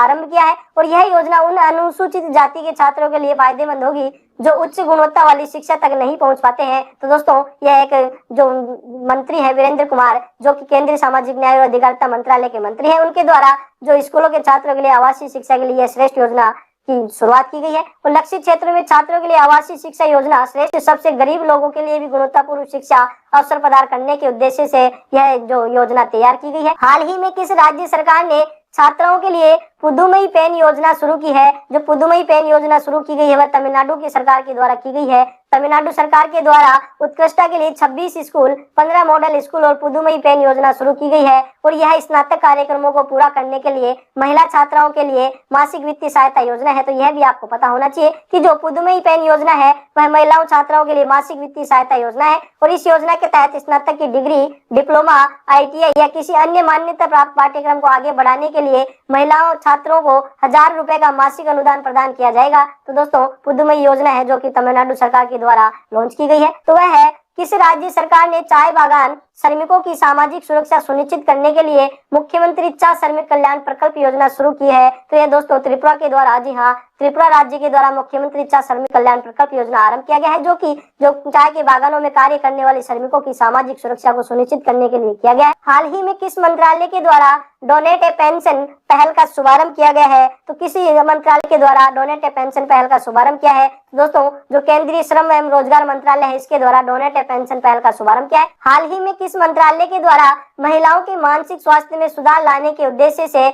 आरंभ किया है और यह योजना उन अनुसूचित जाति के छात्रों के लिए फायदेमंद होगी जो उच्च गुणवत्ता वाली शिक्षा तक नहीं पहुंच पाते हैं। तो दोस्तों, यह एक जो मंत्री है वीरेंद्र कुमार, जो कि केंद्रीय सामाजिक न्याय और अधिकारिता मंत्रालय के मंत्री हैं, उनके द्वारा जो स्कूलों के छात्रों के लिए आवासीय शिक्षा के लिए श्रेष्ठ योजना की शुरुआत की गई है और लक्षित क्षेत्रों में छात्रों के लिए आवासीय शिक्षा योजना श्रेष्ठ सबसे गरीब लोगों के लिए भी गुणवत्तापूर्ण शिक्षा अवसर प्रदान करने के उद्देश्य से यह जो योजना तैयार की गई है। हाल ही में किस राज्य सरकार ने छात्राओं के लिए पुदुमई पेन योजना शुरू की है? जो पुदुमई पेन योजना शुरू की गई है वह तमिलनाडु की सरकार के द्वारा की गई है। तमिलनाडु सरकार के द्वारा उत्कृष्टता के लिए 26 स्कूल, 15 मॉडल स्कूल और पुदुमई पेन योजना शुरू की गई है और यह स्नातक कार्यक्रमों को पूरा करने के लिए महिला छात्राओं के लिए मासिक वित्तीय सहायता योजना है। तो यह भी आपको पता होना चाहिए कि जो पुदुमई पेन योजना है वह महिलाओं छात्राओं के लिए मासिक वित्तीय सहायता योजना है और इस योजना के तहत स्नातक की डिग्री, डिप्लोमा, ITI या किसी अन्य मान्यता प्राप्त पाठ्यक्रम को आगे बढ़ाने के लिए महिलाओं छात्रों को 1000 रुपए का मासिक अनुदान प्रदान किया जाएगा। तो दोस्तों, पुदुमई योजना है जो कि तमिलनाडु सरकार के द्वारा लॉन्च की गई है। तो वह है किस राज्य सरकार ने चाय बागान श्रमिकों की सामाजिक सुरक्षा सुनिश्चित करने के लिए मुख्यमंत्री चा श्रमिक कल्याण प्रकल्प योजना शुरू की है? तो यह दोस्तों त्रिपुरा के द्वारा। जी हाँ, त्रिपुरा राज्य के द्वारा मुख्यमंत्री चा श्रमिक कल्याण प्रकल्प योजना आरंभ किया गया है जो कि चाय के बागानों में कार्य करने वाले श्रमिकों की सामाजिक सुरक्षा को सुनिश्चित करने के लिए किया गया है। हाल ही में किस मंत्रालय के द्वारा डोनेट ए पेंशन पहल का शुभारंभ किया गया है? तो किसी मंत्रालय के द्वारा डोनेट ए पेंशन पहल का शुभारंभ किया है? दोस्तों, जो केंद्रीय श्रम एवं रोजगार मंत्रालय है इसके द्वारा डोनेट ए पेंशन पहल का शुभारंभ किया है। हाल ही में किस मंत्रालय के द्वारा महिलाओं के मानसिक स्वास्थ्य में सुधार लाने के उद्देश्य से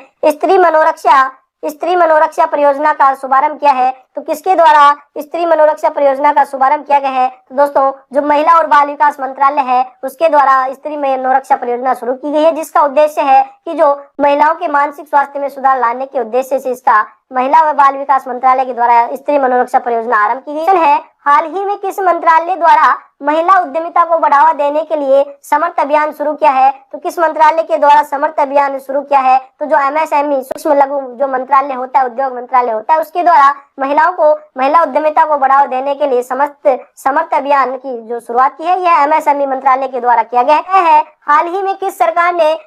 स्त्री मनोरक्षा परियोजना का शुभारंभ किया है? तो किसके द्वारा स्त्री मनोरक्षा परियोजना का शुभारंभ किया गया है? तो दोस्तों, जो महिला और बाल विकास मंत्रालय है उसके द्वारा स्त्री मनोरक्षा परियोजना शुरू की गई है जिसका उद्देश्य है कि जो महिलाओं के मानसिक स्वास्थ्य में सुधार लाने के उद्देश्य से इसका महिला व बाल विकास मंत्रालय के द्वारा स्त्री मनोरक्षा परियोजना आरंभ की गई है। हाल ही में किस मंत्रालय द्वारा महिला उद्यमिता को बढ़ावा देने के लिए समर्थ अभियान शुरू किया है? तो किस मंत्रालय के द्वारा समर्थ अभियान शुरू किया है? तो जो एमएसएमई सूक्ष्म लघु जो मंत्रालय होता है, उद्योग मंत्रालय होता है, उसके द्वारा महिला उद्यमिता को बढ़ावा देने के लिए समर्थ अभियान की जो शुरुआत की है, यह एमएसएमई मंत्रालय के द्वारा किया गया है। हाल ही में किस सरकार ने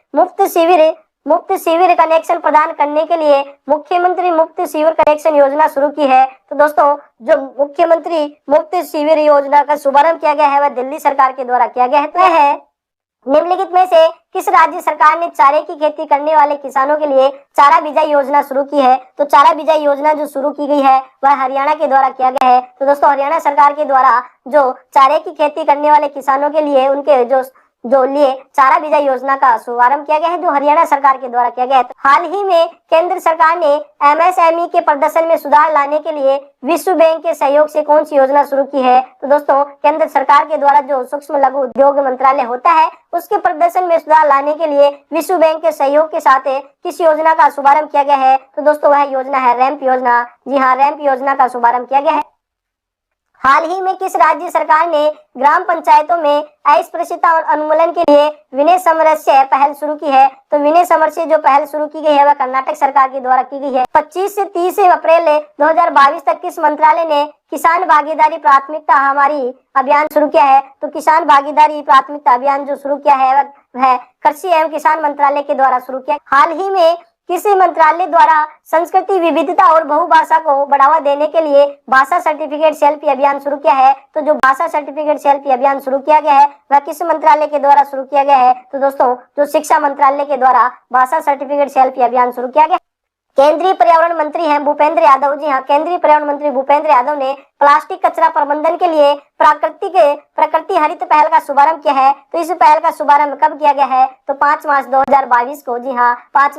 मुफ्त शिविर कनेक्शन प्रदान करने के लिए मुख्यमंत्री मुफ्त शिविर कनेक्शन योजना शुरू की है? तो दोस्तों, जो मुख्यमंत्री मुफ्त शिविर योजना का शुभारंभ किया गया है, वह दिल्ली सरकार के द्वारा किया गया है। निम्नलिखित में से किस राज्य सरकार ने चारे की खेती करने वाले किसानों के लिए चारा बिजाई योजना शुरू की है? तो चारा बिजाई योजना जो शुरू की गई है, वह हरियाणा के द्वारा किया गया है। तो दोस्तों, हरियाणा सरकार के द्वारा जो चारे की खेती करने वाले किसानों के लिए उनके जो लिए चारा बिजाई योजना का शुभारंभ किया गया है, जो हरियाणा सरकार के द्वारा किया गया है। हाल ही में केंद्र सरकार ने एमएसएमई के प्रदर्शन में सुधार लाने के लिए विश्व बैंक के सहयोग से कौन सी योजना शुरू की है? तो दोस्तों, केंद्र सरकार के द्वारा जो सूक्ष्म लघु उद्योग मंत्रालय होता है, उसके प्रदर्शन में सुधार लाने के लिए विश्व बैंक के सहयोग के साथ किस योजना का शुभारंभ किया गया है? तो दोस्तों, वह योजना है रैंप योजना। जी हाँ, रैंप योजना का शुभारंभ किया गया है। हाल ही में किस राज्य सरकार ने ग्राम पंचायतों में अस्पृश्यता और उन्मूलन के लिए विनय समरस्य पहल शुरू की है? तो विनय समरस्य जो पहल शुरू की गई है, वह कर्नाटक सरकार के द्वारा की गई है। 25 से 30 अप्रैल 2022 तक किस मंत्रालय ने किसान भागीदारी प्राथमिकता हमारी अभियान शुरू किया है? तो किसान भागीदारी प्राथमिकता अभियान जो शुरू किया है, वह कृषि एवं किसान मंत्रालय के द्वारा शुरू किया। हाल ही में किसी मंत्रालय द्वारा संस्कृति विविधता और बहुभाषा को बढ़ावा देने के लिए भाषा सर्टिफिकेट सेल्फी अभियान शुरू किया है? तो जो भाषा सर्टिफिकेट सेल्फी अभियान शुरू किया गया है, वह किस मंत्रालय के द्वारा शुरू किया गया है? तो दोस्तों, जो शिक्षा मंत्रालय के द्वारा भाषा सर्टिफिकेट सेल्फी अभियान शुरू किया गया। केंद्रीय पर्यावरण मंत्री हैं भूपेंद्र यादव। जी हाँ, केंद्रीय पर्यावरण मंत्री भूपेंद्र यादव ने प्लास्टिक कचरा प्रबंधन के लिए प्रकृति हरित पहल का शुभारंभ किया है। तो इस पहल का शुभारंभ कब किया गया है? तो 5 मार्च 2022 को। जी हाँ, 5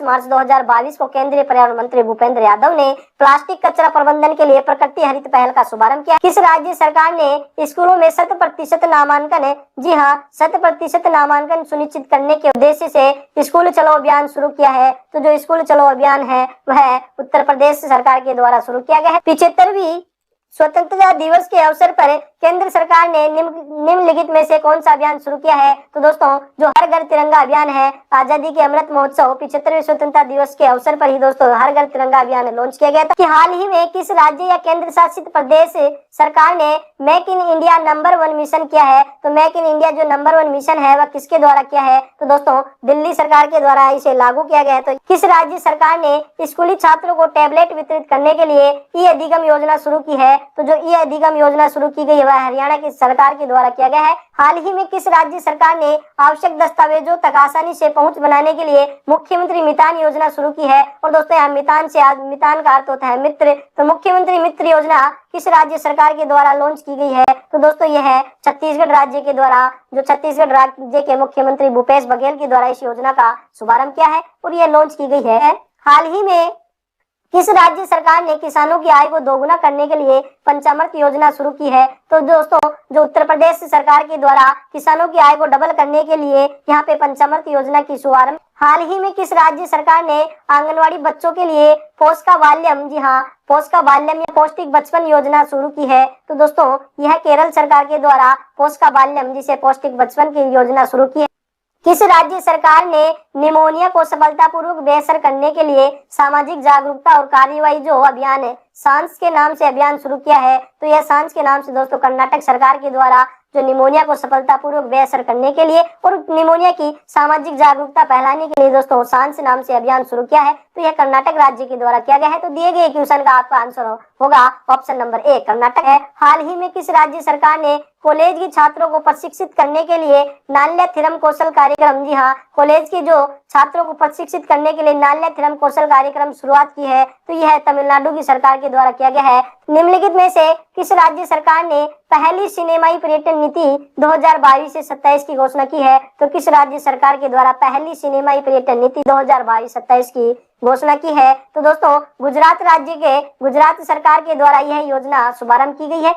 मार्च 2022 को केंद्रीय पर्यावरण मंत्री भूपेंद्र यादव ने प्लास्टिक कचरा प्रबंधन के लिए प्रकृति हरित पहल का शुभारंभ किया। किस राज्य सरकार ने स्कूलों में 100% नामांकन, जी हाँ, 100% नामांकन सुनिश्चित करने के उद्देश्य से स्कूल चलो अभियान शुरू किया है? तो जो स्कूल चलो अभियान है, वह उत्तर प्रदेश सरकार के द्वारा शुरू किया गया है। 75वीं स्वतंत्रता दिवस के अवसर पर केंद्र सरकार ने निम्नलिखित में से कौन सा अभियान शुरू किया है? तो दोस्तों, जो हर घर तिरंगा अभियान है, आजादी के अमृत महोत्सव 75वें स्वतंत्रता दिवस के अवसर पर ही दोस्तों हर घर तिरंगा अभियान लॉन्च किया गया था। कि हाल ही में किस राज्य या केंद्र शासित प्रदेश सरकार ने make in India number 1 mission किया है? तो मेक इन इंडिया जो नंबर 1 मिशन है, वह किसके द्वारा किया है? तो दोस्तों, दिल्ली सरकार के द्वारा इसे लागू किया गया है। तो किस राज्य सरकार ने स्कूली छात्रों को टैबलेट वितरित करने के लिए ई अधिगम योजना शुरू की है? तो जो ई अधिगम योजना शुरू की गई है, वह हरियाणा की सरकार के द्वारा किया गया है। हाल ही में किस राज्य सरकार ने आवश्यक दस्तावेजों तक आसानी से पहुंच बनाने के लिए मुख्यमंत्री मितान योजना शुरू की है? और दोस्तों, यहाँ मितान का अर्थ होता है मित्र। तो मुख्यमंत्री मित्र योजना किस राज्य सरकार के द्वारा लॉन्च की गई है? तो दोस्तों, यह है छत्तीसगढ़ राज्य के द्वारा, जो छत्तीसगढ़ राज्य के मुख्यमंत्री भूपेश बघेल के द्वारा इस योजना का शुभारंभ किया है और यह लॉन्च की गई है। हाल ही में किस राज्य सरकार ने किसानों की आय को दोगुना करने के लिए पंचामृत योजना शुरू की है? तो दोस्तों, जो उत्तर प्रदेश सरकार के द्वारा किसानों की आय को डबल करने के लिए यहाँ पे पंचामृत योजना की शुभारंभ। हाल ही में किस राज्य सरकार ने आंगनवाड़ी बच्चों के लिए पोषका बाल्यम, जी हाँ, पोषका बाल्यम या पौष्टिक बचपन योजना शुरू की है? तो दोस्तों, यह केरल सरकार के द्वारा पोषका बाल्यम, जिसे पौष्टिक बचपन की योजना शुरू की है। किस राज्य सरकार ने निमोनिया को सफलतापूर्वक बेअसर करने के लिए सामाजिक जागरूकता और कार्यवाही जो अभियान है, सांस के नाम से अभियान शुरू किया है? तो यह सांस के नाम से दोस्तों कर्नाटक सरकार के द्वारा जो निमोनिया को सफलतापूर्वक बेअसर करने के लिए और निमोनिया की सामाजिक जागरूकता फैलाने के लिए दोस्तों सांस नाम से अभियान शुरू किया है। तो यह कर्नाटक राज्य के द्वारा किया गया है। तो दिए गए क्वेश्चन का आपका आंसर होगा ऑप्शन नंबर ए, कर्नाटक है। हाल ही में किस राज्य सरकार ने कॉलेज के छात्रों को प्रशिक्षित करने के लिए नाल्य थिरम कौशल कार्यक्रम, जी हाँ, कॉलेज के जो छात्रों को प्रशिक्षित करने के लिए नाल्य थिरम कौशल कार्यक्रम शुरुआत की है? तो यह तमिलनाडु की सरकार के द्वारा किया गया है। निम्नलिखित में से किस राज्य सरकार ने पहली सिनेमाई पर्यटन नीति 2022 से 27 की घोषणा की है? तो किस राज्य सरकार के द्वारा पहली सिनेमाई पर्यटन नीति 2022-27 की घोषणा की है? तो दोस्तों, गुजरात सरकार के द्वारा यह योजना शुभारंभ की गई है।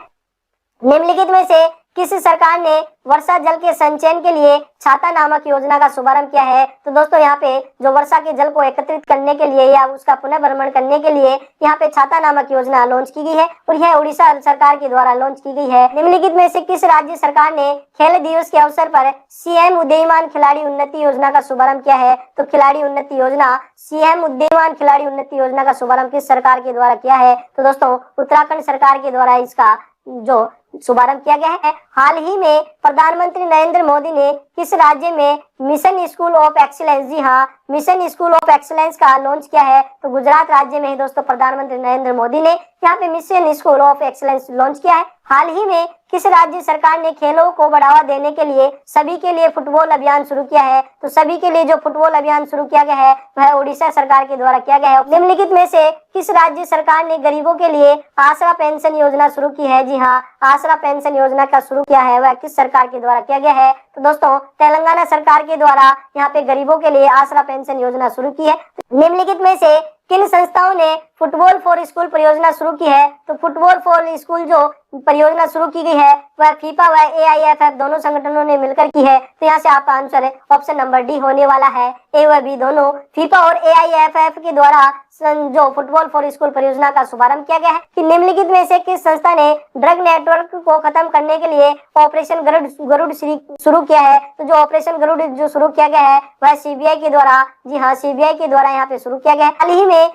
निम्नलिखित में से किस सरकार ने वर्षा जल के संचयन के लिए छाता नामक योजना का शुभारंभ किया है? तो दोस्तों यहाँ पे जो वर्षा के जल को एकत्रित करने के लिए या उसका पुनर्भरण करने के लिए यहाँ पे छाता नामक योजना लॉन्च की गई है और यह उड़ीसा सरकार के द्वारा लॉन्च की गई है। निम्नलिखित में से किस राज्य सरकार ने खेल दिवस के अवसर पर सीएम उदीयमान खिलाड़ी उन्नति योजना का शुभारंभ किया है? तो खिलाड़ी उन्नति योजना, सीएम उदीयमान खिलाड़ी उन्नति योजना का शुभारंभ किस सरकार के द्वारा किया है? तो दोस्तों उत्तराखंड सरकार के द्वारा इसका जो शुभारंभ किया गया है। हाल ही में प्रधानमंत्री नरेंद्र मोदी ने किस राज्य में मिशन स्कूल ऑफ एक्सीलेंस, जी हाँ, मिशन स्कूल ऑफ एक्सीलेंस का लॉन्च किया है? तो गुजरात राज्य में ही दोस्तों प्रधानमंत्री नरेंद्र मोदी ने यहाँ पे mission school of excellence launch किया है। हाल ही में किस राज्य सरकार ने खेलों को बढ़ावा देने के लिए सभी के लिए फुटबॉल अभियान शुरू किया है? तो सभी के लिए जो फुटबॉल अभियान शुरू किया गया है वह उड़ीसा सरकार के द्वारा किया गया है। निम्नलिखित में से किस राज्य सरकार ने गरीबों के लिए आसरा पेंशन योजना शुरू की है? जी हाँ, आसरा पेंशन योजना का शुरू किया है वह किस सरकार के द्वारा किया गया है? तो दोस्तों तेलंगाना सरकार के द्वारा यहाँ पे गरीबों के लिए आसरा पेंशन योजना शुरू की है। निम्नलिखित में से किन संस्थाओं ने फुटबॉल फॉर स्कूल परियोजना शुरू की है? तो फुटबॉल फॉर स्कूल जो परियोजना शुरू की गई है वह फीफा व एआईएफएफ दोनों संगठनों ने मिलकर की है। तो यहाँ से आपका आंसर है ऑप्शन नंबर डी होने वाला है। ए व बी दोनों फीफा और एआईएफएफ के द्वारा जो फुटबॉल फॉर स्कूल परियोजना का शुभारंभ किया गया है। कि निम्नलिखित में से किस संस्था ने ड्रग नेटवर्क को खत्म करने के लिए ऑपरेशन गरुड़ शुरू किया है? तो जो ऑपरेशन गरुड़ जो शुरू किया गया है वह सीबीआई के द्वारा, जी हाँ, सीबीआई के द्वारा यहाँ पे शुरू किया गया है। हाल ही में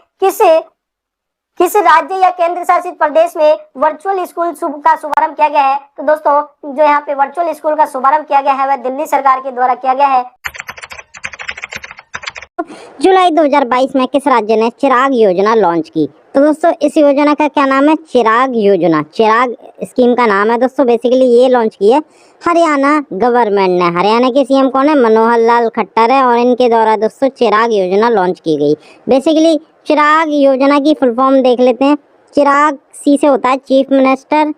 किस राज्य या केंद्र शासित प्रदेश में वर्चुअल स्कूल का शुभारंभ किया गया है? तो दोस्तों जो यहाँ पे वर्चुअल स्कूल का शुभारंभ किया गया है वह दिल्ली सरकार के द्वारा किया गया है। जुलाई 2022 में किस राज्य ने चिराग योजना लॉन्च की? तो दोस्तों इस योजना का क्या नाम है? चिराग योजना, चिराग स्कीम का नाम है दोस्तों। बेसिकली ये लॉन्च की है हरियाणा गवर्नमेंट ने। हरियाणा के सीएम कौन है? मनोहर लाल खट्टर है और इनके द्वारा दोस्तों चिराग योजना लॉन्च की गई। बेसिकली चिराग योजना की फुल फॉर्म देख लेते हैं। चिराग सी से होता है chief minister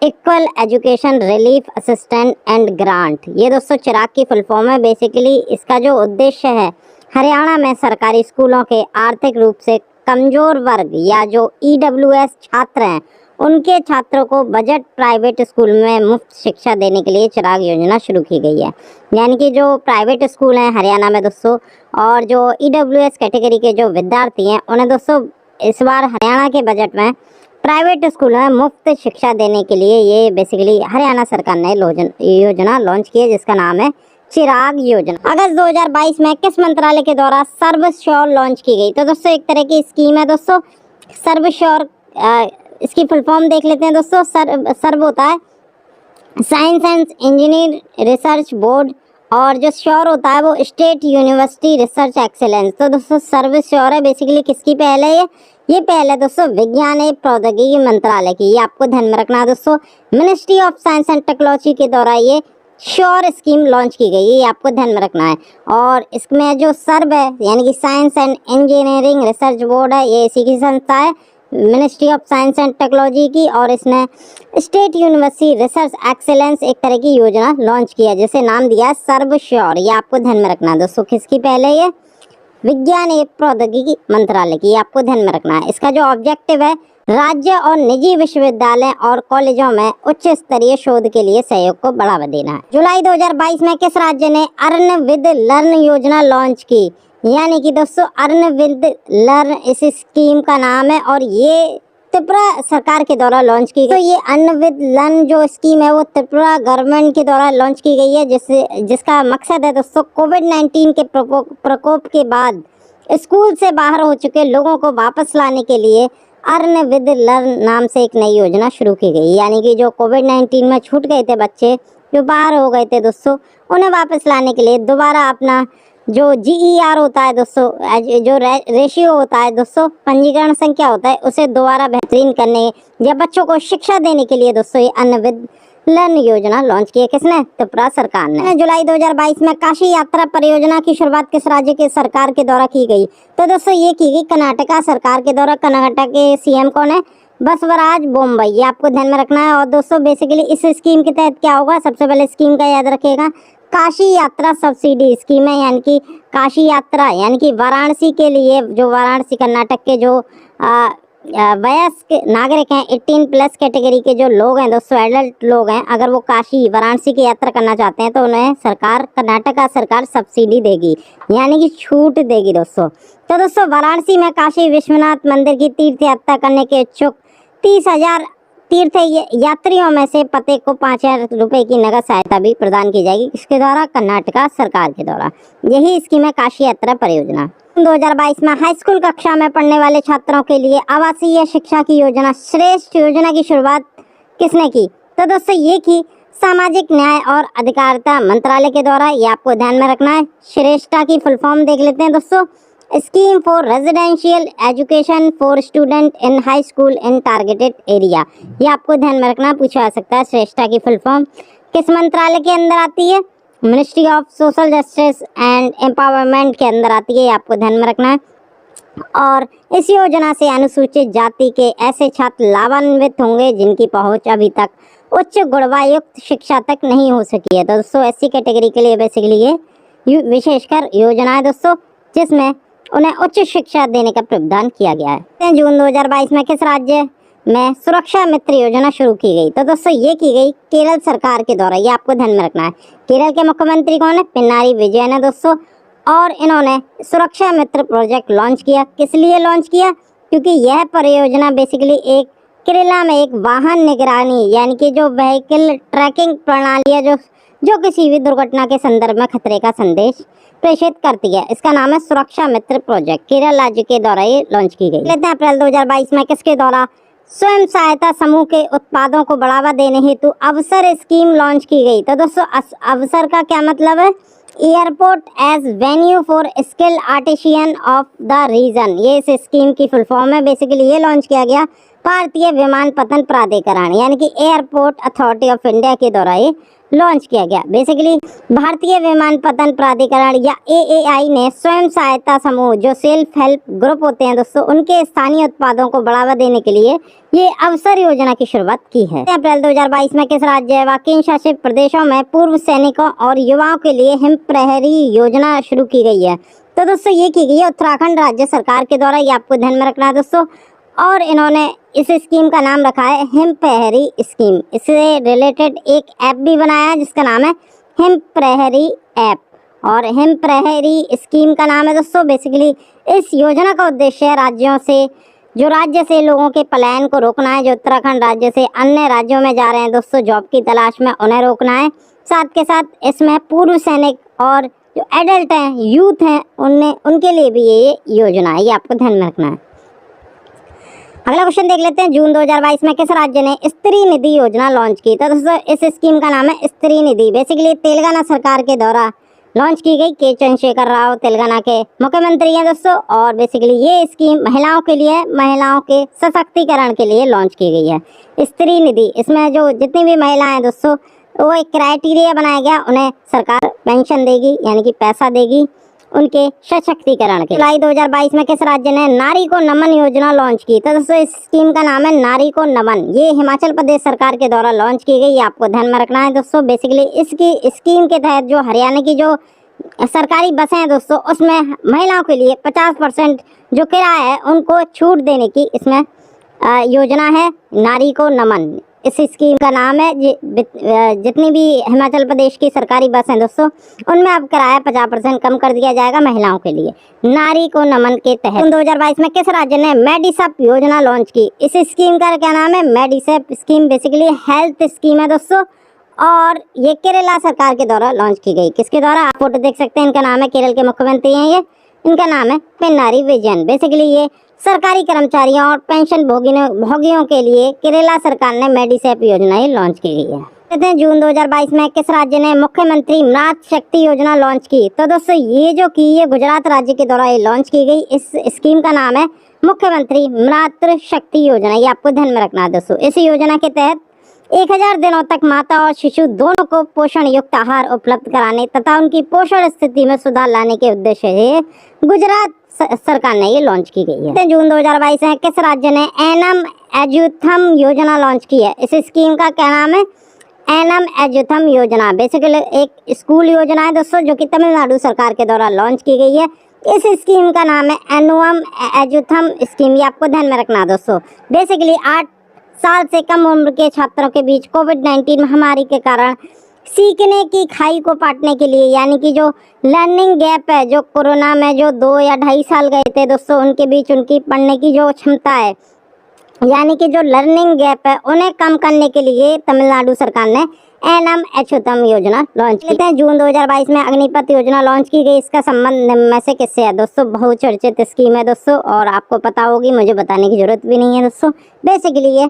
equal education relief assistant and grant. ये दोस्तों चिराग की फुल फॉर्म है। बेसिकली इसका जो उद्देश्य है हरियाणा में सरकारी स्कूलों के आर्थिक रूप से कमजोर वर्ग या जो ईडब्ल्यूएस छात्र हैं उनके छात्रों को बजट प्राइवेट स्कूल में मुफ्त शिक्षा देने के लिए चिराग योजना शुरू की गई है। यानी कि जो प्राइवेट स्कूल हैं हरियाणा में दोस्तों और जो ईडब्ल्यूएस कैटेगरी के जो विद्यार्थी हैं उन्हें दोस्तों इस बार हरियाणा के बजट में प्राइवेट स्कूल में मुफ्त शिक्षा देने के लिए ये बेसिकली हरियाणा सरकार ने योजना लॉन्च की है जिसका नाम है चिराग योजना। अगस्त 2022 में किस मंत्रालय के द्वारा सर्व श्योर लॉन्च की गई? तो दोस्तों एक तरह की स्कीम है दोस्तों सर्व श्योर। इसकी फुल फॉर्म देख लेते हैं दोस्तों। सर्व होता है science and engineer research board और जो श्योर होता है वो स्टेट यूनिवर्सिटी रिसर्च एक्सेलेंस। तो दोस्तों सर्व श्योर है बेसिकली किसकी पहल है? ये पहल है दोस्तों विज्ञान एवं प्रौद्योगिकी मंत्रालय की। ये आपको ध्यान में रखना है दोस्तों। Ministry of science and technology के द्वारा ये श्योर स्कीम लॉन्च की गई है, ये आपको ध्यान में रखना है। और इसमें जो सर्व है यानी कि science and engineering research board है ये इसी की संस्था है ministry of science and technology की और इसने स्टेट यूनिवर्सिटी रिसर्च एक्सेलेंस एक तरह की योजना लॉन्च की है जिसे नाम दिया है सर्व श्योर। ये आपको ध्यान में रखना है दोस्तों। किसकी पहले? ये विज्ञान एवं प्रौद्योगिकी मंत्रालय की। आपको ध्यान में रखना है। इसका जो ऑब्जेक्टिव है राज्य और निजी विश्वविद्यालय और कॉलेजों में उच्च स्तरीय शोध के लिए सहयोग को बढ़ावा देना है। जुलाई 2022 में किस राज्य ने अर्न विद लर्न योजना लॉन्च की? यानी कि दोस्तों अर्न विद लर्न इस स्कीम का नाम है और ये त्रिपुरा सरकार के द्वारा लॉन्च की गई। तो ये अर्न विद लर्न जो स्कीम है वो त्रिपुरा गवर्नमेंट के द्वारा लॉन्च की गई है जिसका मकसद है दोस्तों कोविड-19 के प्रकोप के बाद स्कूल से बाहर हो चुके लोगों को वापस लाने के लिए अर्न विद लर्न नाम से एक नई योजना शुरू की गई। यानी कि जो कोविड-19 में छूट गए थे बच्चे जो बाहर हो गए थे दोस्तों उन्हें वापस लाने के लिए दोबारा अपना जो GER होता है दोस्तों जो रेशियो होता है दोस्तों पंजीकरण संख्या होता है उसे दोबारा बेहतरीन करने या बच्चों को शिक्षा देने के लिए दोस्तों ये अर्न विद लर्न योजना लॉन्च की है। किसने? त्रिपुरा सरकार ने। जुलाई 2022 में काशी यात्रा परियोजना की शुरुआत किस राज्य के सरकार के द्वारा की गई? तो दोस्तों ये की गई कर्नाटका सरकार के द्वारा। कर्नाटक के सीएम कौन है? बसवराज बोम्मई। ये आपको ध्यान में रखना है। और दोस्तों बेसिकली इस स्कीम के तहत क्या होगा? सबसे पहले स्कीम का याद रखिएगा काशी यात्रा सब्सिडी स्कीम है। यानी कि काशी यात्रा यानी कि वाराणसी के लिए जो वाराणसी कर्नाटक के जो वयस्क नागरिक हैं, 18+ कैटेगरी के जो लोग हैं दोस्तों, एडल्ट लोग हैं, अगर वो काशी वाराणसी की यात्रा करना चाहते हैं तो उन्हें सरकार, कर्नाटका सरकार सब्सिडी देगी, यानी कि छूट देगी दोस्तों। तो दोस्तों वाराणसी में काशी विश्वनाथ मंदिर की तीर्थ यात्रा करने के इच्छुक 30,000 तीर्थ यात्रियों में से प्रत्येक को 5,000 रुपये की नगद सहायता भी प्रदान की जाएगी, इसके द्वारा कर्नाटका सरकार के द्वारा। यही स्कीम है काशी यात्रा परियोजना। 2022 में हाई स्कूल कक्षा में पढ़ने वाले छात्रों के लिए आवासीय शिक्षा की योजना श्रेष्ठ योजना की शुरुआत किसने की? तो दोस्तों ये की सामाजिक न्याय और अधिकारिता मंत्रालय के द्वारा। ये आपको ध्यान में रखना है। श्रेष्ठता की फुल फॉर्म देख लेते हैं दोस्तों, scheme for residential education for student in high school in targeted area. ये आपको ध्यान में रखना, पूछा जा सकता है। श्रेष्ठता की फुल फॉर्म किस मंत्रालय के अंदर आती है? Ministry of social justice and empowerment के अंदर आती है, ये आपको ध्यान में रखना है। और इस योजना से अनुसूचित जाति के ऐसे छात्र लाभान्वित होंगे जिनकी पहुंच अभी तक उच्च गुणवत्तायुक्त शिक्षा तक नहीं हो सकी है। तो दोस्तों एससी कैटेगरी के लिए बेसिकली ये विशेषकर योजना है दोस्तों, जिसमें उन्हें उच्च शिक्षा देने का प्रावधान किया गया है। जून 2022 में किस राज्य में सुरक्षा मित्र योजना शुरू की गई? तो दोस्तों ये की गई केरल सरकार के द्वारा, ये आपको ध्यान में रखना है। केरल के मुख्यमंत्री कौन है? पिनाराई विजयन है दोस्तों। और इन्होंने सुरक्षा मित्र प्रोजेक्ट लॉन्च किया। किस लिए लॉन्च किया? क्योंकि यह परियोजना बेसिकली एक केरला में एक वाहन निगरानी यानी कि जो व्हीकल ट्रैकिंग प्रणाली है जो किसी भी दुर्घटना के संदर्भ में खतरे का संदेश प्रेषित करती है। इसका नाम है सुरक्षा मित्र प्रोजेक्ट। केरल राज्य के द्वारा ये लॉन्च की गई। लेते हैं अप्रैल 2022 में किसके द्वारा स्वयं सहायता समूह के उत्पादों को बढ़ावा देने हेतु अवसर स्कीम लॉन्च की गई? तो दोस्तों अवसर का क्या मतलब है? Airport as venue for skill artisan of the region. ये इस स्कीम की फुल फॉर्म है। बेसिकली ये लॉन्च किया गया भारतीय विमानपत्तन प्राधिकरण यानी कि एयरपोर्ट अथॉरिटी ऑफ इंडिया के द्वारा ये लॉन्च किया गया। बेसिकली भारतीय विमानपत्तन प्राधिकरण या AAI ने स्वयं सहायता समूह जो सेल्फ हेल्प ग्रुप होते हैं दोस्तों, उनके स्थानीय उत्पादों को बढ़ावा देने के लिए ये अवसर योजना की शुरुआत की है। अप्रैल 2022 में किस राज्य व केंद्र शासित प्रदेशों में पूर्व सैनिकों और युवाओं के लिए हिम प्रहरी योजना शुरू की गई है? तो दोस्तों ये की गई है उत्तराखंड राज्य सरकार के द्वारा, ये आपको ध्यान में रखना है दोस्तों। और इन्होंने इस स्कीम का नाम रखा है हिम प्रहरी स्कीम। इससे रिलेटेड एक ऐप भी बनाया है जिसका नाम है हिम प्रहरी ऐप। और हिम प्रहरी स्कीम का नाम है दोस्तों, बेसिकली इस योजना का उद्देश्य राज्यों से राज्य से लोगों के पलायन को रोकना है। जो उत्तराखंड राज्य से अन्य राज्यों में जा रहे हैं दोस्तों जॉब की तलाश में, उन्हें रोकना है। साथ के साथ इसमें पूर्व सैनिक और जो एडल्ट हैं, यूथ हैं, उनके लिए भी ये योजना है, ये आपको ध्यान में रखना है। अगला क्वेश्चन देख लेते हैं। जून 2022 में किस राज्य ने स्त्री निधि योजना लॉन्च की? तो दोस्तों इस स्कीम का नाम है स्त्री निधि। बेसिकली तेलंगाना सरकार के द्वारा लॉन्च की गई। के चंद्रशेखर राव तेलंगाना के मुख्यमंत्री हैं दोस्तों। और बेसिकली ये स्कीम महिलाओं के लिए, महिलाओं के सशक्तिकरण के लिए लॉन्च की गई है स्त्री निधि। इसमें जो जितनी भी महिलाएं हैं दोस्तों, वो एक क्राइटेरिया बनाया गया, उन्हें सरकार पेंशन देगी यानी कि पैसा देगी उनके सशक्तिकरण के। जुलाई 2022 में किस राज्य ने नारी को नमन योजना लॉन्च की? तो दोस्तों इस स्कीम का नाम है नारी को नमन। ये हिमाचल प्रदेश सरकार के द्वारा लॉन्च की गई, आपको ध्यान में रखना है दोस्तों। बेसिकली इसकी स्कीम के तहत जो हरियाणा की जो सरकारी बसें हैं दोस्तों, उसमें महिलाओं के लिए 50% जो किराया है उनको छूट देने की इसमें योजना है नारी को नमन। इस स्कीम का नाम है। जितनी भी हिमाचल प्रदेश की सरकारी बस हैं दोस्तों, उनमें अब किराया 50% कम कर दिया जाएगा महिलाओं के लिए नारी को नमन के तहत। 2022 में किस राज्य ने मेडिसेप योजना लॉन्च की? इस स्कीम का क्या नाम है? मेडिसेप स्कीम। बेसिकली हेल्थ स्कीम है दोस्तों, और ये केरला सरकार के द्वारा लॉन्च की गई। किसके द्वारा? आप फोटो देख सकते हैं, इनका नाम है, केरल के मुख्यमंत्री हैं ये, इनका नाम है पिनाराई विजयन। बेसिकली ये सरकारी कर्मचारियों और पेंशन भोगियों के लिए केरला सरकार ने मेडिसेप योजना लॉन्च की गई है। कहते हैं जून 2022 में किस राज्य ने मुख्यमंत्री मातृ शक्ति योजना लॉन्च की? तो दोस्तों ये जो की ये गुजरात राज्य के द्वारा ये लॉन्च की गई। इस स्कीम का नाम है मुख्यमंत्री मातृ शक्ति योजना, ये आपको ध्यान में रखना है दोस्तों। इस योजना के तहत 1000 दिनों तक माता और शिशु दोनों को पोषण युक्त आहार उपलब्ध कराने तथा उनकी पोषण स्थिति में सुधार लाने के उद्देश्य से गुजरात सरकार ने ये लॉन्च की गई है। जून 2022 में किस राज्य ने एनम एजुथम योजना लॉन्च की है? इस स्कीम का क्या नाम है? एनम एजुथम योजना। बेसिकली एक स्कूल योजना है दोस्तों, जो कि तमिलनाडु सरकार के द्वारा लॉन्च की गई है। इस स्कीम का नाम है एनुअम एजुथम स्कीम। ये आपको ध्यान में रखना है दोस्तों। बेसिकली 8 साल से कम उम्र के छात्रों के बीच कोविड-19 महामारी के कारण सीखने की खाई को पाटने के लिए, यानी कि जो लर्निंग गैप है, जो कोरोना में जो 2 या 2.5 साल गए थे दोस्तों, उनके बीच उनकी पढ़ने की जो क्षमता है, यानी कि जो लर्निंग गैप है, उन्हें कम करने के लिए तमिलनाडु सरकार ने एनम अच्युतम योजना लॉन्च की। जून 2022 में अग्निपथ योजना लॉन्च की गई। इसका संबंध में से किससे है दोस्तों? बहुचर्चित स्कीम है दोस्तों, और आपको पता होगी, मुझे बताने की जरूरत भी नहीं है दोस्तों। बेसिकली ये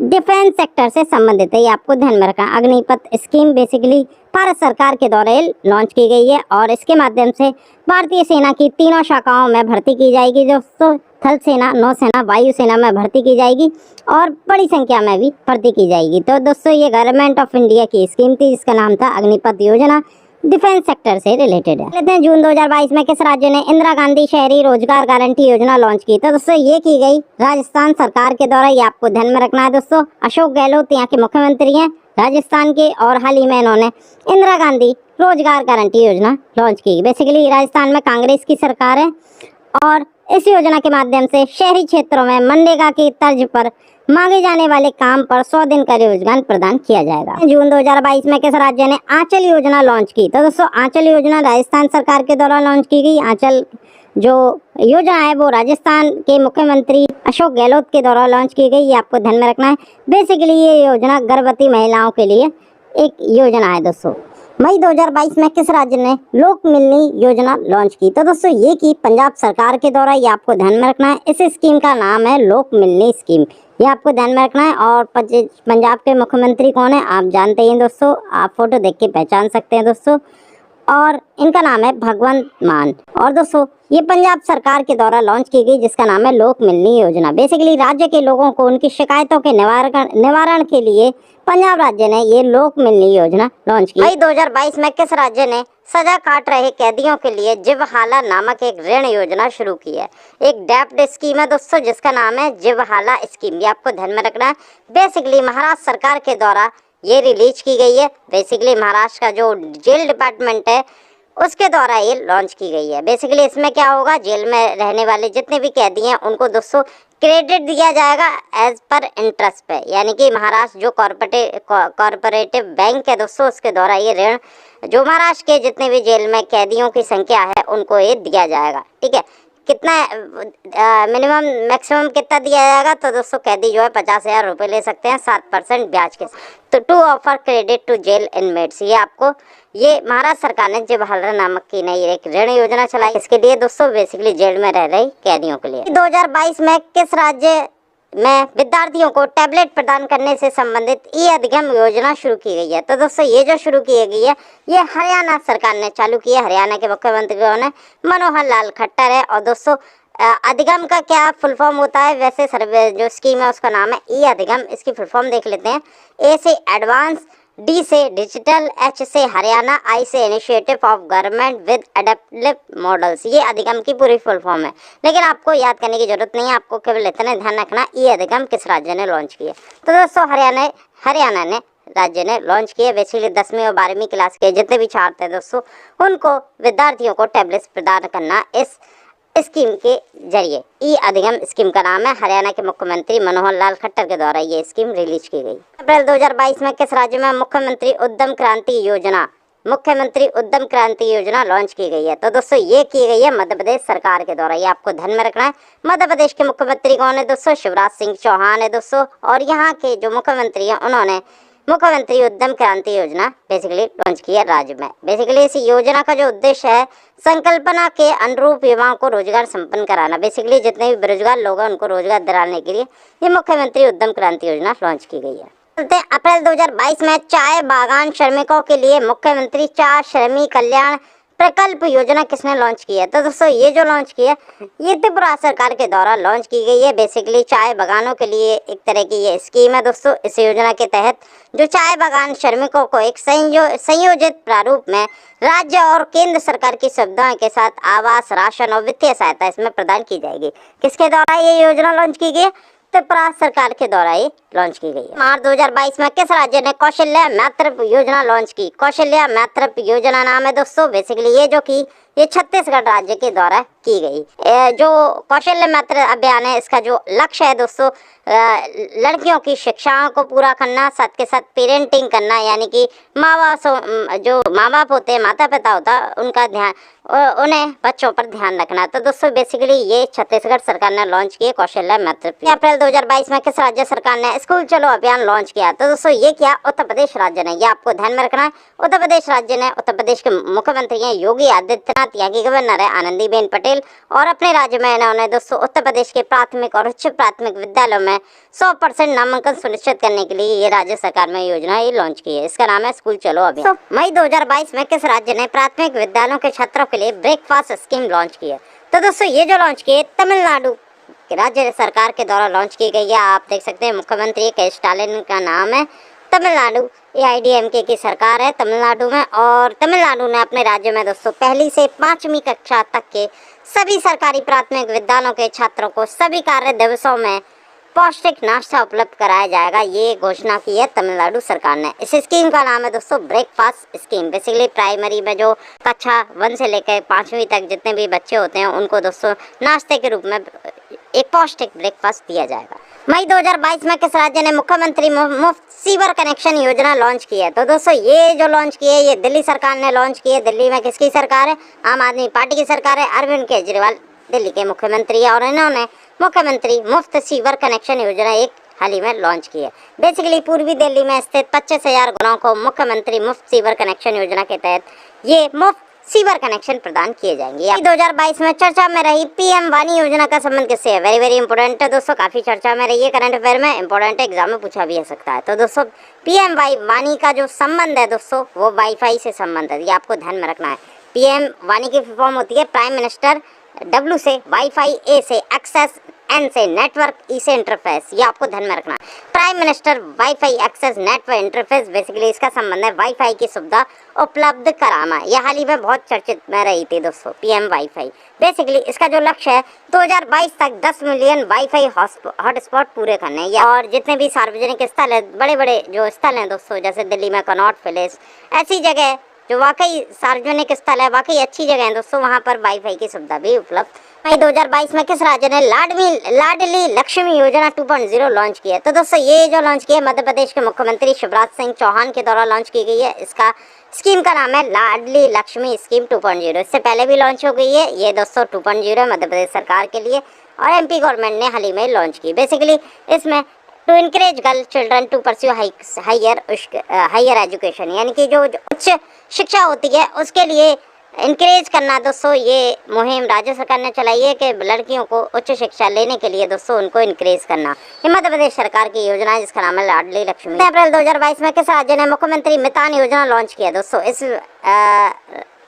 डिफेंस सेक्टर से संबंधित है, ये आपको ध्यान में रखना। अग्निपथ स्कीम बेसिकली भारत सरकार के द्वारा लॉन्च की गई है और इसके माध्यम से भारतीय सेना की तीनों शाखाओं में भर्ती की जाएगी दोस्तों। थल सेना, नौसेना, वायुसेना में भर्ती की जाएगी और बड़ी संख्या में भी भर्ती की जाएगी। तो दोस्तों ये गवर्नमेंट ऑफ इंडिया की स्कीम थी जिसका नाम था अग्निपथ योजना, डिफेंस सेक्टर से रिलेटेड है। लेते हैं जून 2022 में किस राज्य ने इंदिरा गांधी शहरी रोजगार गारंटी योजना लॉन्च की? तो दोस्तों ये की गई राजस्थान सरकार के द्वारा। ये आपको ध्यान में रखना है दोस्तों। अशोक गहलोत यहाँ के मुख्यमंत्री हैं राजस्थान के, और हाल ही में इन्होंने इंदिरा गांधी रोजगार गारंटी योजना लॉन्च की। बेसिकली राजस्थान में कांग्रेस की सरकार है और इस योजना के माध्यम से शहरी क्षेत्रों में मनरेगा की तर्ज पर मांगे जाने वाले काम पर 100 दिन का रोजगार प्रदान किया जाएगा। जून 2022 में किस राज्य ने आंचल योजना लॉन्च की? तो दोस्तों आंचल योजना राजस्थान सरकार के द्वारा लॉन्च की गई। आंचल जो योजना है वो राजस्थान के मुख्यमंत्री अशोक गहलोत के द्वारा लॉन्च की गई। ये आपको ध्यान में रखना है। बेसिकली ये योजना गर्भवती महिलाओं के लिए एक योजना है दोस्तों। मई 2022 में किस राज्य ने लोक मिलनी योजना लॉन्च की? तो दोस्तों ये की पंजाब सरकार के द्वारा। ये आपको ध्यान में रखना है। इस स्कीम का नाम है लोक मिलनी स्कीम। ये आपको ध्यान में रखना है। और पंजाब के मुख्यमंत्री कौन है आप जानते हैं दोस्तों, आप फोटो देख के पहचान सकते हैं दोस्तों, और इनका नाम है भगवंत मान। और दोस्तों ये पंजाब सरकार के द्वारा लॉन्च की गई जिसका नाम है लोक मिलनी योजना। बेसिकली राज्य के लोगों को उनकी शिकायतों के निवारण के लिए पंजाब राज्य ने ये लोक मिलनी योजना लॉन्च की। मई 2022 में किस राज्य ने सजा काट रहे कैदियों के लिए जिवहाला नामक एक ऋण योजना शुरू की है? एक डेब्ट स्कीम है दोस्तों जिसका नाम है जिवहाला स्कीम। ये आपको ध्यान में रखना है। बेसिकली महाराष्ट्र सरकार के द्वारा ये रिलीज की गई है। बेसिकली महाराष्ट्र का जो जेल डिपार्टमेंट है उसके द्वारा ये लॉन्च की गई है। बेसिकली इसमें क्या होगा, जेल में रहने वाले जितने भी कैदी हैं उनको दोस्तों क्रेडिट दिया जाएगा एज पर इंटरेस्ट पे, यानी कि महाराष्ट्र जो कॉर्पोरेटिव बैंक है दोस्तों उसके द्वारा ये ऋण जो महाराष्ट्र के जितने भी जेल में कैदियों की संख्या है उनको ये दिया जाएगा। ठीक है, कितना मिनिमम मैक्सिमम कितना दिया जाएगा? तो दोस्तों कैदी जो है 50,000 रुपये ले सकते हैं 7% ब्याज के। तो to offer credit to jail inmates, ये आपको ये महाराष्ट्र सरकार ने जिवहाला नामक की नई एक ऋण योजना चलाई। इसके लिए दोस्तों बेसिकली जेल में रह रहे कैदियों के लिए। 2022 में किस राज्य में विद्यार्थियों को टैबलेट प्रदान करने से संबंधित ई अधिगम योजना शुरू की गई है? तो दोस्तों ये जो शुरू की गई है ये हरियाणा सरकार ने चालू की है। हरियाणा के मुख्यमंत्री कौन है? मनोहर लाल खट्टर है। और दोस्तों अधिगम का क्या फुल फॉर्म होता है? वैसे सर्वे जो स्कीम है उसका नाम है ई अधिगम। इसकी फुल फॉर्म देख लेते हैं। ए से एडवांस, डी से डिजिटल, एच से हरियाणा, आई से initiative of government with adaptive models. ये अधिगम की पूरी फुल फॉर्म है, लेकिन आपको याद करने की जरूरत नहीं है। आपको केवल इतना ध्यान रखना ये अधिगम किस राज्य ने लॉन्च किया। तो दोस्तों हरियाणा ने राज्य ने लॉन्च किया। बेसिकली 10वीं और 12वीं क्लास के जितने भी छात्र थे दोस्तों उनको विद्यार्थियों को टैबलेट्स प्रदान करना इस स्कीम के जरिए। ई अधिगम स्कीम का नाम है। हरियाणा के मुख्यमंत्री मनोहर लाल खट्टर के द्वारा ये स्कीम रिलीज की गई। अप्रैल 2022 में किस राज्य में मुख्यमंत्री उद्यम क्रांति योजना लॉन्च की गई है? तो दोस्तों ये की गई है मध्य प्रदेश सरकार के द्वारा। ये आपको ध्यान में रखना है। मध्य प्रदेश के मुख्यमंत्री कौन है दोस्तों? शिवराज सिंह चौहान है दोस्तों। और यहाँ के जो मुख्यमंत्री हैं उन्होंने मुख्यमंत्री उद्यम क्रांति योजना बेसिकली लॉन्च की है राज्य में। बेसिकली इस योजना का जो उद्देश्य है संकल्पना के अनुरूप युवाओं को रोजगार संपन्न कराना। बेसिकली जितने भी बेरोजगार लोग हैं उनको रोजगार दिलाने के लिए ये मुख्यमंत्री उद्यम क्रांति योजना लॉन्च की गई है। चलते हैं अप्रैल 2022 में चाय बागान श्रमिकों के लिए मुख्यमंत्री चाय श्रमिक कल्याण प्रकल्प योजना किसने लॉन्च की है? तो दोस्तों ये जो लॉन्च की है ये त्रिपुरा सरकार के द्वारा लॉन्च की गई है। बेसिकली चाय बागानों के लिए एक तरह की ये स्कीम है दोस्तों। इस योजना के तहत जो चाय बागान श्रमिकों को एक संयोजित प्रारूप में राज्य और केंद्र सरकार की सुविधाओं के साथ आवास, राशन और वित्तीय सहायता इसमें प्रदान की जाएगी। किसके द्वारा ये योजना लॉन्च की गई? त्रिपुरा सरकार के द्वारा ये लॉन्च की गई है। मार्च 2022 में किस राज्य ने कौशल्य मातृत्व योजना लॉन्च की? कौशल्य मातृत्व योजना नाम है दोस्तों। बेसिकली ये जो कि ये छत्तीसगढ़ राज्य के द्वारा की गई। जो कौशल्य मित्र अभियान है, इसका जो लक्ष्य है दोस्तों, लड़कियों की शिक्षाओं को पूरा करना, साथ के साथ पेरेंटिंग करना, यानी कि जो माँ बाप होते हैं, माता पिता होता है, उनका ध्यान, उन्हें बच्चों पर ध्यान रखना। तो दोस्तों बेसिकली ये छत्तीसगढ़ सरकार ने लॉन्च किए कौशल्य मित्र। अप्रैल 2022 में किस राज्य सरकार ने स्कूल चलो अभियान लॉन्च किया? तो दोस्तों ये किया उत्तर प्रदेश राज्य ने। ये आपको ध्यान में रखना है। उत्तर प्रदेश राज्य ने, उत्तर प्रदेश के मुख्यमंत्री हैं योगी आदित्यनाथ, यहाँ की गवर्नर है आनंदीबेन पटेल, और अपने राज्य में इन्होंने दोस्तों उत्तर प्रदेश के प्राथमिक और उच्च प्राथमिक विद्यालयों में 100% नामांकन सुनिश्चित करने के लिए ये राज्य सरकार में योजना ये लॉन्च की है। इसका नाम है स्कूल चलो अभियान। मई 2022 में किस राज्य ने प्राथमिक विद्यालयों के छात्रों के लिए ब्रेकफास्ट स्कीम लॉन्च की है? तो दोस्तों ये जो लॉन्च की है तमिलनाडु राज्य सरकार के द्वारा लॉन्च की गई है। आप देख सकते हैं मुख्यमंत्री के स्टालिन का नाम है। तमिलनाडु AIADMK की सरकार है तमिलनाडु में, और तमिलनाडु ने अपने राज्य में दोस्तों 1ली से 5वीं कक्षा तक के सभी सरकारी प्राथमिक विद्यालयों के छात्रों को सभी कार्य दिवसों में पौष्टिक नाश्ता उपलब्ध कराया जाएगा, ये घोषणा की है तमिलनाडु सरकार ने। इस स्कीम का नाम है दोस्तों ब्रेकफास्ट स्कीम। बेसिकली प्राइमरी में जो कक्षा 1 से लेकर 5वीं तक जितने भी बच्चे होते हैं उनको दोस्तों नाश्ते के रूप में एक पौष्टिक ब्रेकफास्ट दिया जाएगा। मई 2022 में किस राज्य ने मुख्यमंत्री मुफ्त सीवर कनेक्शन योजना लॉन्च की है? तो दोस्तों ये जो लॉन्च की है ये दिल्ली सरकार ने लॉन्च की है। दिल्ली में किसकी सरकार है? आम आदमी पार्टी की सरकार है। अरविंद केजरीवाल दिल्ली के मुख्यमंत्री है, और इन्होंने मुख्यमंत्री मुफ्त सीवर कनेक्शन योजना एक हाल ही में लॉन्च की है। बेसिकली पूर्वी दिल्ली में स्थित 25,000 गाँवों को मुख्यमंत्री मुफ्त सीवर कनेक्शन योजना के तहत ये मुफ्त सीवर कनेक्शन प्रदान किए जाएंगे। 2022 में चर्चा में रही PM वानी योजना का संबंध किससे है? वेरी वेरी इंपॉर्टेंट है दोस्तों, काफी चर्चा में रही है, करंट अफेयर में इंपॉर्टेंट है, एग्जाम में पूछा भी आ सकता है। तो दोस्तों PM वानी का जो संबंध है दोस्तों वो वाईफाई से संबंध है, ये आपको ध्यान में रखना है। PM वानी की फॉर्म होती है प्राइम मिनिस्टर, W से वाईफाई, A से एक्सेस, N से नेटवर्क, E से इंटरफेस, ये आपको ध्यान में रखना है। Prime minister wifi access network interface, basically इसका संबंध है वाईफाई की सुविधा उपलब्ध कराना। यह हाल ही में बहुत चर्चित में रही थी दोस्तों PM वाईफाई। बेसिकली इसका जो लक्ष्य है 2022 तक 10 मिलियन वाईफाई हॉटस्पॉट पूरे करने हैं, और जितने भी सार्वजनिक स्थल है, बड़े बड़े जो स्थल हैं दोस्तों, जैसे दिल्ली में कनॉट पैलेस, ऐसी जगह जो वाकई सार्वजनिक स्थल है, वाकई अच्छी जगह है दोस्तों, वहाँ पर वाईफाई की सुविधा भी उपलब्ध। मई 2022 में किस राज्य ने लाडली लक्ष्मी योजना 2.0 लॉन्च की है? तो दोस्तों ये जो लॉन्च की है मध्य प्रदेश के मुख्यमंत्री शिवराज सिंह चौहान के द्वारा लॉन्च की गई है। इसका स्कीम का नाम है लाडली लक्ष्मी स्कीम 2.0। इससे पहले भी लॉन्च हो गई है ये दोस्तों 2.0 है मध्य प्रदेश सरकार के लिए, और MP गवर्नमेंट ने हाल ही में लॉन्च की। बेसिकली इसमें to encourage girl children to pursue higher education, यानी कि जो उच्च शिक्षा होती है उसके लिए इनकरेज करना दोस्तों, ये मुहिम राज्य सरकार ने चलाई है कि लड़कियों को उच्च शिक्षा लेने के लिए दोस्तों उनको इनकरेज करना। ये मध्य प्रदेश सरकार की योजना है जिसका नाम है लाडली लक्ष्मी। अप्रैल 2022 में किस राज्य ने मुख्यमंत्री मितान योजना लॉन्च किया? दोस्तों इस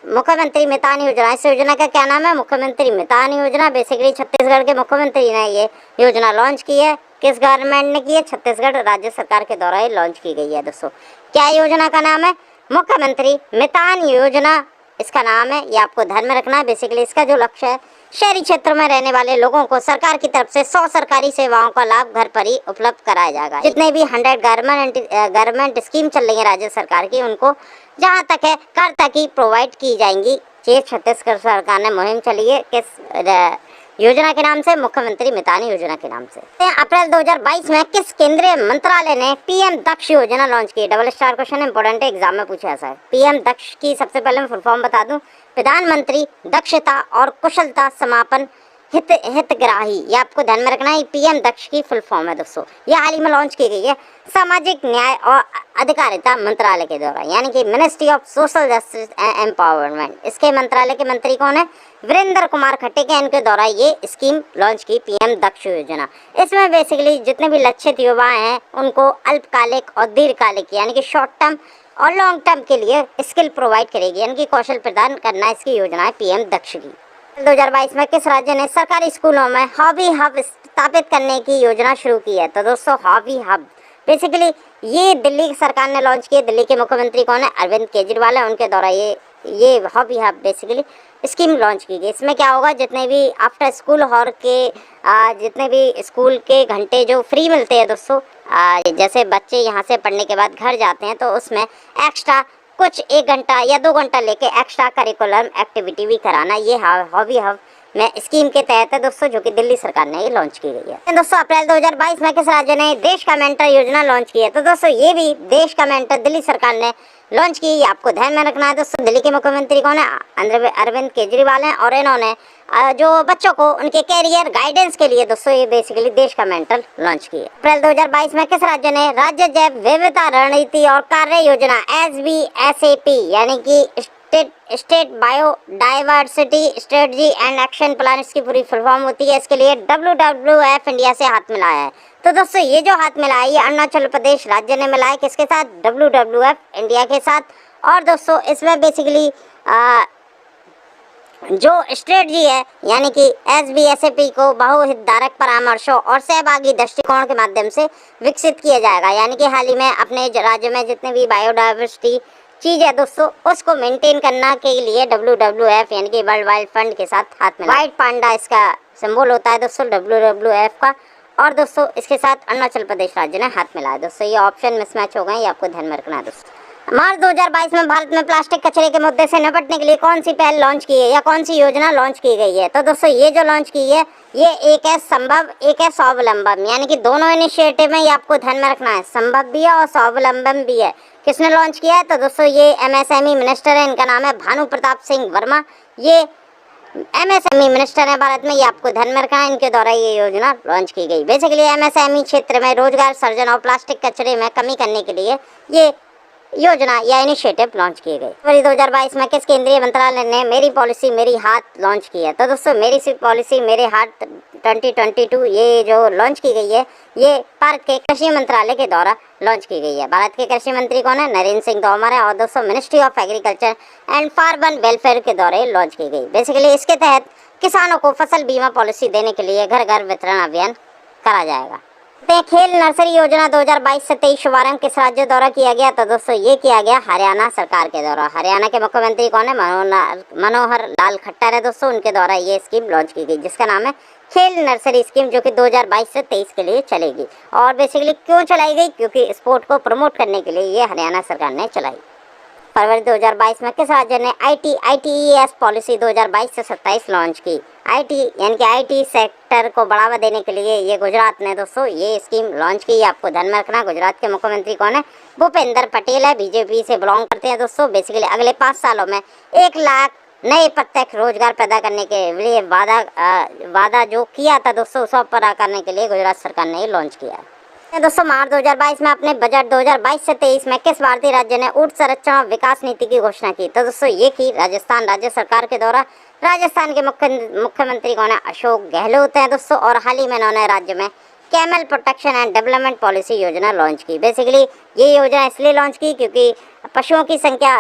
मुख्यमंत्री मितान योजना, इस योजना का क्या नाम है? मुख्यमंत्री मितान योजना। बेसिकली छत्तीसगढ़ के मुख्यमंत्री ने ये योजना लॉन्च की है। किस गवर्नमेंट ने की है? छत्तीसगढ़ राज्य सरकार के द्वारा ये लॉन्च की गई है दोस्तों। क्या योजना का नाम है? मुख्यमंत्री मितान योजना इसका नाम है, ये आपको ध्यान में रखना है। बेसिकली इसका जो लक्ष्य है शहरी क्षेत्र में रहने वाले लोगों को सरकार की तरफ से 100 सरकारी सेवाओं का लाभ घर पर ही उपलब्ध कराया जाएगा। जितने भी 100 गवर्नमेंट स्कीम चल रही है राज्य सरकार की, उनको जहां तक है घर तक ही प्रोवाइड की जाएंगी। ये छत्तीसगढ़ सरकार ने मुहिम चली है किस योजना के नाम से? मुख्यमंत्री मितान योजना के नाम से। अप्रैल 2022 में किस केंद्रीय मंत्रालय ने PM दक्ष योजना लॉन्च की? डबल स्टार क्वेश्चन इंपॉर्टेंट है, एग्जाम में पूछा जाता है। PM दक्ष की सबसे पहले मैं फुल फॉर्म बता दूं, प्रधानमंत्री दक्षता और कुशलता समापन हितग्राही, ये आपको ध्यान में रखना है। PM दक्ष की फुल फॉर्म है दोस्तों। ये हाल ही में लॉन्च की गई है सामाजिक न्याय और अधिकारिता मंत्रालय के द्वारा, यानी कि ministry of social justice and empowerment. इसके मंत्रालय के मंत्री कौन है? वीरेंद्र कुमार खट्टे, इनके द्वारा ये स्कीम लॉन्च की PM दक्ष योजना। इसमें बेसिकली जितने भी लक्षित युवाएं हैं उनको अल्पकालिक और दीर्घकालिक, यानी कि शॉर्ट टर्म और लॉन्ग टर्म के लिए स्किल प्रोवाइड करेगी, यानी कि कौशल प्रदान करना इसकी योजना है PM दक्ष की। 2022 में किस राज्य ने सरकारी स्कूलों में हॉबी हब स्थापित करने की योजना शुरू की है? तो दोस्तों हॉबी हब बेसिकली ये दिल्ली सरकार ने लॉन्च किया। दिल्ली के मुख्यमंत्री कौन है? अरविंद केजरीवाल है, उनके द्वारा ये hobby hub basically scheme launch की गई। इसमें क्या होगा, जितने भी आफ्टर स्कूल हॉर के जितने भी स्कूल के घंटे जो फ्री मिलते हैं दोस्तों, जैसे बच्चे यहाँ से पढ़ने के बाद घर जाते हैं तो उसमें एक्स्ट्रा कुछ 1 घंटा या 2 घंटा लेके एक्स्ट्रा करिकुलम एक्टिविटी भी कराना, ये हॉबी हब में स्कीम के तहत है दोस्तों, जो कि दिल्ली सरकार ने ये लॉन्च की गई है। दोस्तों अप्रैल 2022 में किस राज्य ने देश का मेंटर योजना लॉन्च की है? तो दोस्तों ये भी देश का मेंटर दिल्ली सरकार ने लॉन्च की, ये आपको ध्यान में रखना है दोस्तों। दिल्ली के मुख्यमंत्री कौन है? अरविंद केजरीवाल हैं, और इन्होंने जो बच्चों को उनके कैरियर गाइडेंस के लिए दोस्तों ये बेसिकली देश का मेंटर लॉन्च की है। अप्रैल 2022 में किस राज्य ने राज्य जैव विविधता रणनीति और कार्य योजना SBSAP यानी कि state biodiversity strategy and action plan, इसकी पूरी फुल फॉर्म होती है, इसके लिए WWF इंडिया से हाथ मिलाया है। तो दोस्तों ये जो हाथ मिलाया है ये अरुणाचल प्रदेश राज्य ने मिलाया है, किसके साथ? WWF इंडिया के साथ। और दोस्तों इसमें बेसिकली जो स्ट्रेटजी है यानी कि SBSAP को बहुहितधारक परामर्शों और सहभागी दृष्टिकोण के माध्यम से विकसित किया जाएगा, यानी कि हाल ही में अपने राज्य में जितने भी बायोडाइवर्सिटी चीज है दोस्तों उसको मेंटेन करना के लिए WWF यानी कि वर्ल्ड वाइल्ड फंड के साथ हाथ में व्हाइट पांडा इसका सिंबल होता है दोस्तों WWF का। और दोस्तों इसके साथ अरुणाचल प्रदेश राज्य ने हाथ मिलाया। दोस्तों ये ऑप्शन मिसमैच हो गए, ये आपको ध्यान में रखना है दोस्तों। मार्च 2022 में भारत में प्लास्टिक कचरे के मुद्दे से निपटने के लिए कौन सी पहल लॉन्च की है या कौन सी योजना लॉन्च की गई है? तो दोस्तों ये जो लॉन्च की है ये एक है संभव, एक है स्वावलंबन, यानी कि दोनों इनिशिएटिव में ये आपको ध्यान में रखना है, संभव भी है और स्वावलंबन भी है। किसने लॉन्च किया है? तो दोस्तों ये MSME मिनिस्टर है, इनका नाम है भानु प्रताप सिंह वर्मा। ये MSME मिनिस्टर है भारत में, ये आपको ध्यान में रखना है, इनके द्वारा ये योजना लॉन्च की गई। बेसिकली MSME क्षेत्र में रोजगार सृजन और प्लास्टिक कचरे में कमी करने के लिए ये योजना या इनिशिएटिव लॉन्च किए गए। फरवरी 2022 में किस केंद्रीय मंत्रालय ने मेरी पॉलिसी मेरी हाथ लॉन्च की है? तो दोस्तों मेरी पॉलिसी मेरे हाथ 2022 ये जो लॉन्च की गई है ये भारत के कृषि मंत्रालय के द्वारा लॉन्च की गई है। भारत के कृषि मंत्री कौन है? नरेंद्र सिंह तोमर है, और दोस्तों ministry of agriculture and farmer welfare के द्वारा लॉन्च की गई। बेसिकली इसके तहत किसानों को फसल बीमा पॉलिसी देने के लिए घर घर वितरण अभियान करा जाएगा। खेल नर्सरी योजना 2022 से 23 शुभारंभ किस राज्य द्वारा किया गया? तो दोस्तों ये किया गया हरियाणा सरकार के द्वारा। हरियाणा के मुख्यमंत्री कौन है? मनोहर लाल खट्टर है दोस्तों, उनके द्वारा ये स्कीम लॉन्च की गई जिसका नाम है खेल नर्सरी स्कीम, जो कि 2022 से 23 के लिए चलेगी। और बेसिकली क्यों चलाई गई? क्योंकि स्पोर्ट को प्रमोट करने के लिए ये हरियाणा सरकार ने चलाई। फरवरी 2022 में किस राज्य ने ITES पॉलिसी 2022 से 27 लॉन्च की? IT यानी कि IT सेक्टर को बढ़ावा देने के लिए ये गुजरात ने दोस्तों ये स्कीम लॉन्च की, आपको ध्यान में रखना। गुजरात के मुख्यमंत्री कौन है? भूपेंद्र पटेल है, BJP से बिलोंग करते हैं दोस्तों। बेसिकली अगले 5 सालों में 1 लाख नए प्रत्यक्ष रोजगार पैदा करने के लिए वादा जो किया था दोस्तों उसको पूरा करने के लिए गुजरात सरकार ने लॉन्च किया। दोस्तों मार्च 2022 में अपने बजट 2022 से 23 में किस भारतीय राज्य ने ऊर्जा संरक्षण और विकास नीति की घोषणा की? तो दोस्तों ये की राजस्थान राज्य सरकार के द्वारा। राजस्थान के मुख्यमंत्री कौन है? अशोक गहलोत है दोस्तों, और हाल ही में उन्होंने राज्य में camel protection and development policy योजना लॉन्च की। बेसिकली ये योजना इसलिए लॉन्च की क्योंकि पशुओं की संख्या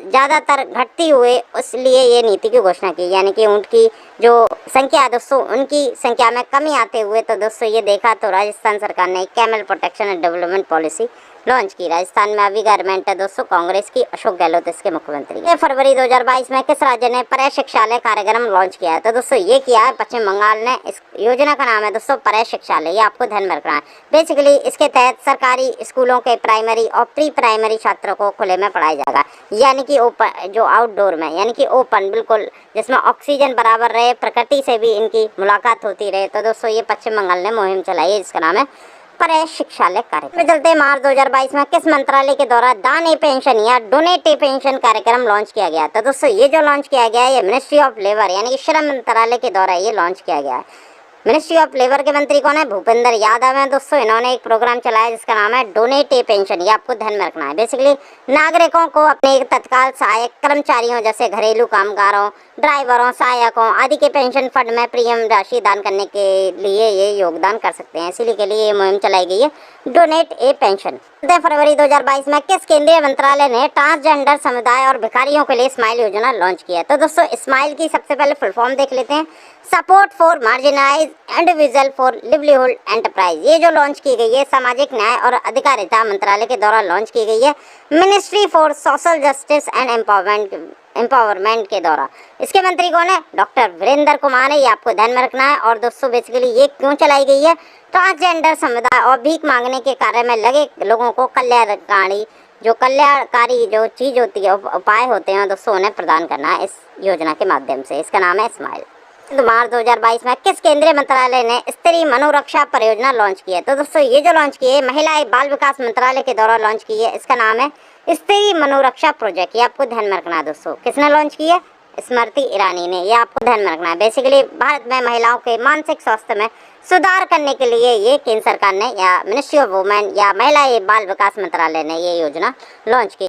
ज़्यादातर घटती हुए इसलिए ये नीति की घोषणा की, यानी कि ऊँट की जो संख्या है दोस्तों उनकी संख्या में कमी आते हुए तो दोस्तों ये देखा तो राजस्थान सरकार ने camel protection and development policy launch की। राजस्थान में अभी गवर्नमेंट है दोस्तों कांग्रेस की, अशोक गहलोत इसके मुख्यमंत्री। ये फरवरी 2022 में किस राज्य ने प्रशिक्षालय कार्यक्रम लॉन्च किया है? तो दोस्तों ये किया है पश्चिम बंगाल ने। इस योजना का नाम है दोस्तों प्रशिक्षालय, ये आपको ध्यान में रखना है। बेसिकली इसके तहत सरकारी स्कूलों के प्राइमरी और प्री प्राइमरी छात्रों को खुले में पढ़ाया जाएगा, यानी कि ओपन जो आउटडोर में, यानी कि ओपन बिल्कुल जिसमें ऑक्सीजन बराबर रहे, प्रकृति से भी इनकी मुलाकात होती रहे। तो दोस्तों ये पश्चिम बंगाल ने मुहिम चलाई है जिसका नाम है प्रशिक्षालय कार्यक्रम। चलते मार्च 2022 में किस मंत्रालय के द्वारा दान ए पेंशन या डोनेट ए पेंशन कार्यक्रम लॉन्च किया गया? तो दोस्तों ये जो लॉन्च किया गया है ये मिनिस्ट्री ऑफ लेबर यानी कि श्रम मंत्रालय के द्वारा ये लॉन्च किया गया है। मिनिस्ट्री ऑफ लेबर के मंत्री कौन है? भूपेंद्र यादव है दोस्तों। इन्होंने एक प्रोग्राम चलाया जिसका नाम है डोनेट ए पेंशन, ये आपको ध्यान में रखना है। बेसिकली नागरिकों को अपने तत्काल सहायक कर्मचारियों जैसे घरेलू कामगारों, ड्राइवरों, सहायकों आदि के पेंशन फंड में प्रीमियम राशि दान करने के लिए ये योगदान कर सकते हैं, इसीलिए के लिए ये मुहिम चलाई गई है डोनेट ए पेंशन। फरवरी 2022 में किस केंद्रीय मंत्रालय ने ट्रांसजेंडर समुदाय और भिखारियों के लिए स्माइल योजना लॉन्च की है? तो दोस्तों स्माइल की सबसे पहले फुल फॉर्म देख लेते हैं, support for marginalise individual for livelihood enterprise. ये जो लॉन्च की गई है सामाजिक न्याय और अधिकारिता मंत्रालय के द्वारा लॉन्च की गई है ministry for social justice and empowerment के द्वारा। इसके मंत्री कौन है? डॉक्टर वीरेंद्र कुमार है, ये आपको ध्यान में रखना है। और दोस्तों बेसिकली ये क्यों चलाई गई है? ट्रांसजेंडर समुदाय और भीख मांगने के कार्य में लगे लोगों को कल्याणकारी जो कल्याणकारी जो चीज़ होती है, उपाय होते हैं दोस्तों, उन्हें प्रदान करना है इस योजना के माध्यम से। इसका नाम है स्माइल। मार्च 2022 में किस केंद्रीय मंत्रालय ने स्त्री मनोरक्षा परियोजना लॉन्च की है? तो दोस्तों ये जो लॉन्च की है महिला एवं बाल विकास मंत्रालय के द्वारा लॉन्च की है। इसका नाम है स्त्री मनोरक्षा प्रोजेक्ट। ये आपको ध्यान में रखना है दोस्तों। किसने लॉन्च की है? स्मृति ईरानी ने। ये आपको ध्यान में रखना है। बेसिकली भारत में महिलाओं के मानसिक स्वास्थ्य में सुधार करने के लिए ये केंद्र सरकार ने या मिनिस्ट्री ऑफ वुमेन या महिला एवं बाल विकास मंत्रालय ने ये योजना लॉन्च की।